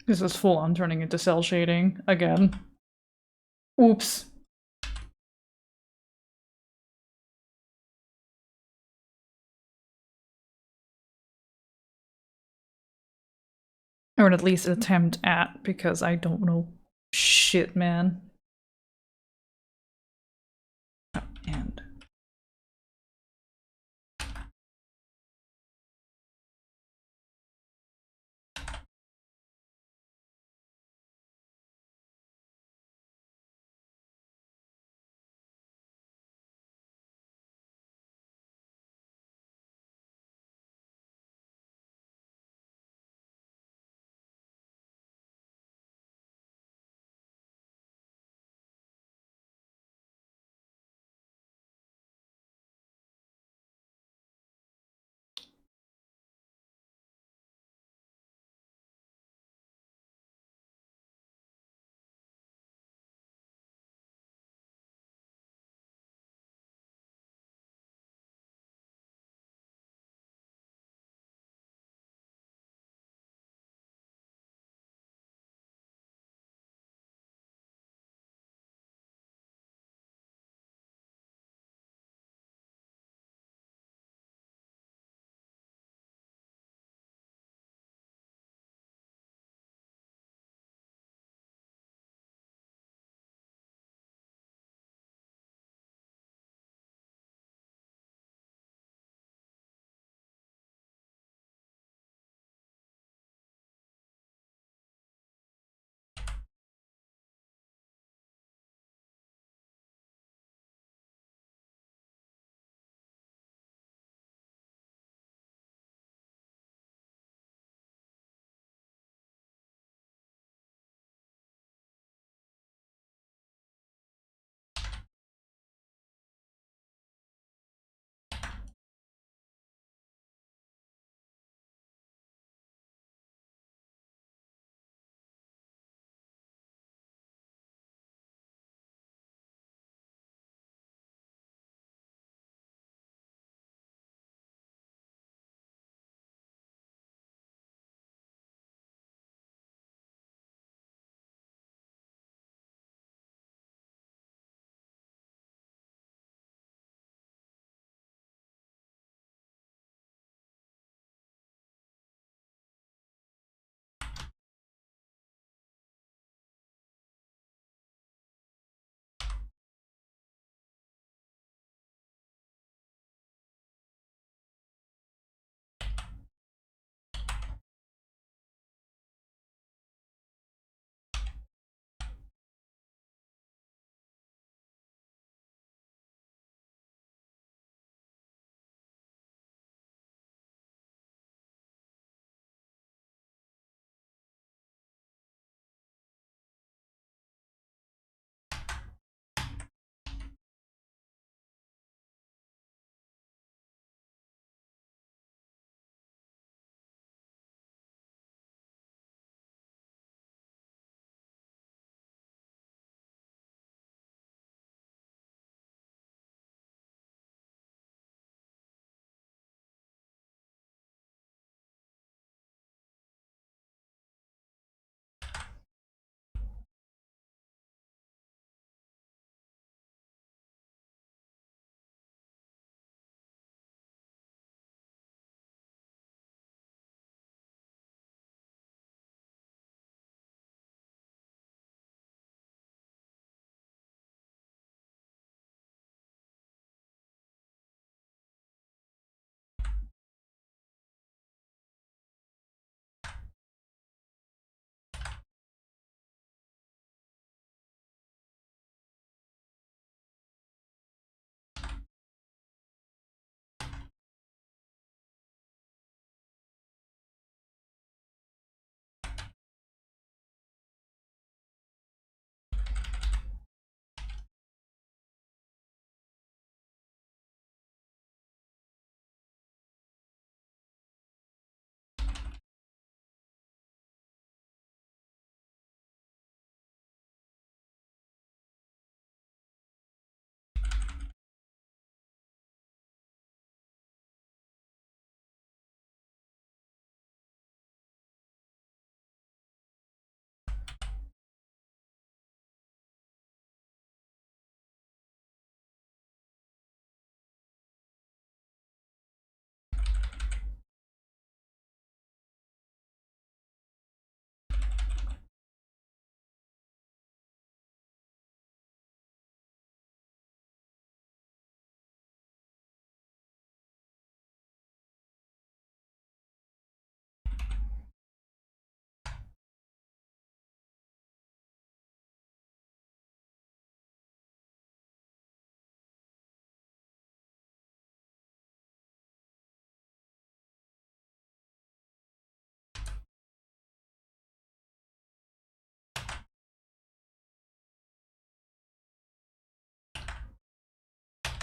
S1: This is full on turning into cell shading again. Oops. Or at least attempt at, because I don't know shit, man. And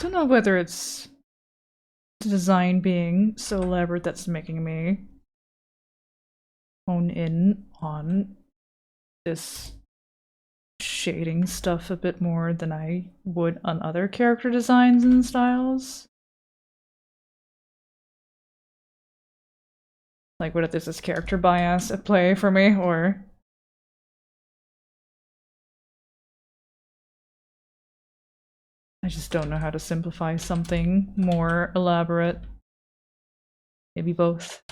S1: Don't know whether it's the design being so elaborate that's making me hone in on this shading stuff a bit more than I would on other character designs and styles. Like, what if there's this character bias at play for me, or... I just don't know how to simplify something more elaborate. Maybe both.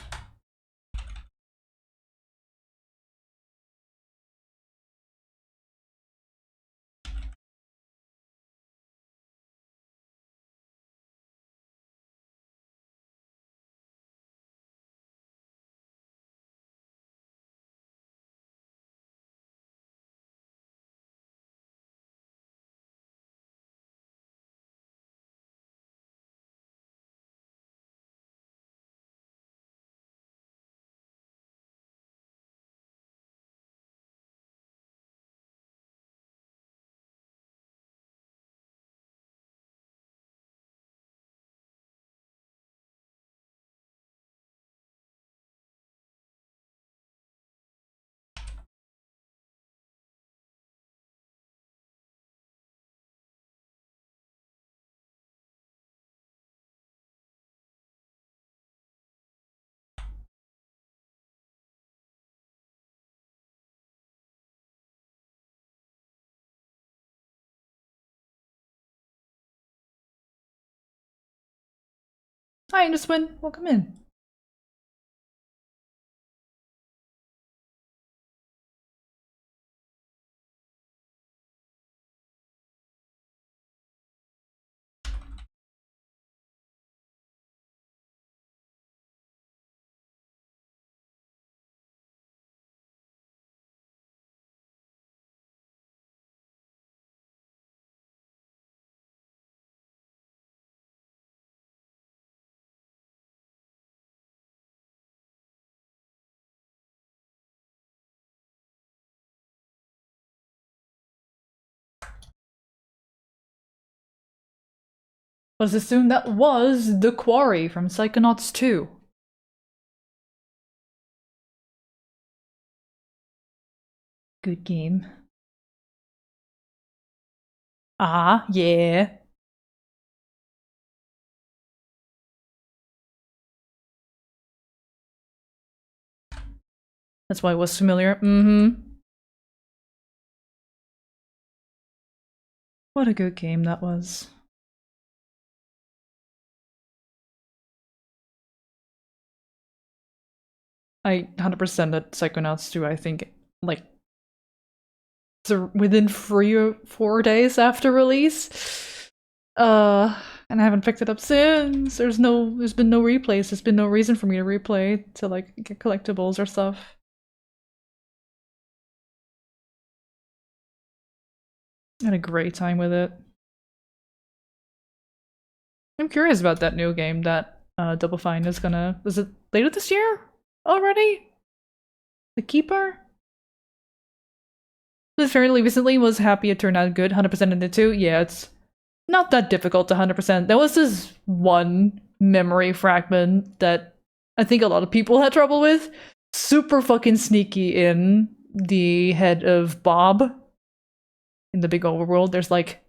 S1: Hi, Induswin. Welcome in. Let's assume that was the Quarry from Psychonauts 2. Good game. Ah, yeah. That's why it was familiar. Mm-hmm. What a good game that was. I 100% that Psychonauts 2, I think, like, within 3 or 4 days after release. And I haven't picked it up since. There's been no replays. There's been no reason for me to replay to, like, get collectibles or stuff. I had a great time with it. I'm curious about that new game that Double Fine is gonna... Was it later this year already? The Keeper? Fairly recently, was happy it turned out good. 100% in it too. Yeah, it's not that difficult to 100%. There was this one memory fragment that I think a lot of people had trouble with. Super fucking sneaky in the head of Bob in the big overworld. There's like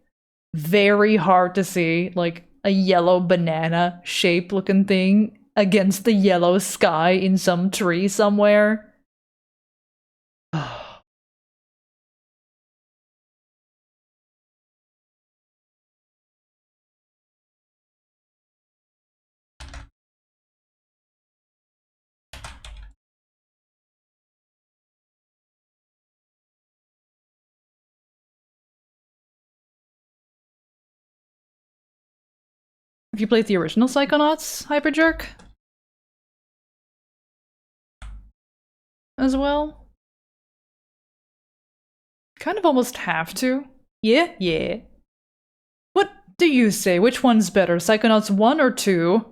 S1: very hard to see, like a yellow banana shape looking thing against the yellow sky in some tree somewhere. Have you played the original Psychonauts, Hyperjerk? As well? Kind of almost have to. Yeah, yeah. What do you say? Which one's better, Psychonauts 1 or 2?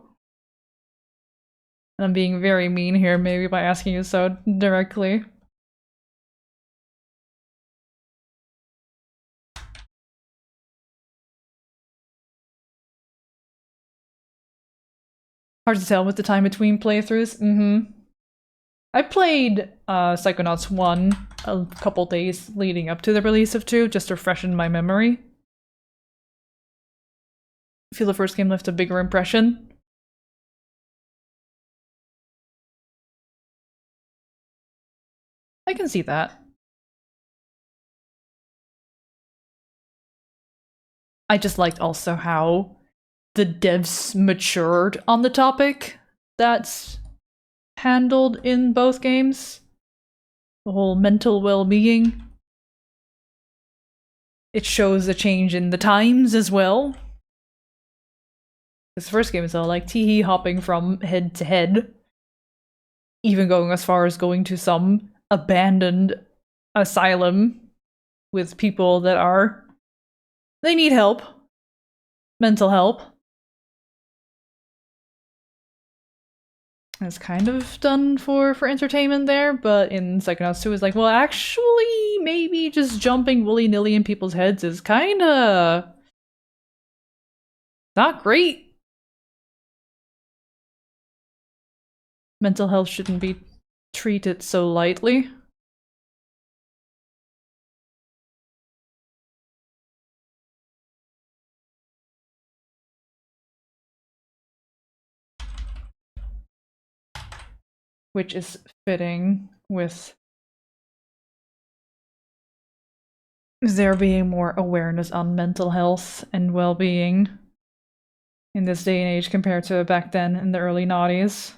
S1: And I'm being very mean here, maybe by asking you so directly. Hard to tell with the time between playthroughs. I played Psychonauts 1 a couple days leading up to the release of 2, just to freshen my memory. I feel the first game left a bigger impression. I can see that. I just liked also how the devs matured on the topic that's handled in both games. The whole mental well-being. It shows a change in the times as well. This first game is all like tee-hee hopping from head to head. Even going as far as going to some abandoned asylum with people that are... they need help. Mental help. It's kind of done for entertainment there, but in Psychonauts 2 is like, well, actually, maybe just jumping willy-nilly in people's heads is kinda... not great. Mental health shouldn't be treated so lightly. Which is fitting with there being more awareness on mental health and well-being in this day and age compared to back then in the early noughties.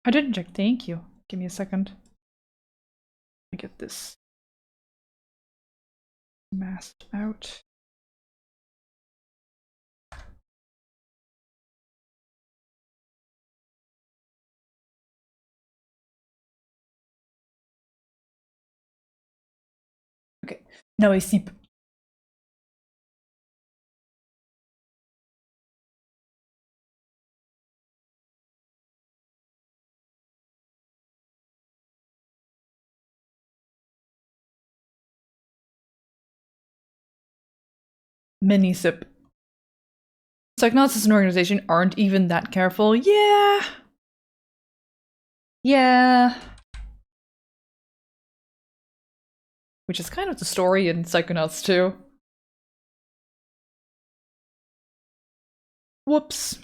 S1: I didn't check, thank you. Give me a second. Let me get this masked out. Okay, now I sleep. Mini sip. Psychonauts as an organization aren't even that careful. Yeah. Yeah. Which is kind of the story in Psychonauts 2. Whoops.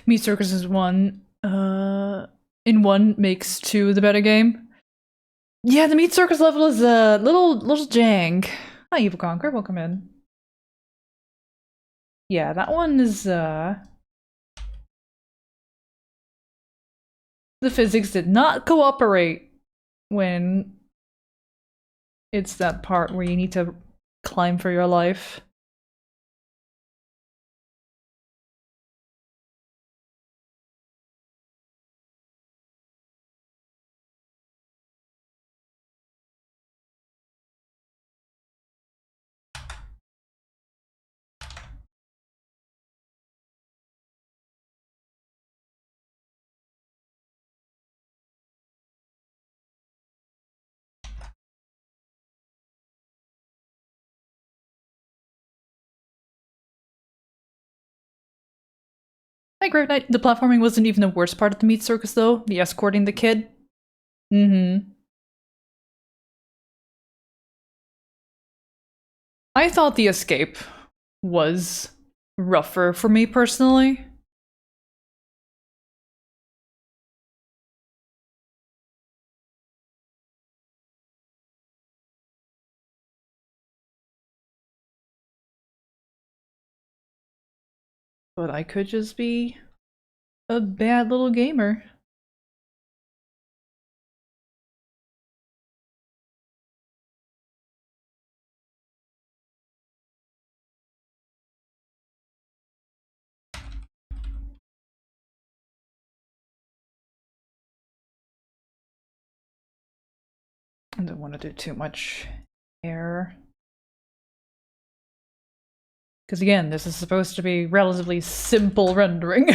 S1: Meat Circus is one. In one makes two the better game. Yeah, the Meat Circus level is a little jank. Hi, Evil Conquer, welcome in. Yeah, that one is the physics did not cooperate when it's that part where you need to climb for your life. Hi, Grave Knight. The platforming wasn't even the worst part of the meat circus, though. The escorting the kid. Mm-hmm. I thought the escape was rougher for me personally. But I could just be a bad little gamer. I don't want to do too much hair. Because again, this is supposed to be relatively simple rendering.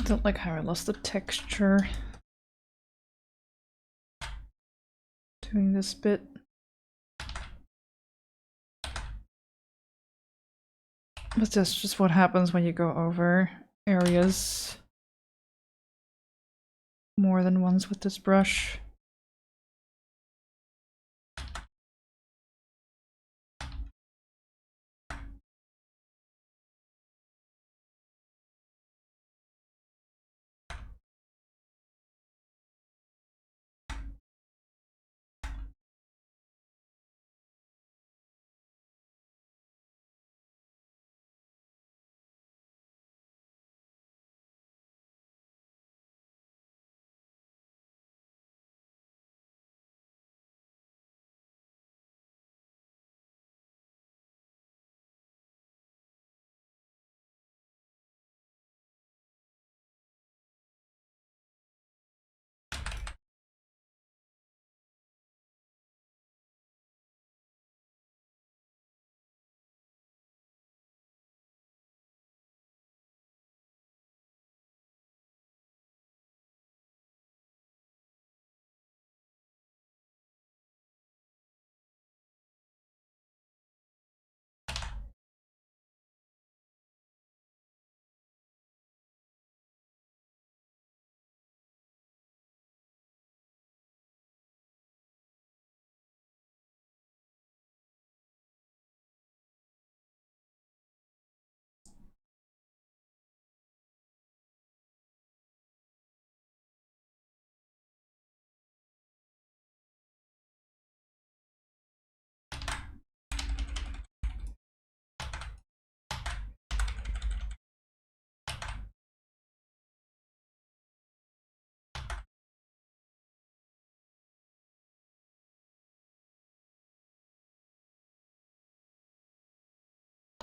S1: I don't like how I lost the texture doing this bit. But that's just what happens when you go over areas more than once with this brush.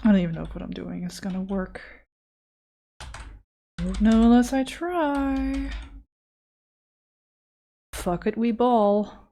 S1: I don't even know if what I'm doing is gonna work. I don't know unless I try. Fuck it, we ball.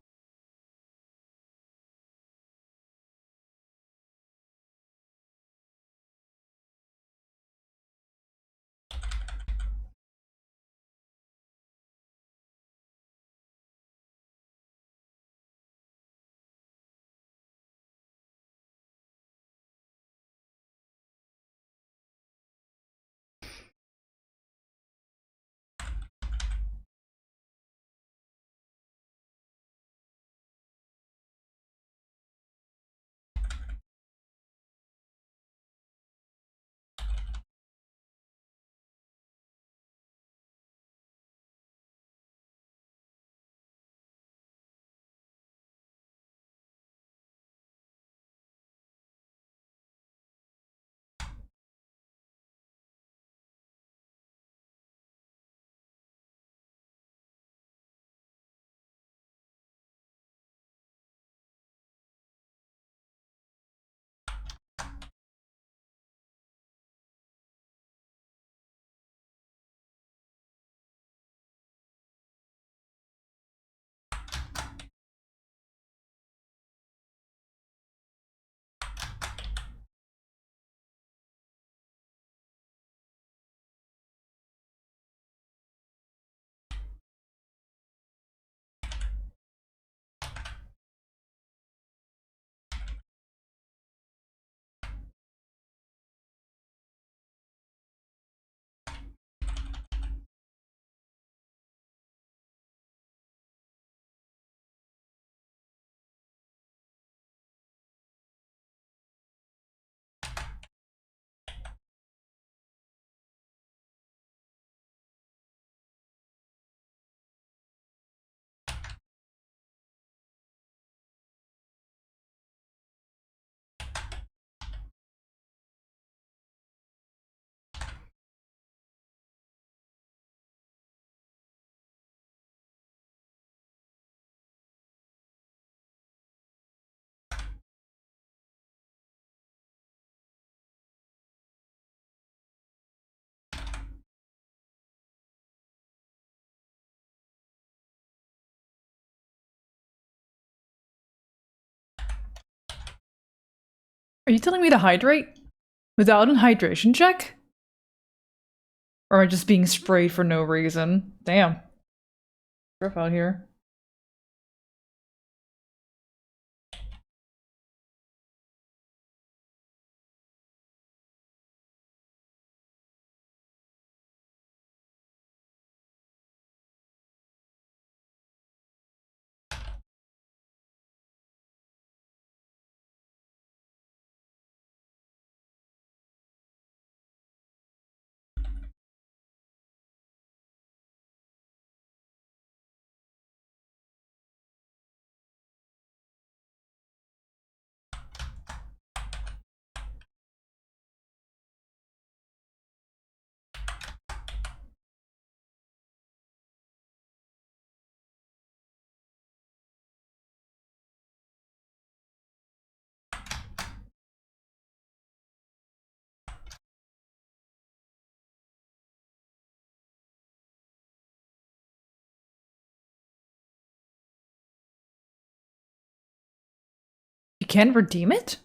S1: Are you telling me to hydrate? Without a hydration check? Or am I just being sprayed for no reason? Damn. Rough out here. You can't redeem it?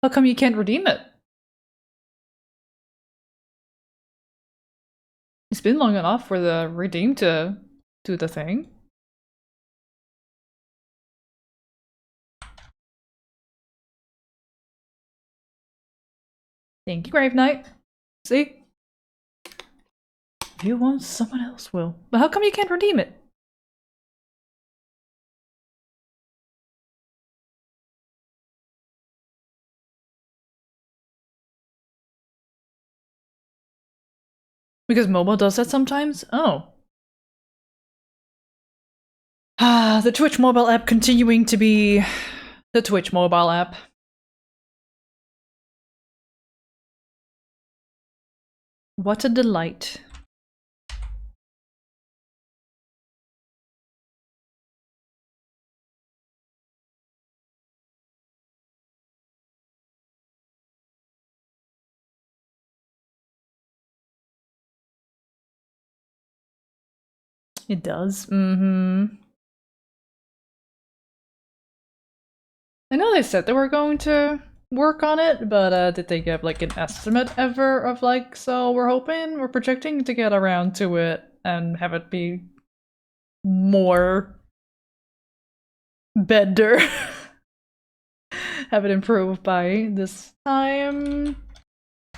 S1: How come you can't redeem it? It's been long enough for the redeem to do the thing. Thank you, Grave Knight. See? If you want, someone else will. But how come you can't redeem it? Because mobile does that sometimes? Oh. Ah, the Twitch mobile app continuing to be the Twitch mobile app. What a delight. It does. Mm-hmm. I know they said they were going to work on it, but did they give like an estimate ever of like, so we're projecting to get around to it and have it be more better. Have it improve by this time.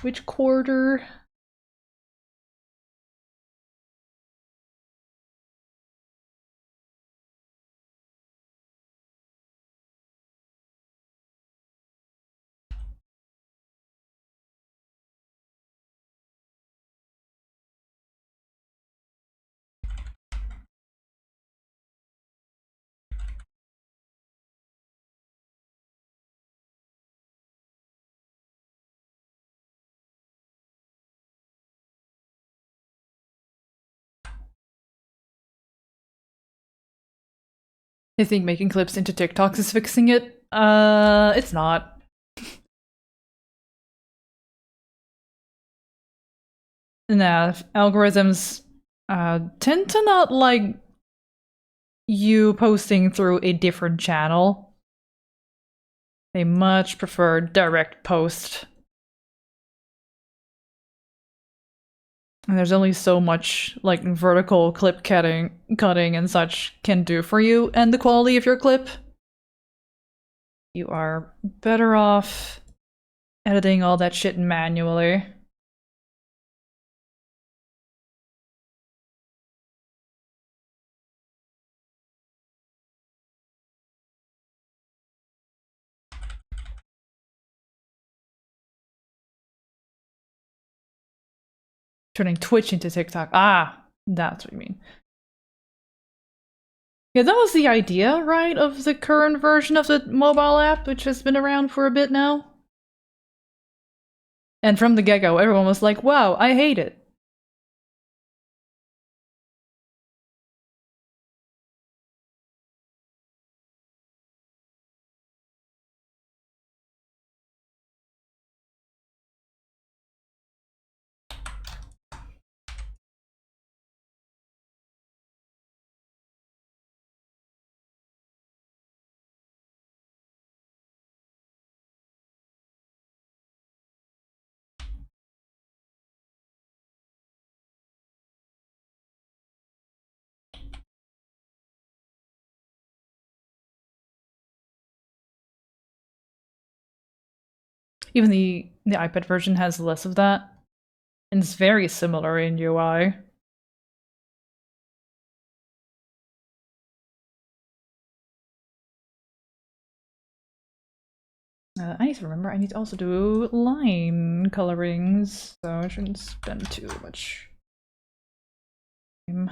S1: Which quarter? I think making clips into TikToks is fixing it. It's not. Nah, algorithms tend to not like you posting through a different channel. They much prefer direct post. And there's only so much like vertical clip cutting and such can do for you and the quality of your clip. You are better off editing all that shit manually. Turning Twitch into TikTok. Ah, that's what you mean. Yeah, that was the idea, right, of the current version of the mobile app, which has been around for a bit now. And from the get-go, everyone was like, wow, I hate it. Even the iPad version has less of that. And it's very similar in UI. I need to remember, I need to also do line colorings, so I shouldn't spend too much time.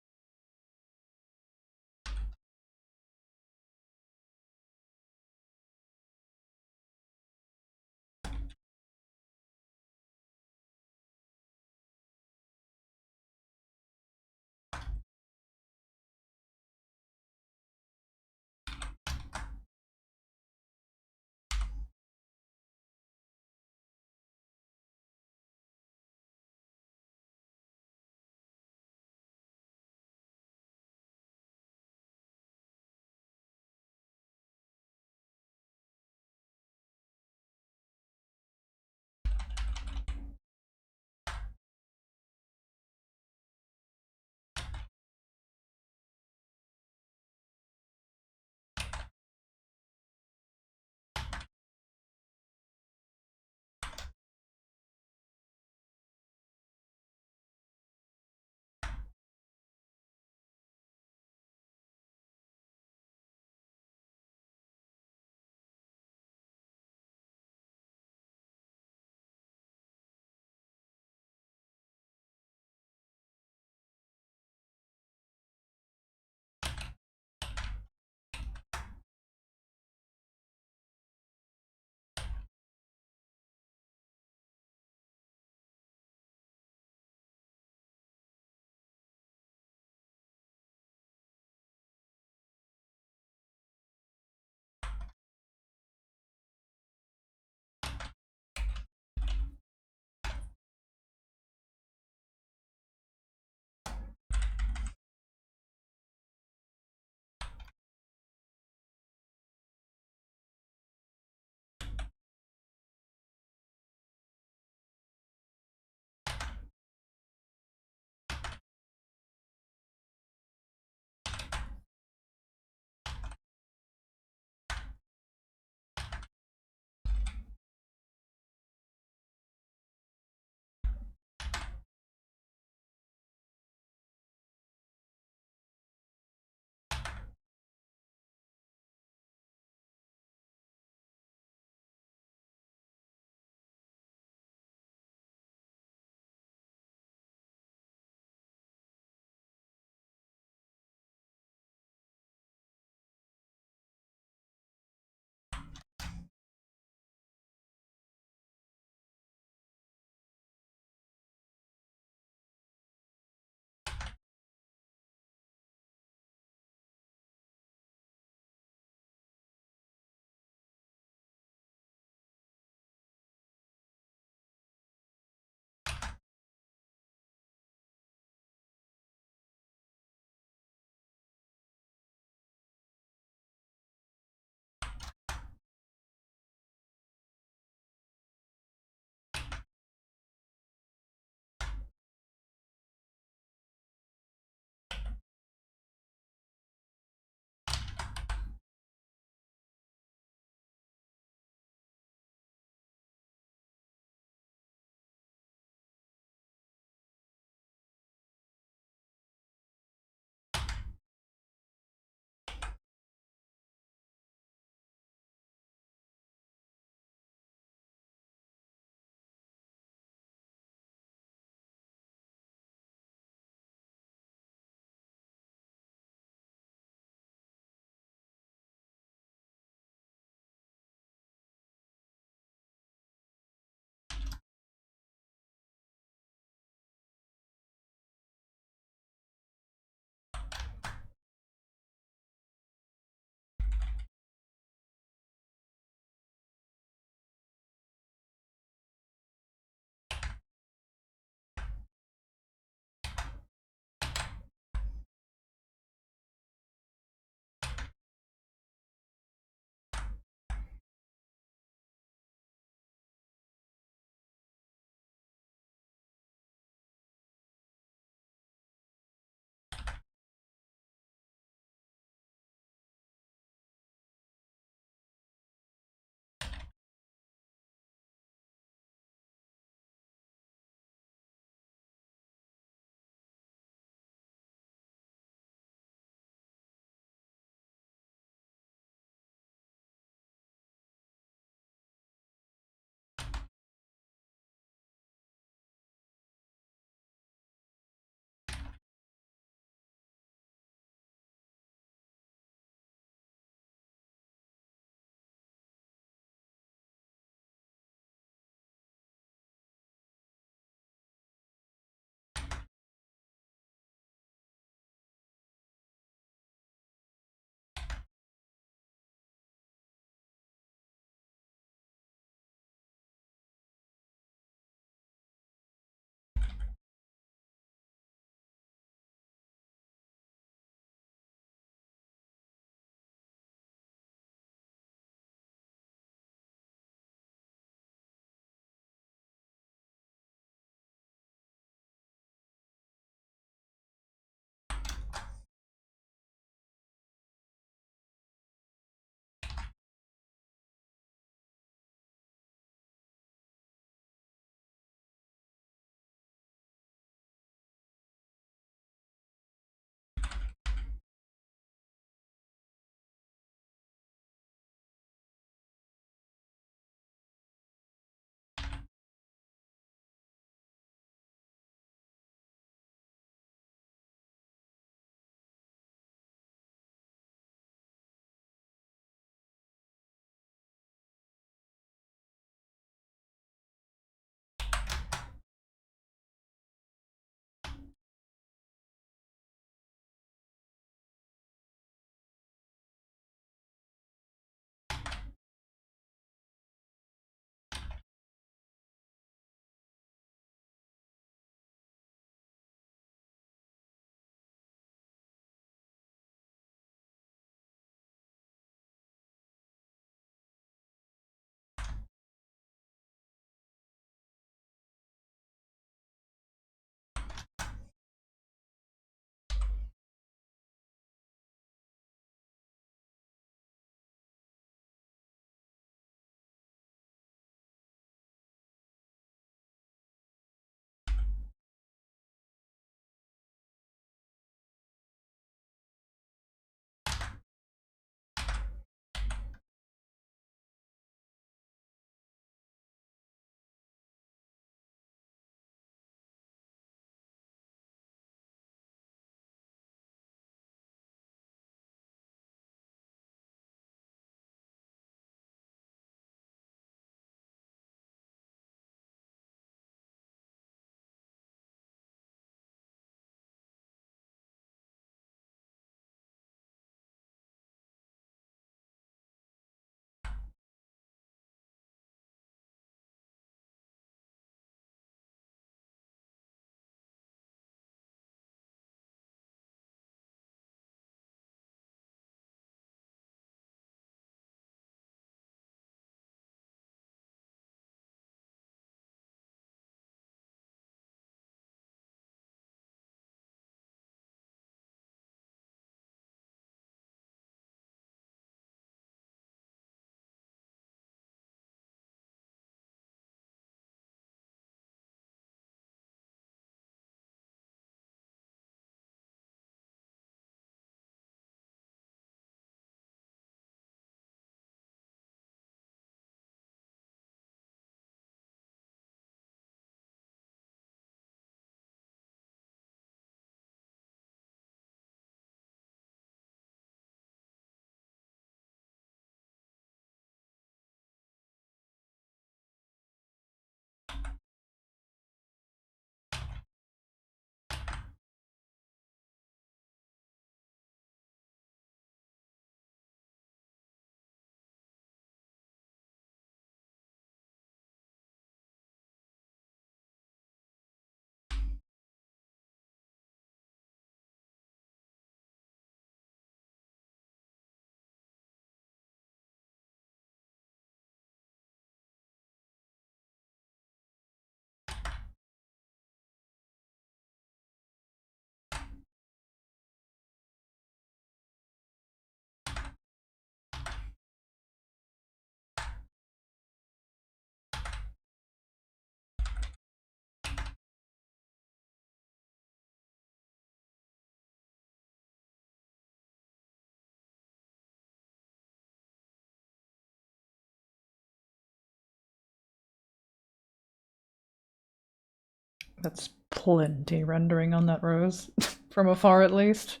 S1: That's plenty rendering on that rose. From afar, at least.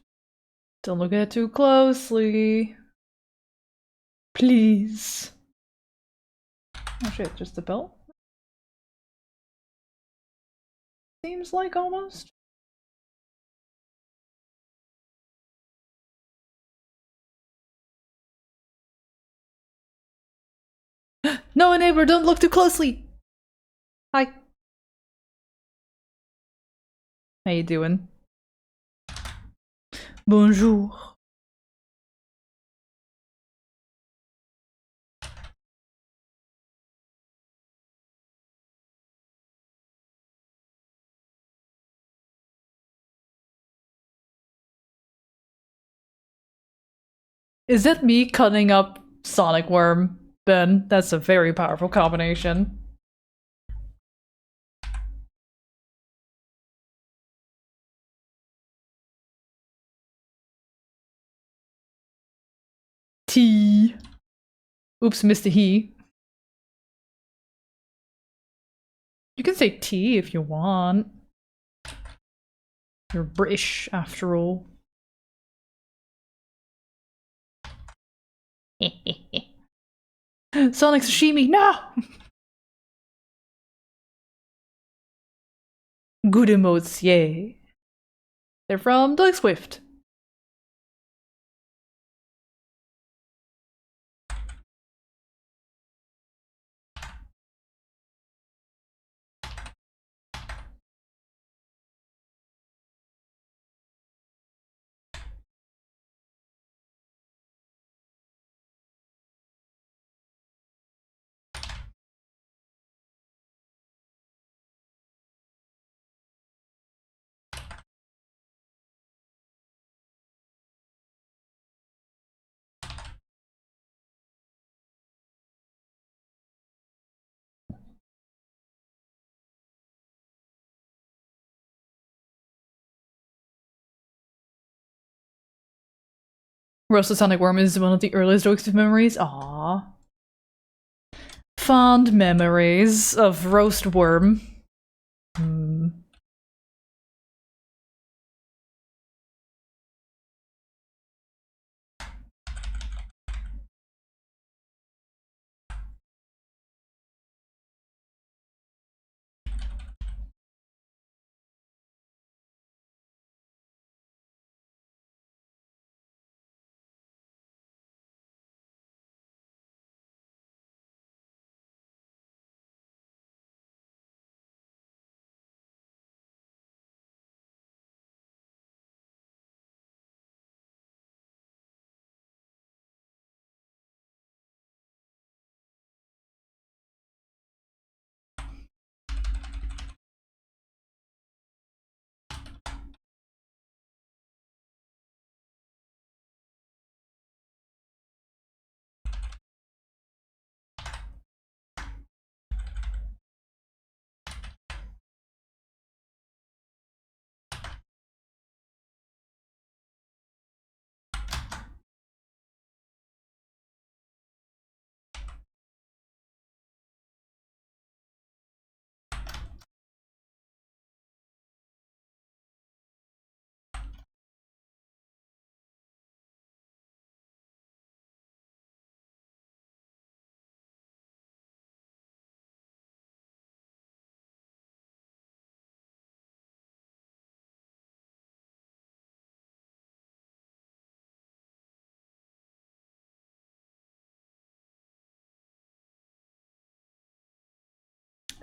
S1: Don't look at it too closely. Please. Oh shit, just the belt? Seems like almost. No, enabler, don't look too closely! Hi. How you doing? Bonjour. Is that me cutting up Sonic Worm, Ben? That's a very powerful combination. T. Oops, missed a he. You can say T if you want. You're British, after all. Sonic Sashimi, no! Good emotes, yay. They're from Doug Swift. Roasted Sonic Worm is one of the earliest Doug Swift memories. Aww. Fond memories of roast worm.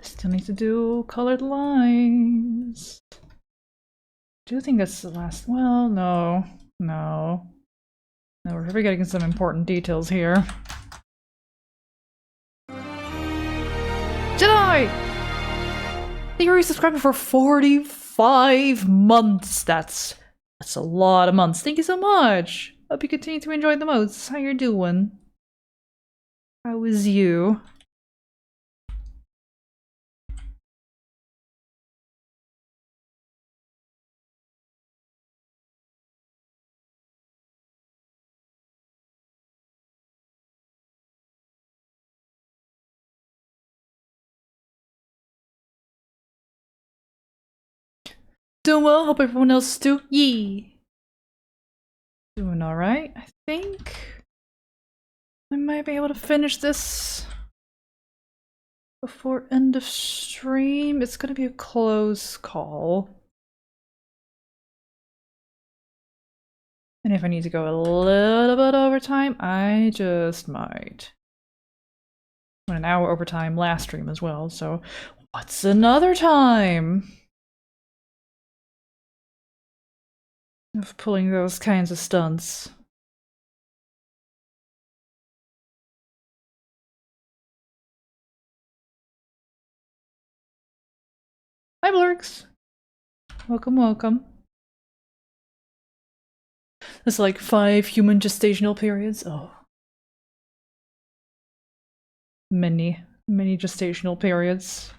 S1: Still need to do colored lines. Do you think that's the last? Well, no. No. No, we're forgetting some important details here. Jedi! Thank you for subscribing for 45 months. That's a lot of months. Thank you so much. Hope you continue to enjoy the modes. How you doing? How is you? Doing well, hope everyone else is too. Yee! Doing alright, I think. I might be able to finish this before end of stream. It's gonna be a close call. And if I need to go a little bit overtime, I just might. Went an hour overtime last stream as well, so what's another time of pulling those kinds of stunts? Hi, Blurks! Welcome, welcome. That's like 5 human gestational periods. Oh. Many gestational periods.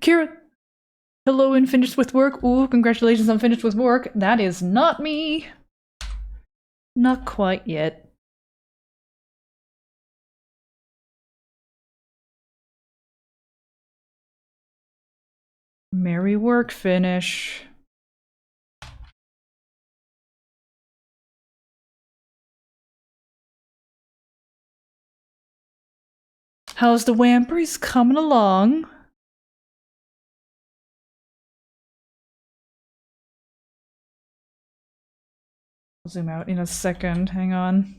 S1: Kira, hello and finished with work. Ooh, congratulations on finished with work. That is not me. Not quite yet. Merry work finish. How's the wamper? He's coming along. I'll zoom out in a second, hang on.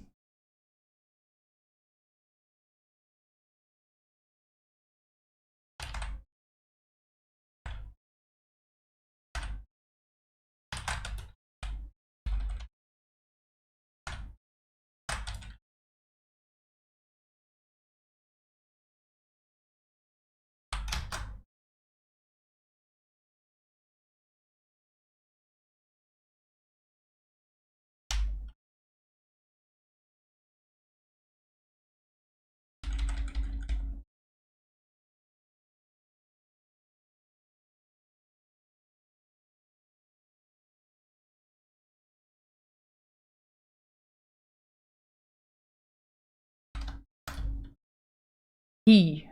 S1: He.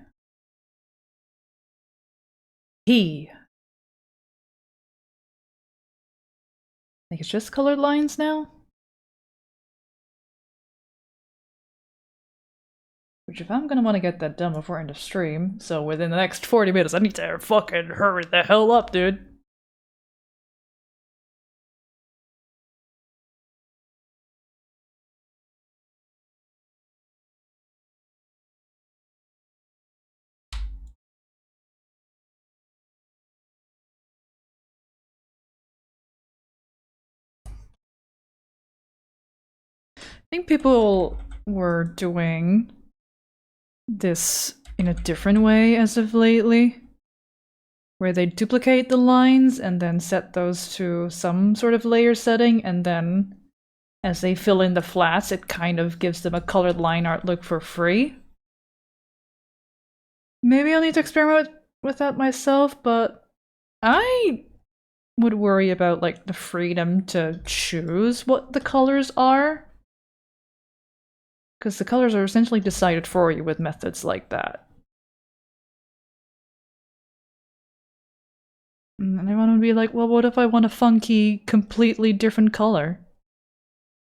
S1: I think it's just colored lines now? Which if I'm gonna want to get that done before end of stream, so within the next 40 minutes, I need to fucking hurry the hell up, dude. I think people were doing this in a different way as of lately, where they duplicate the lines and then set those to some sort of layer setting, and then as they fill in the flats, it kind of gives them a colored line art look for free. Maybe I'll need to experiment with that myself, but I would worry about like the freedom to choose what the colors are. Because the colors are essentially decided for you with methods like that. And I want to be like, well, what if I want a funky, completely different color?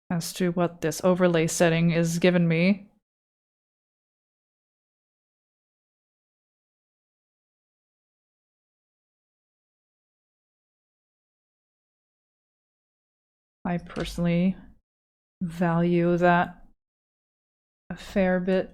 S1: As to what this overlay setting is giving me. I personally value that a fair bit.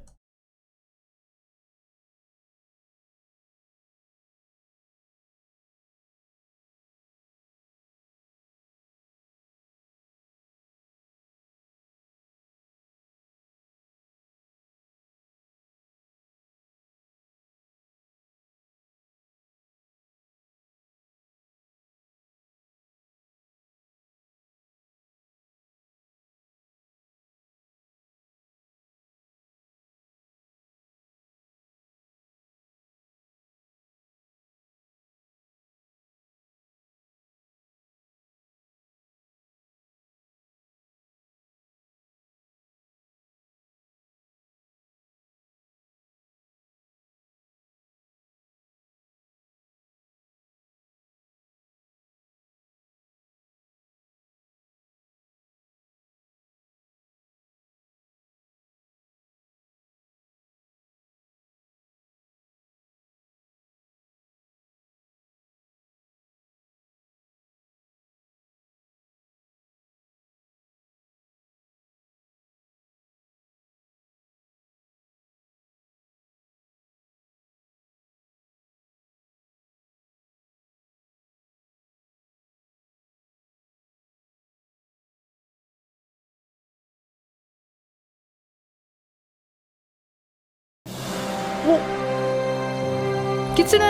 S1: Kitsune!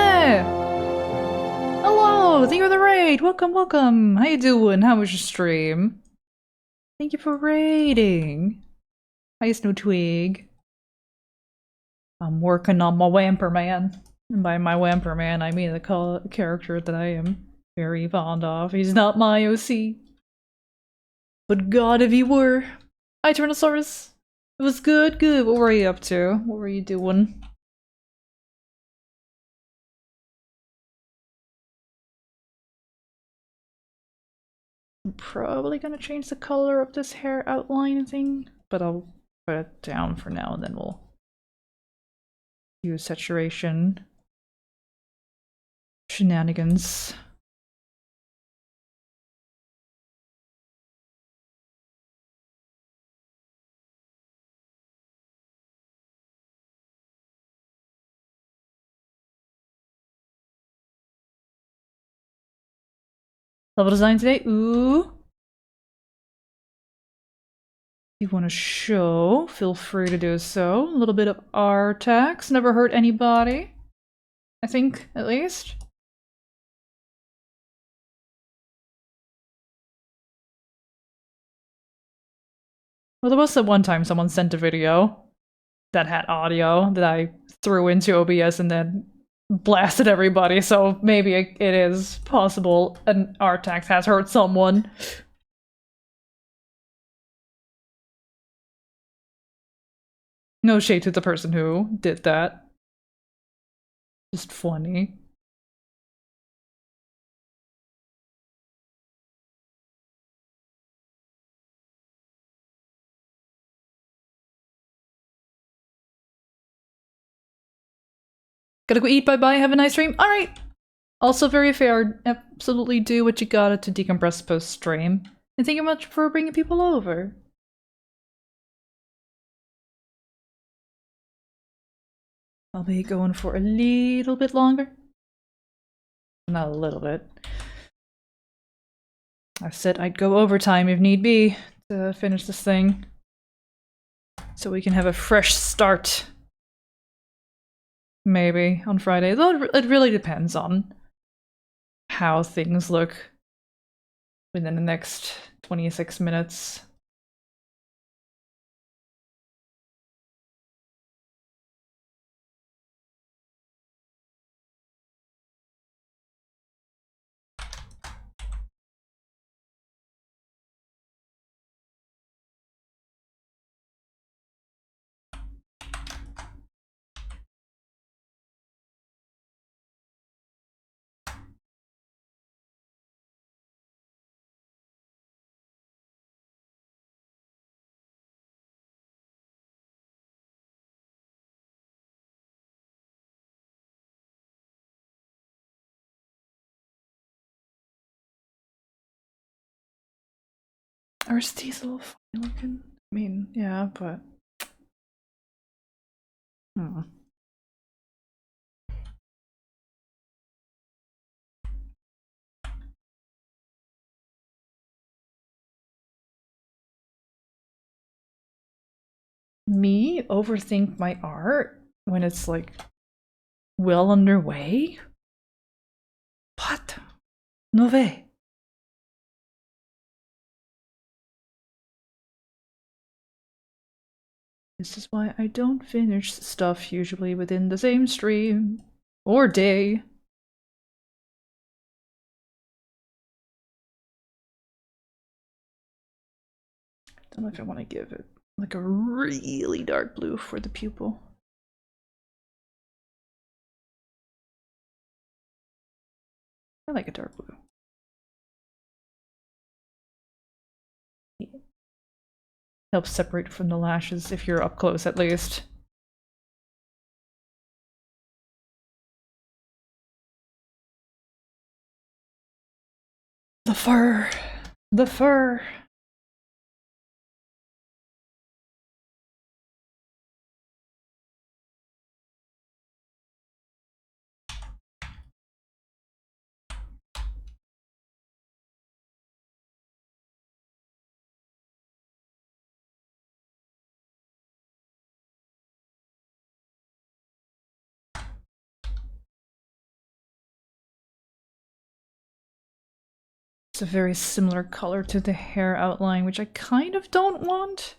S1: Hello! Thank you for the raid! Welcome, welcome! How you doing? How was your stream? Thank you for raiding! Hi, Snow Twig. I'm working on my Wamper Man. And by my Wamper Man, I mean the character that I am very fond of. He's not my OC. But God, if he were. Hi, Tyrannosaurus. It was good, good. What were you up to? What were you doing? I'm probably gonna change the color of this hair outline thing, but I'll put it down for now and then we'll use saturation shenanigans. Level design today? Ooh. You want to show? Feel free to do so. A little bit of R-tax. Never hurt anybody. I think, at least. Well, there was that one time someone sent a video that had audio that I threw into OBS and then blasted everybody, so maybe it is possible an R-tax has hurt someone. No shade to the person who did that. Just funny. Gotta go eat, bye-bye, have a nice stream. Alright! Also very fair, absolutely do what you gotta to decompress post-stream. And thank you much for bringing people over. I'll be going for a little bit longer. Not a little bit. I said I'd go overtime if need be to finish this thing. So we can have a fresh start. Maybe on Friday. Though it really depends on how things look within the next 26 minutes. Are Steve's a little funny looking? I mean, yeah, but... Me overthink my art when it's like well underway? What? No way. This is why I don't finish stuff usually within the same stream or day. Don't know if I want to give it like a really dark blue for the pupil. I like a dark blue. Yeah. Helps separate from the lashes if you're up close at least. The fur! The fur! It's a very similar color to the hair outline, which I kind of don't want.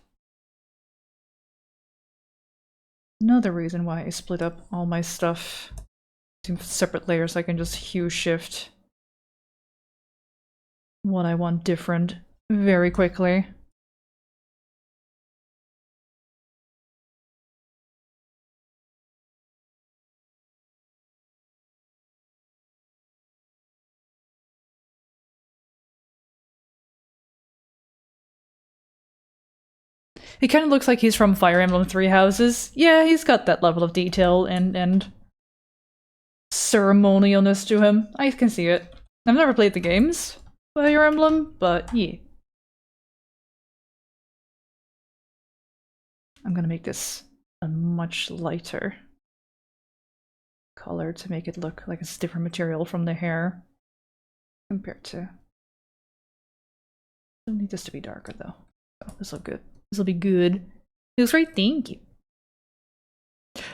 S1: Another reason why I split up all my stuff into separate layers, I can just hue shift what I want different very quickly. He kind of looks like he's from Fire Emblem Three Houses. Yeah, he's got that level of detail and ceremonialness to him. I can see it. I've never played the games, Fire Emblem, but yeah. I'm gonna make this a much lighter color to make it look like it's different material from the hair compared to... Don't need this to be darker though. Oh, this will look good. This will be good. It looks great, thank you.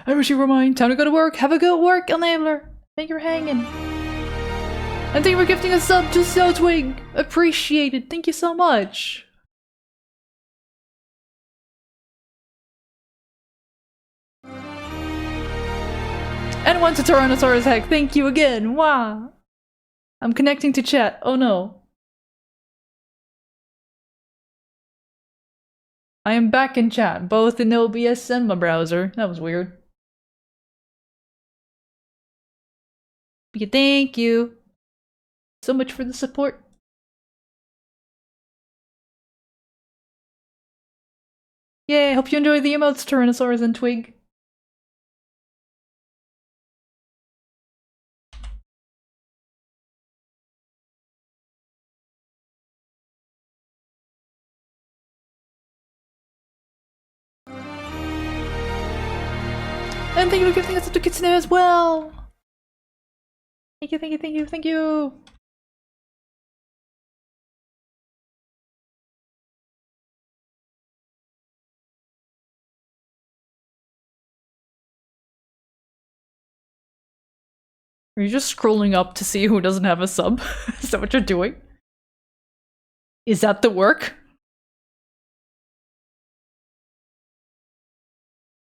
S1: I wish you were mine. Time to go to work. Have a good work, Enabler. Thank you for hanging. And thank you for gifting a sub to Swing. Appreciated. Thank you so much. And one to Tyrannosaurus Heck. Thank you again. Wow. I'm connecting to chat. Oh no. I am back in chat, both in OBS and my browser. That was weird. Thank you so much for the support. Yay, hope you enjoy the emotes, Tyrannosaurus and Twig. And thank you for gifting us to Kitsune as well! Thank you, thank you, thank you, thank you! Are you just scrolling up to see who doesn't have a sub? Is that what you're doing? Is that the work?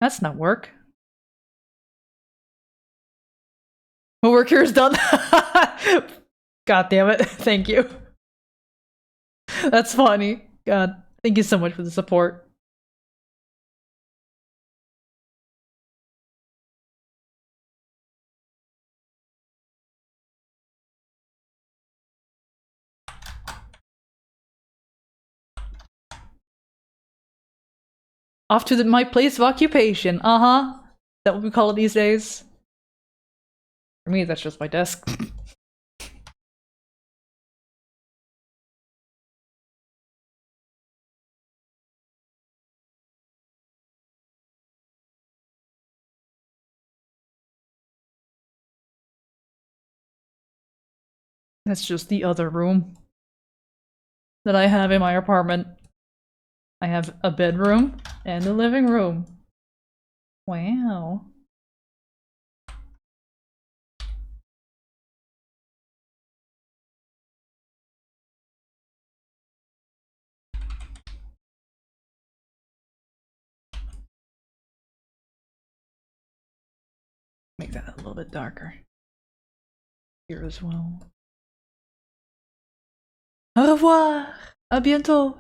S1: That's not work. My work here is done. God damn it. Thank you. That's funny. God, thank you so much for the support. Off to my place of occupation. Uh-huh. That what we call it these days. For me, that's just my desk. That's just the other room that I have in my apartment. I have a bedroom and a living room. Wow. Make that a little bit darker. Here as well. Au revoir! À bientôt!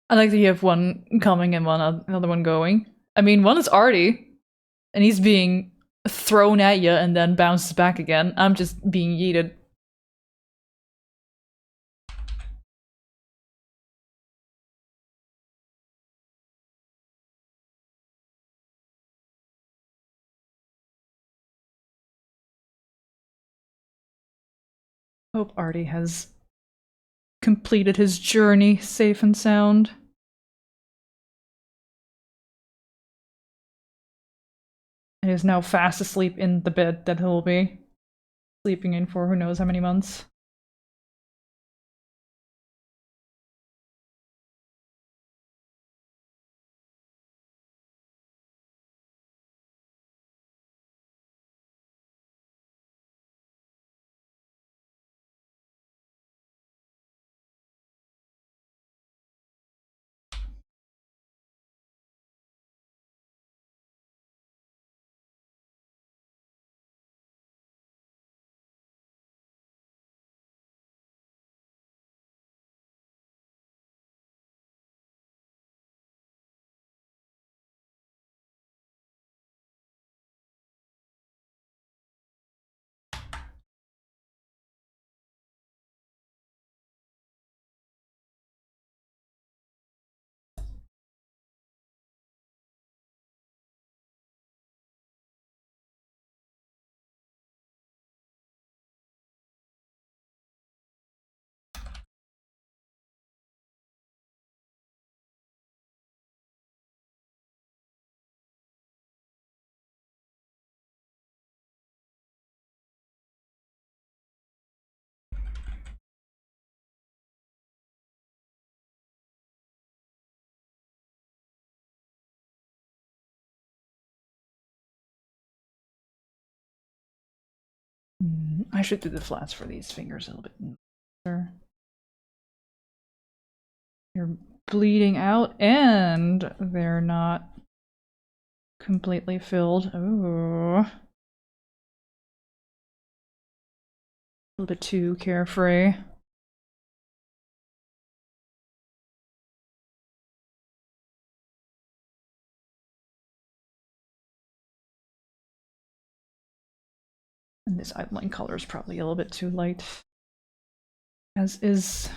S1: I like that you have one coming and another one going. I mean, one is Artie, and he's being thrown at you and then bounces back again. I'm just being yeeted. Hope Artie has completed his journey safe and sound. And is now fast asleep in the bed that he'll be sleeping in for who knows how many months. I should do the flats for these fingers a little bit better. You're bleeding out and they're not completely filled. Ooh. A little bit too carefree. And this outline color is probably a little bit too light. As is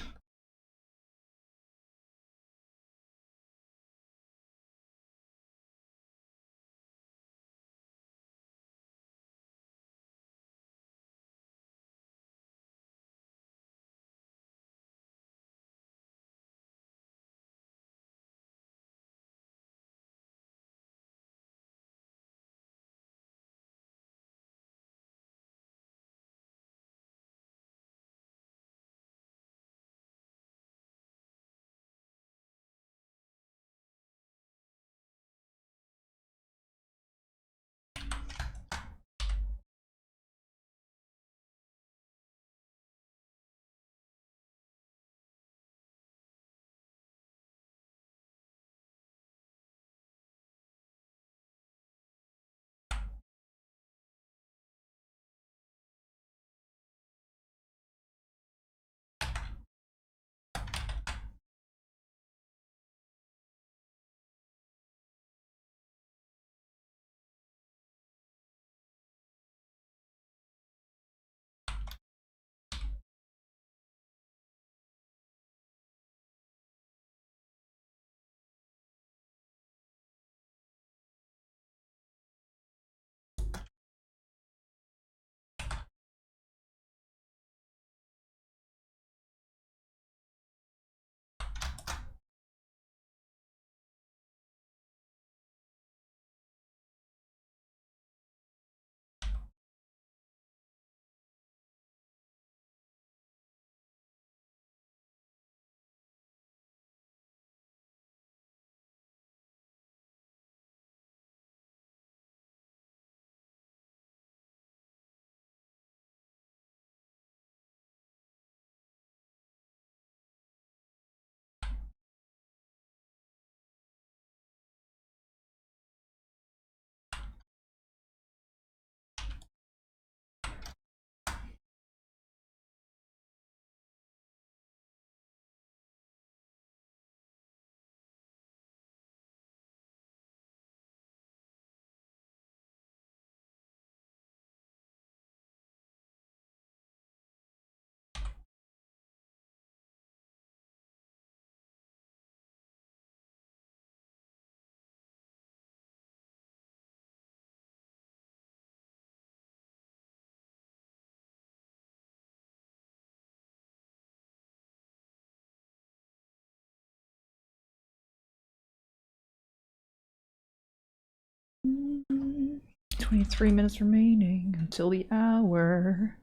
S1: 23 minutes remaining until the hour.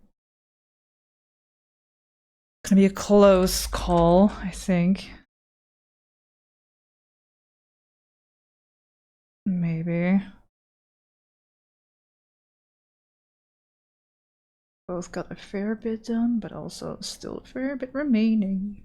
S1: It's gonna be a close call, I think. Maybe. Both got a fair bit done, but also still a fair bit remaining.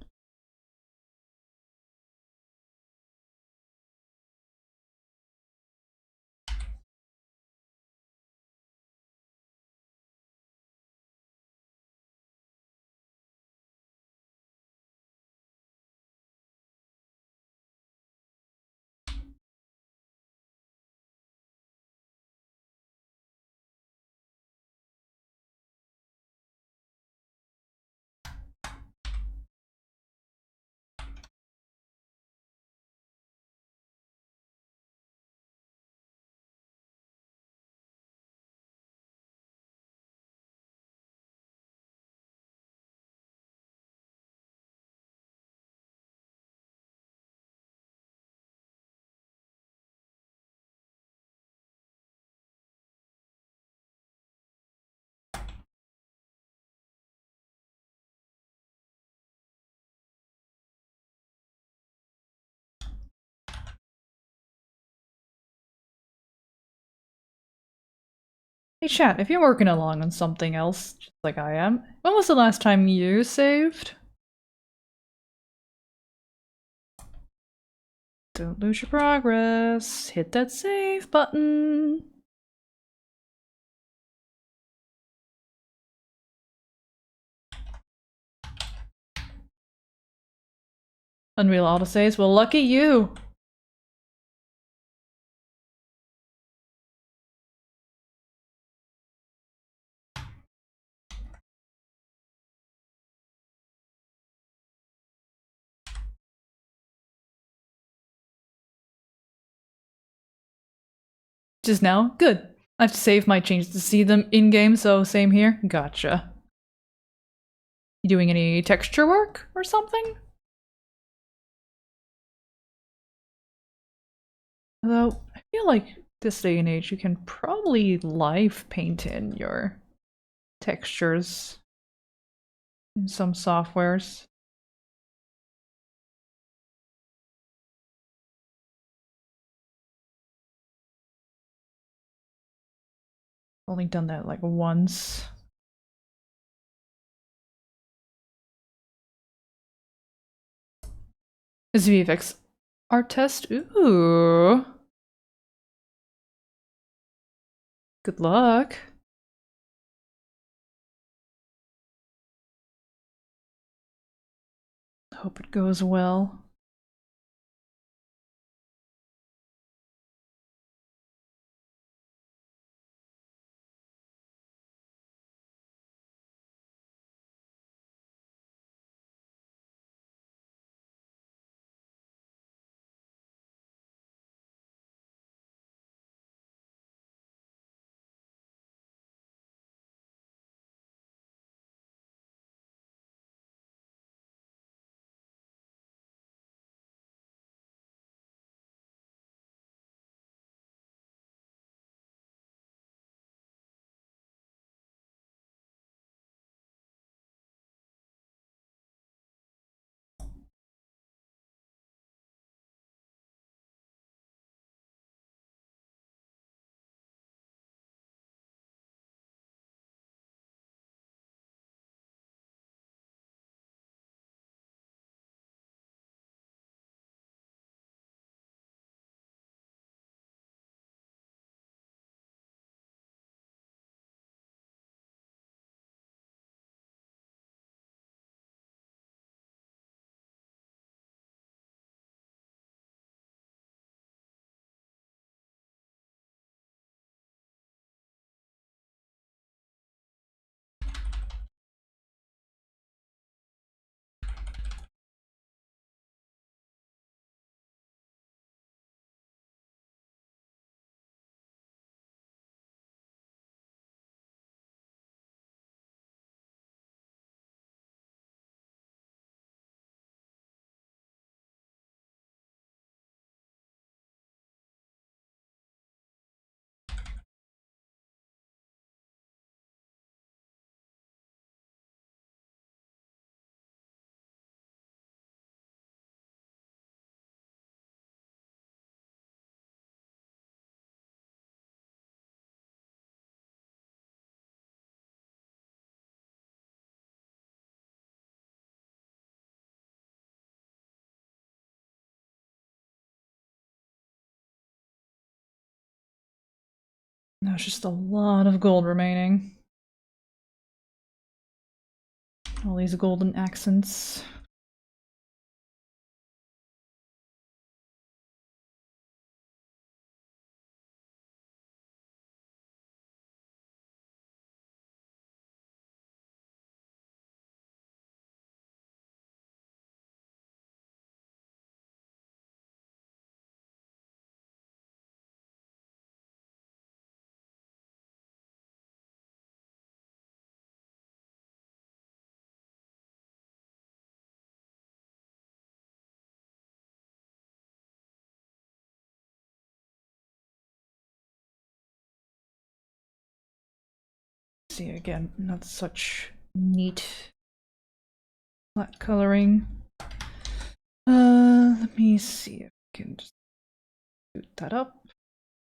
S1: Hey chat, if you're working along on something else, just like I am, when was the last time you saved? Don't lose your progress. Hit that save button. Unreal autosaves? Well, lucky you! Just now? Good. I have to save my changes to see them in-game, so same here. Gotcha. You doing any texture work or something? Although, I feel like this day and age you can probably live paint in your textures in some softwares. Only done that like once. Is VFX art test? Ooh. Good luck. Hope it goes well. There's just a lot of gold remaining. All these golden accents. See again, not such neat flat coloring. Let me see if I can just boot that up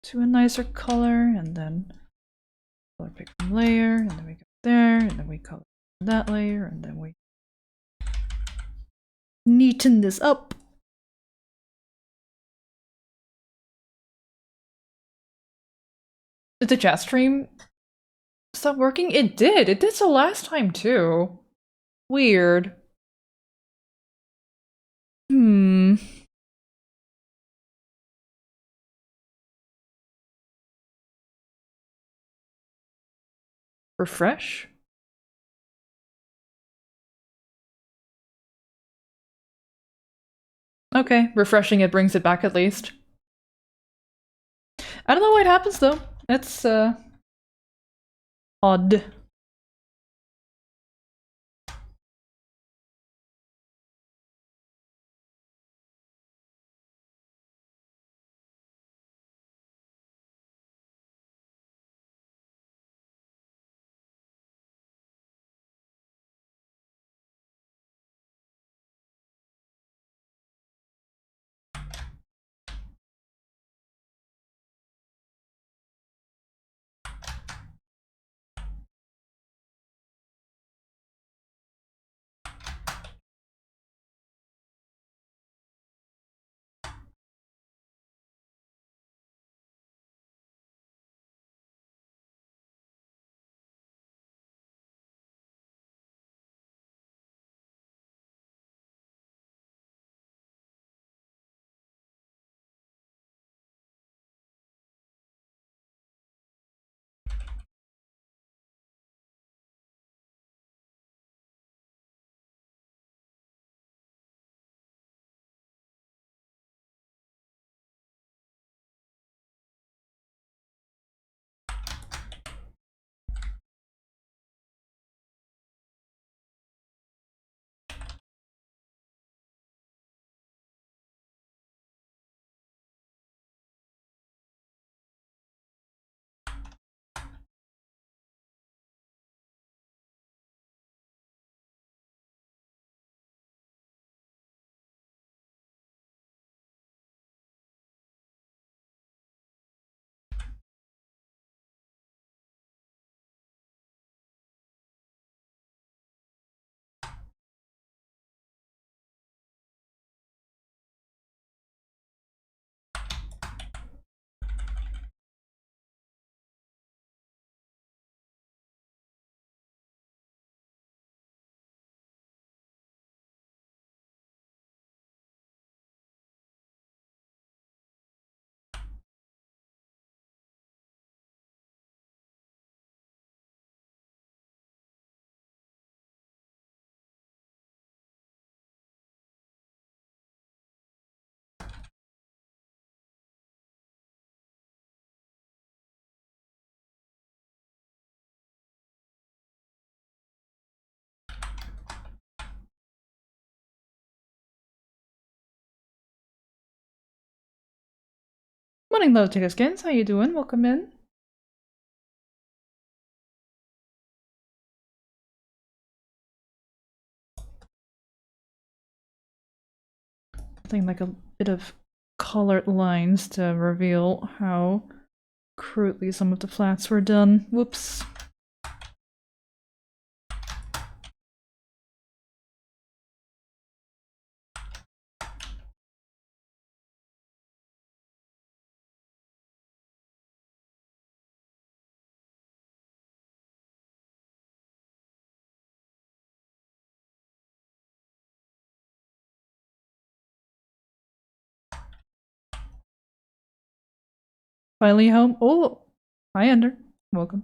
S1: to a nicer color, and then color pick from layer, and then we go there, and then we color that layer, and then we neaten this up. Did the chat stream stop working? It did. It did so last time too. Weird. Refresh? Okay, refreshing it brings it back at least. I don't know why it happens though. It's odd. Morning, Love Ticker Skins. How you doing? Welcome in. Something like a bit of colored lines to reveal how crudely some of the flats were done. Whoops. Finally home. Oh, hi, Ender. Welcome.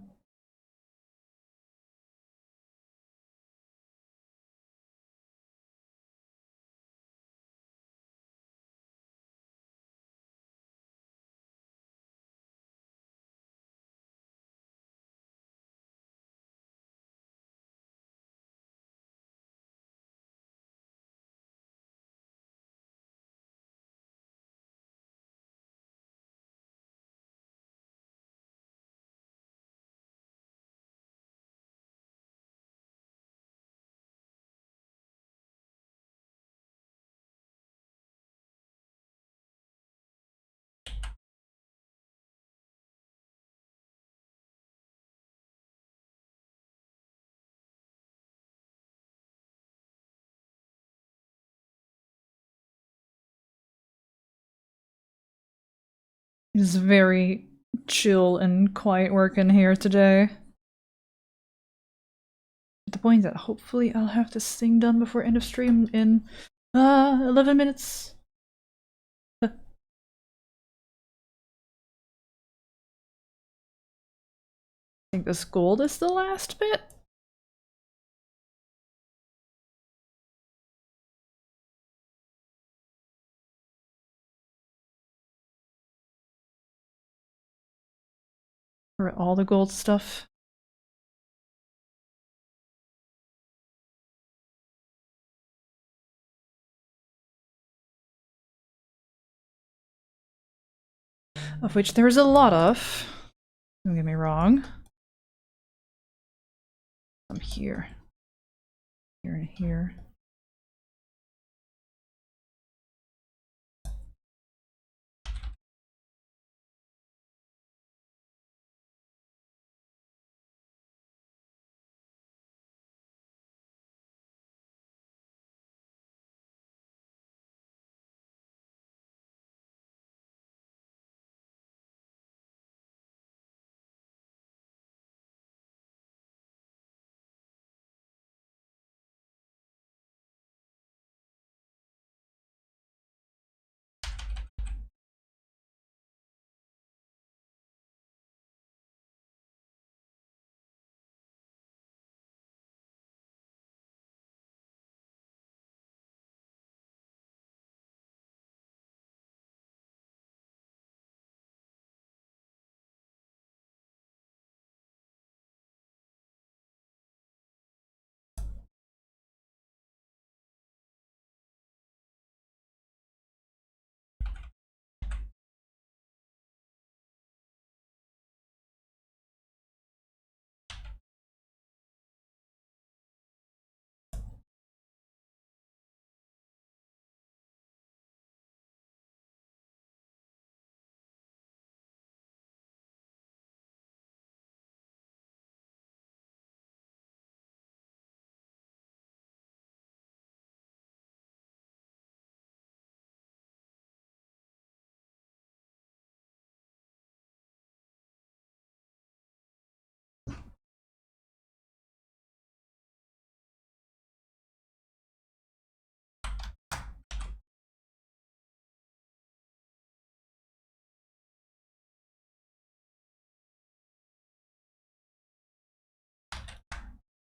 S1: It's very chill and quiet work in here today. At the point that hopefully I'll have this thing done before end of stream in 11 minutes. I think this gold is the last bit. Or all the gold stuff. Of which there's a lot of. Don't get me wrong. I'm here. Here and here.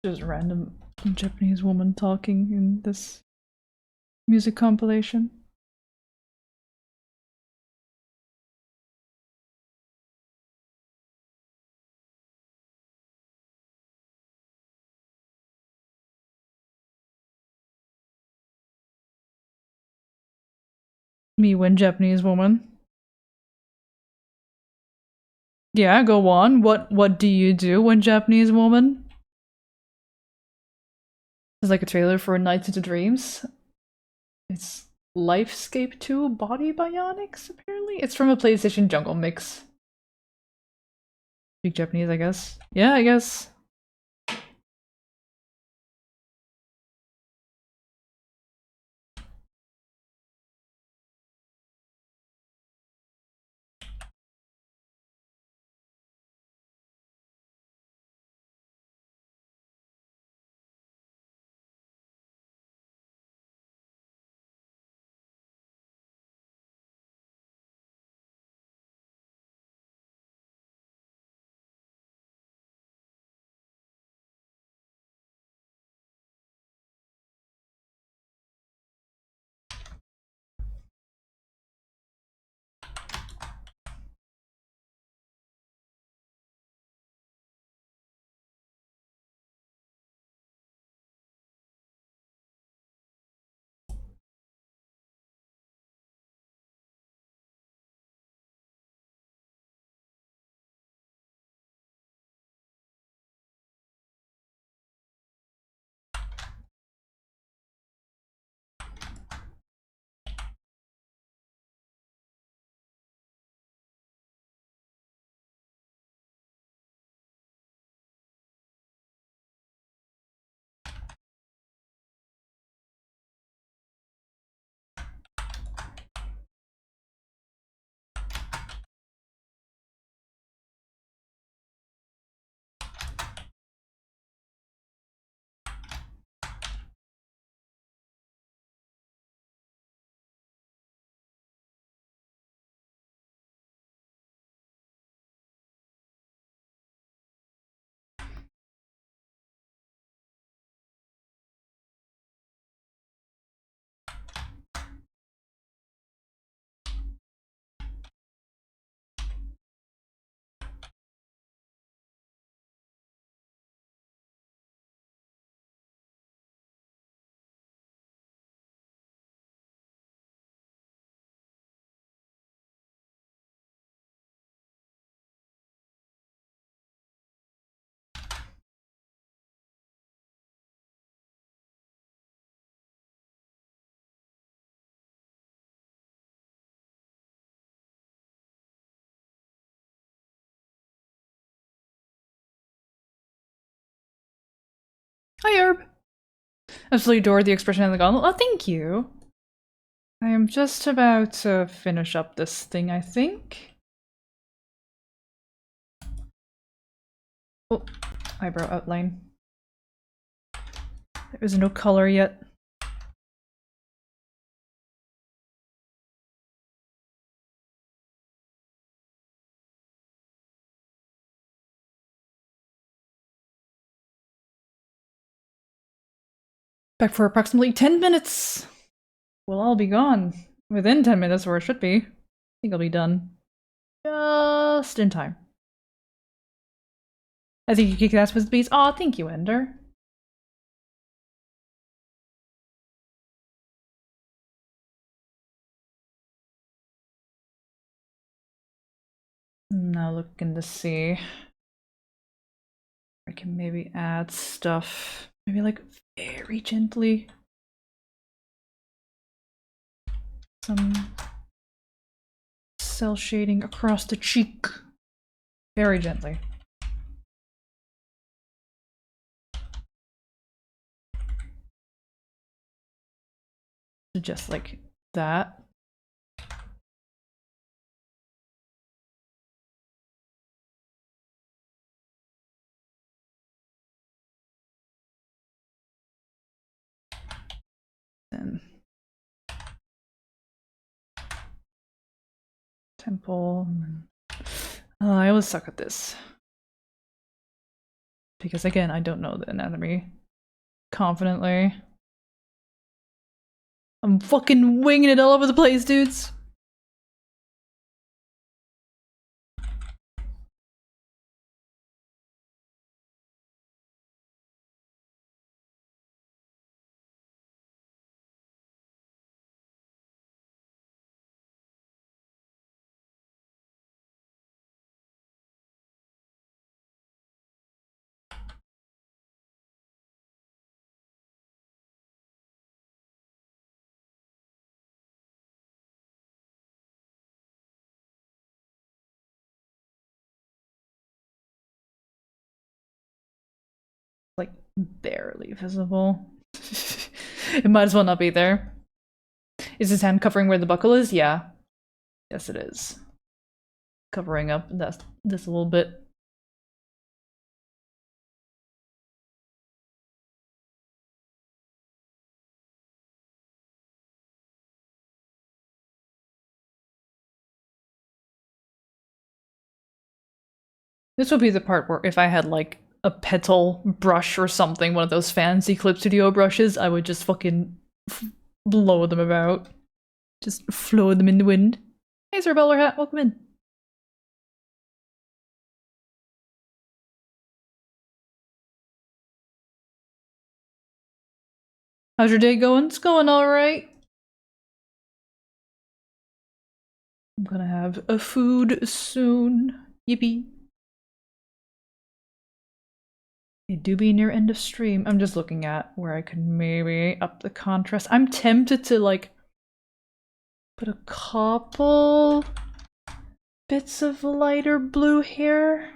S1: Just random Japanese woman talking in this music compilation. Me when Japanese woman. Yeah, go on. What do you do when Japanese woman? It's like a trailer for Nights into Dreams. It's Lifescape 2 Body Bionics, apparently. It's from a PlayStation Jungle Mix. Speak Japanese, I guess. Yeah, I guess. Hi, Herb. Absolutely adore the expression on the gauntlet. Oh, thank you. I am just about to finish up this thing, I think. Oh, eyebrow outline. There is no color yet. Back for approximately 10 minutes. We'll all be gone. Within 10 minutes, where it should be. I think I'll be done. Just in time. I think you kick ass with the beats. Aw, thank you, Ender. Now looking to see. I can maybe add stuff. Maybe like very gently. Some cell shading across the cheek. Very gently. Just like that. Then temple. I always suck at this. Because again, I don't know the anatomy confidently. I'm fucking winging it all over the place, dudes. Like barely visible. It might as well not be there. Is his hand covering where the buckle is? Yeah. Yes, it is. Covering up this a little bit. This would be the part where if I had like a petal brush or something, one of those fancy Clip Studio brushes, I would just fucking blow them about. Just flow them in the wind. Hey, Sir Bowler Hat, welcome in. How's your day going? It's going alright. I'm gonna have a food soon. Yippee. It do be near end of stream. I'm just looking at where I could maybe up the contrast. I'm tempted to like put a couple bits of lighter blue here.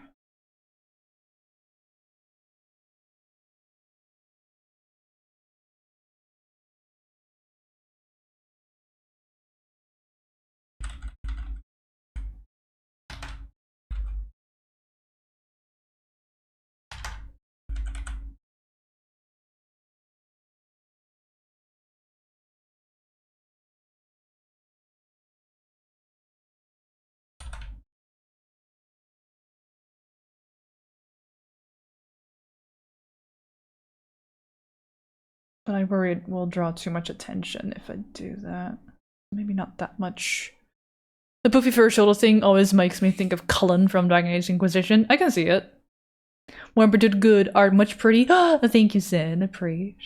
S1: But I worry it will draw too much attention if I do that. Maybe not that much. The puffy fur shoulder thing always makes me think of Cullen from Dragon Age Inquisition. I can see it. Wamper did good, art much pretty. Thank you, Zen. Appreciate.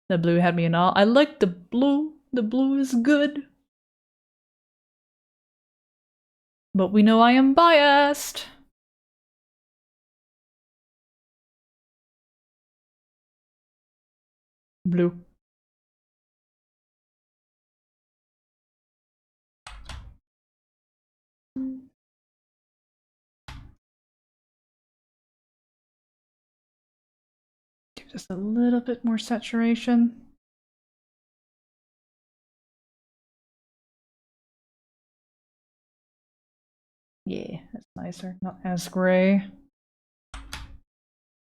S1: The blue had me in awe. I like the blue. The blue is good. But we know I am biased. Blue. just a little bit more saturation. Yeah, that's nicer. Not as gray.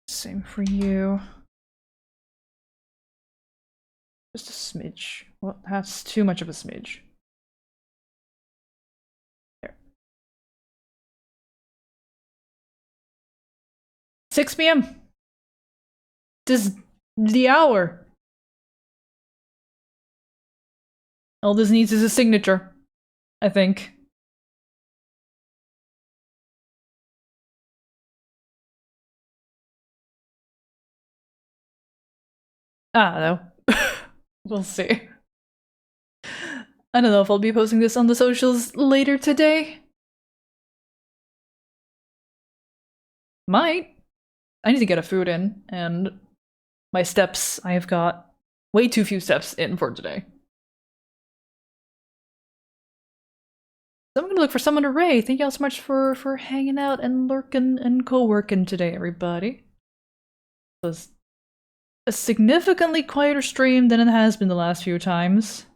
S1: Same for you. Just a smidge. Well, that's too much of a smidge. There. 6 p.m. This the hour. All this needs is a signature, I think. I don't know. We'll see. I don't know if I'll be posting this on the socials later today. Might. I need to get a food in, and my steps, I have got way too few steps in for today. So I'm gonna look for someone to raid. Thank y'all so much for hanging out and lurking and co-working today, everybody. It was a significantly quieter stream than it has been the last few times.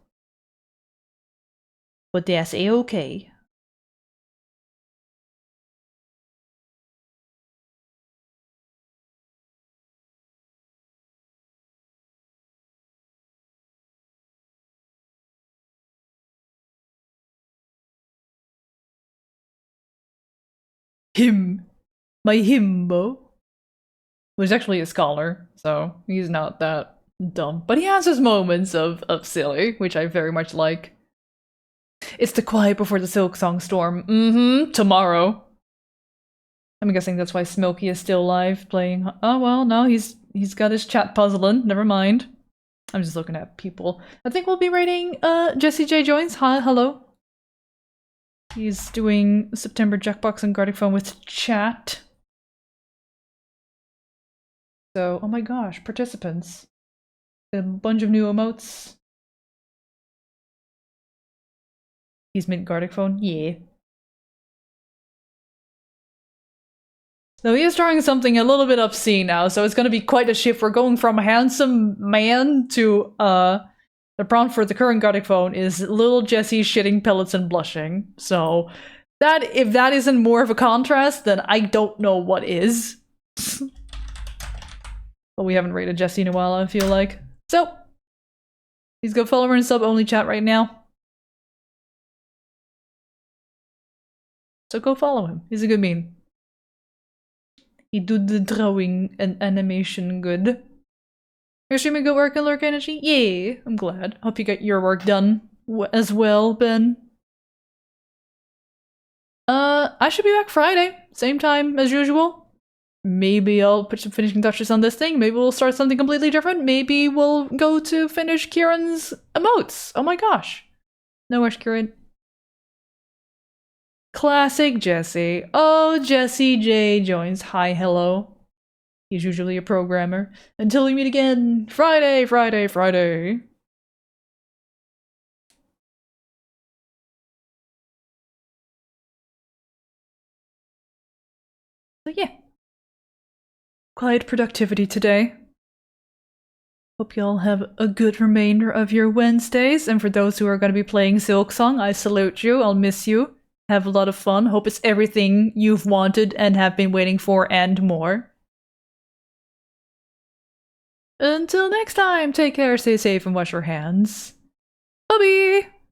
S1: But that's a-okay. My himbo, was actually a scholar, so he's not that dumb. But he has his moments of silly, which I very much like. It's the quiet before the Silk Song Storm. Tomorrow. I'm guessing that's why Smokey is still live playing. Oh well, no, he's got his chat puzzling. Never mind. I'm just looking at people. I think we'll be rating Jesse J Joins. Hi, hello. He's doing September Jackbox and Gartic Phone with chat. So, oh my gosh, participants. A bunch of new emotes. He's mint Gartic Phone? Yeah. So he is drawing something a little bit obscene now, so it's gonna be quite a shift. We're going from a handsome man to, the prompt for the current Gartic Phone is little Jessie shitting pellets and blushing. So, that, if that isn't more of a contrast, then I don't know what is. But we haven't rated Jessie in a while, I feel like. So, he's go follower and sub-only chat right now. So go follow him. He's a good meme. He do the drawing and animation good. You're streaming good work and lurk energy? Yeah, I'm glad. Hope you got your work done as well, Ben. I should be back Friday. Same time as usual. Maybe I'll put some finishing touches on this thing. Maybe we'll start something completely different. Maybe we'll go to finish Kieran's emotes. Oh my gosh. No rush, Kieran. Classic Jesse. Oh, Jesse J joins. Hi, hello. He's usually a programmer. Until we meet again. Friday, Friday, Friday. So yeah. Quiet productivity today. Hope y'all have a good remainder of your Wednesdays, and for those who are going to be playing Silksong, I salute you. I'll miss you. Have a lot of fun. Hope it's everything you've wanted and have been waiting for and more. Until next time, take care, stay safe, and wash your hands. Bye-bye!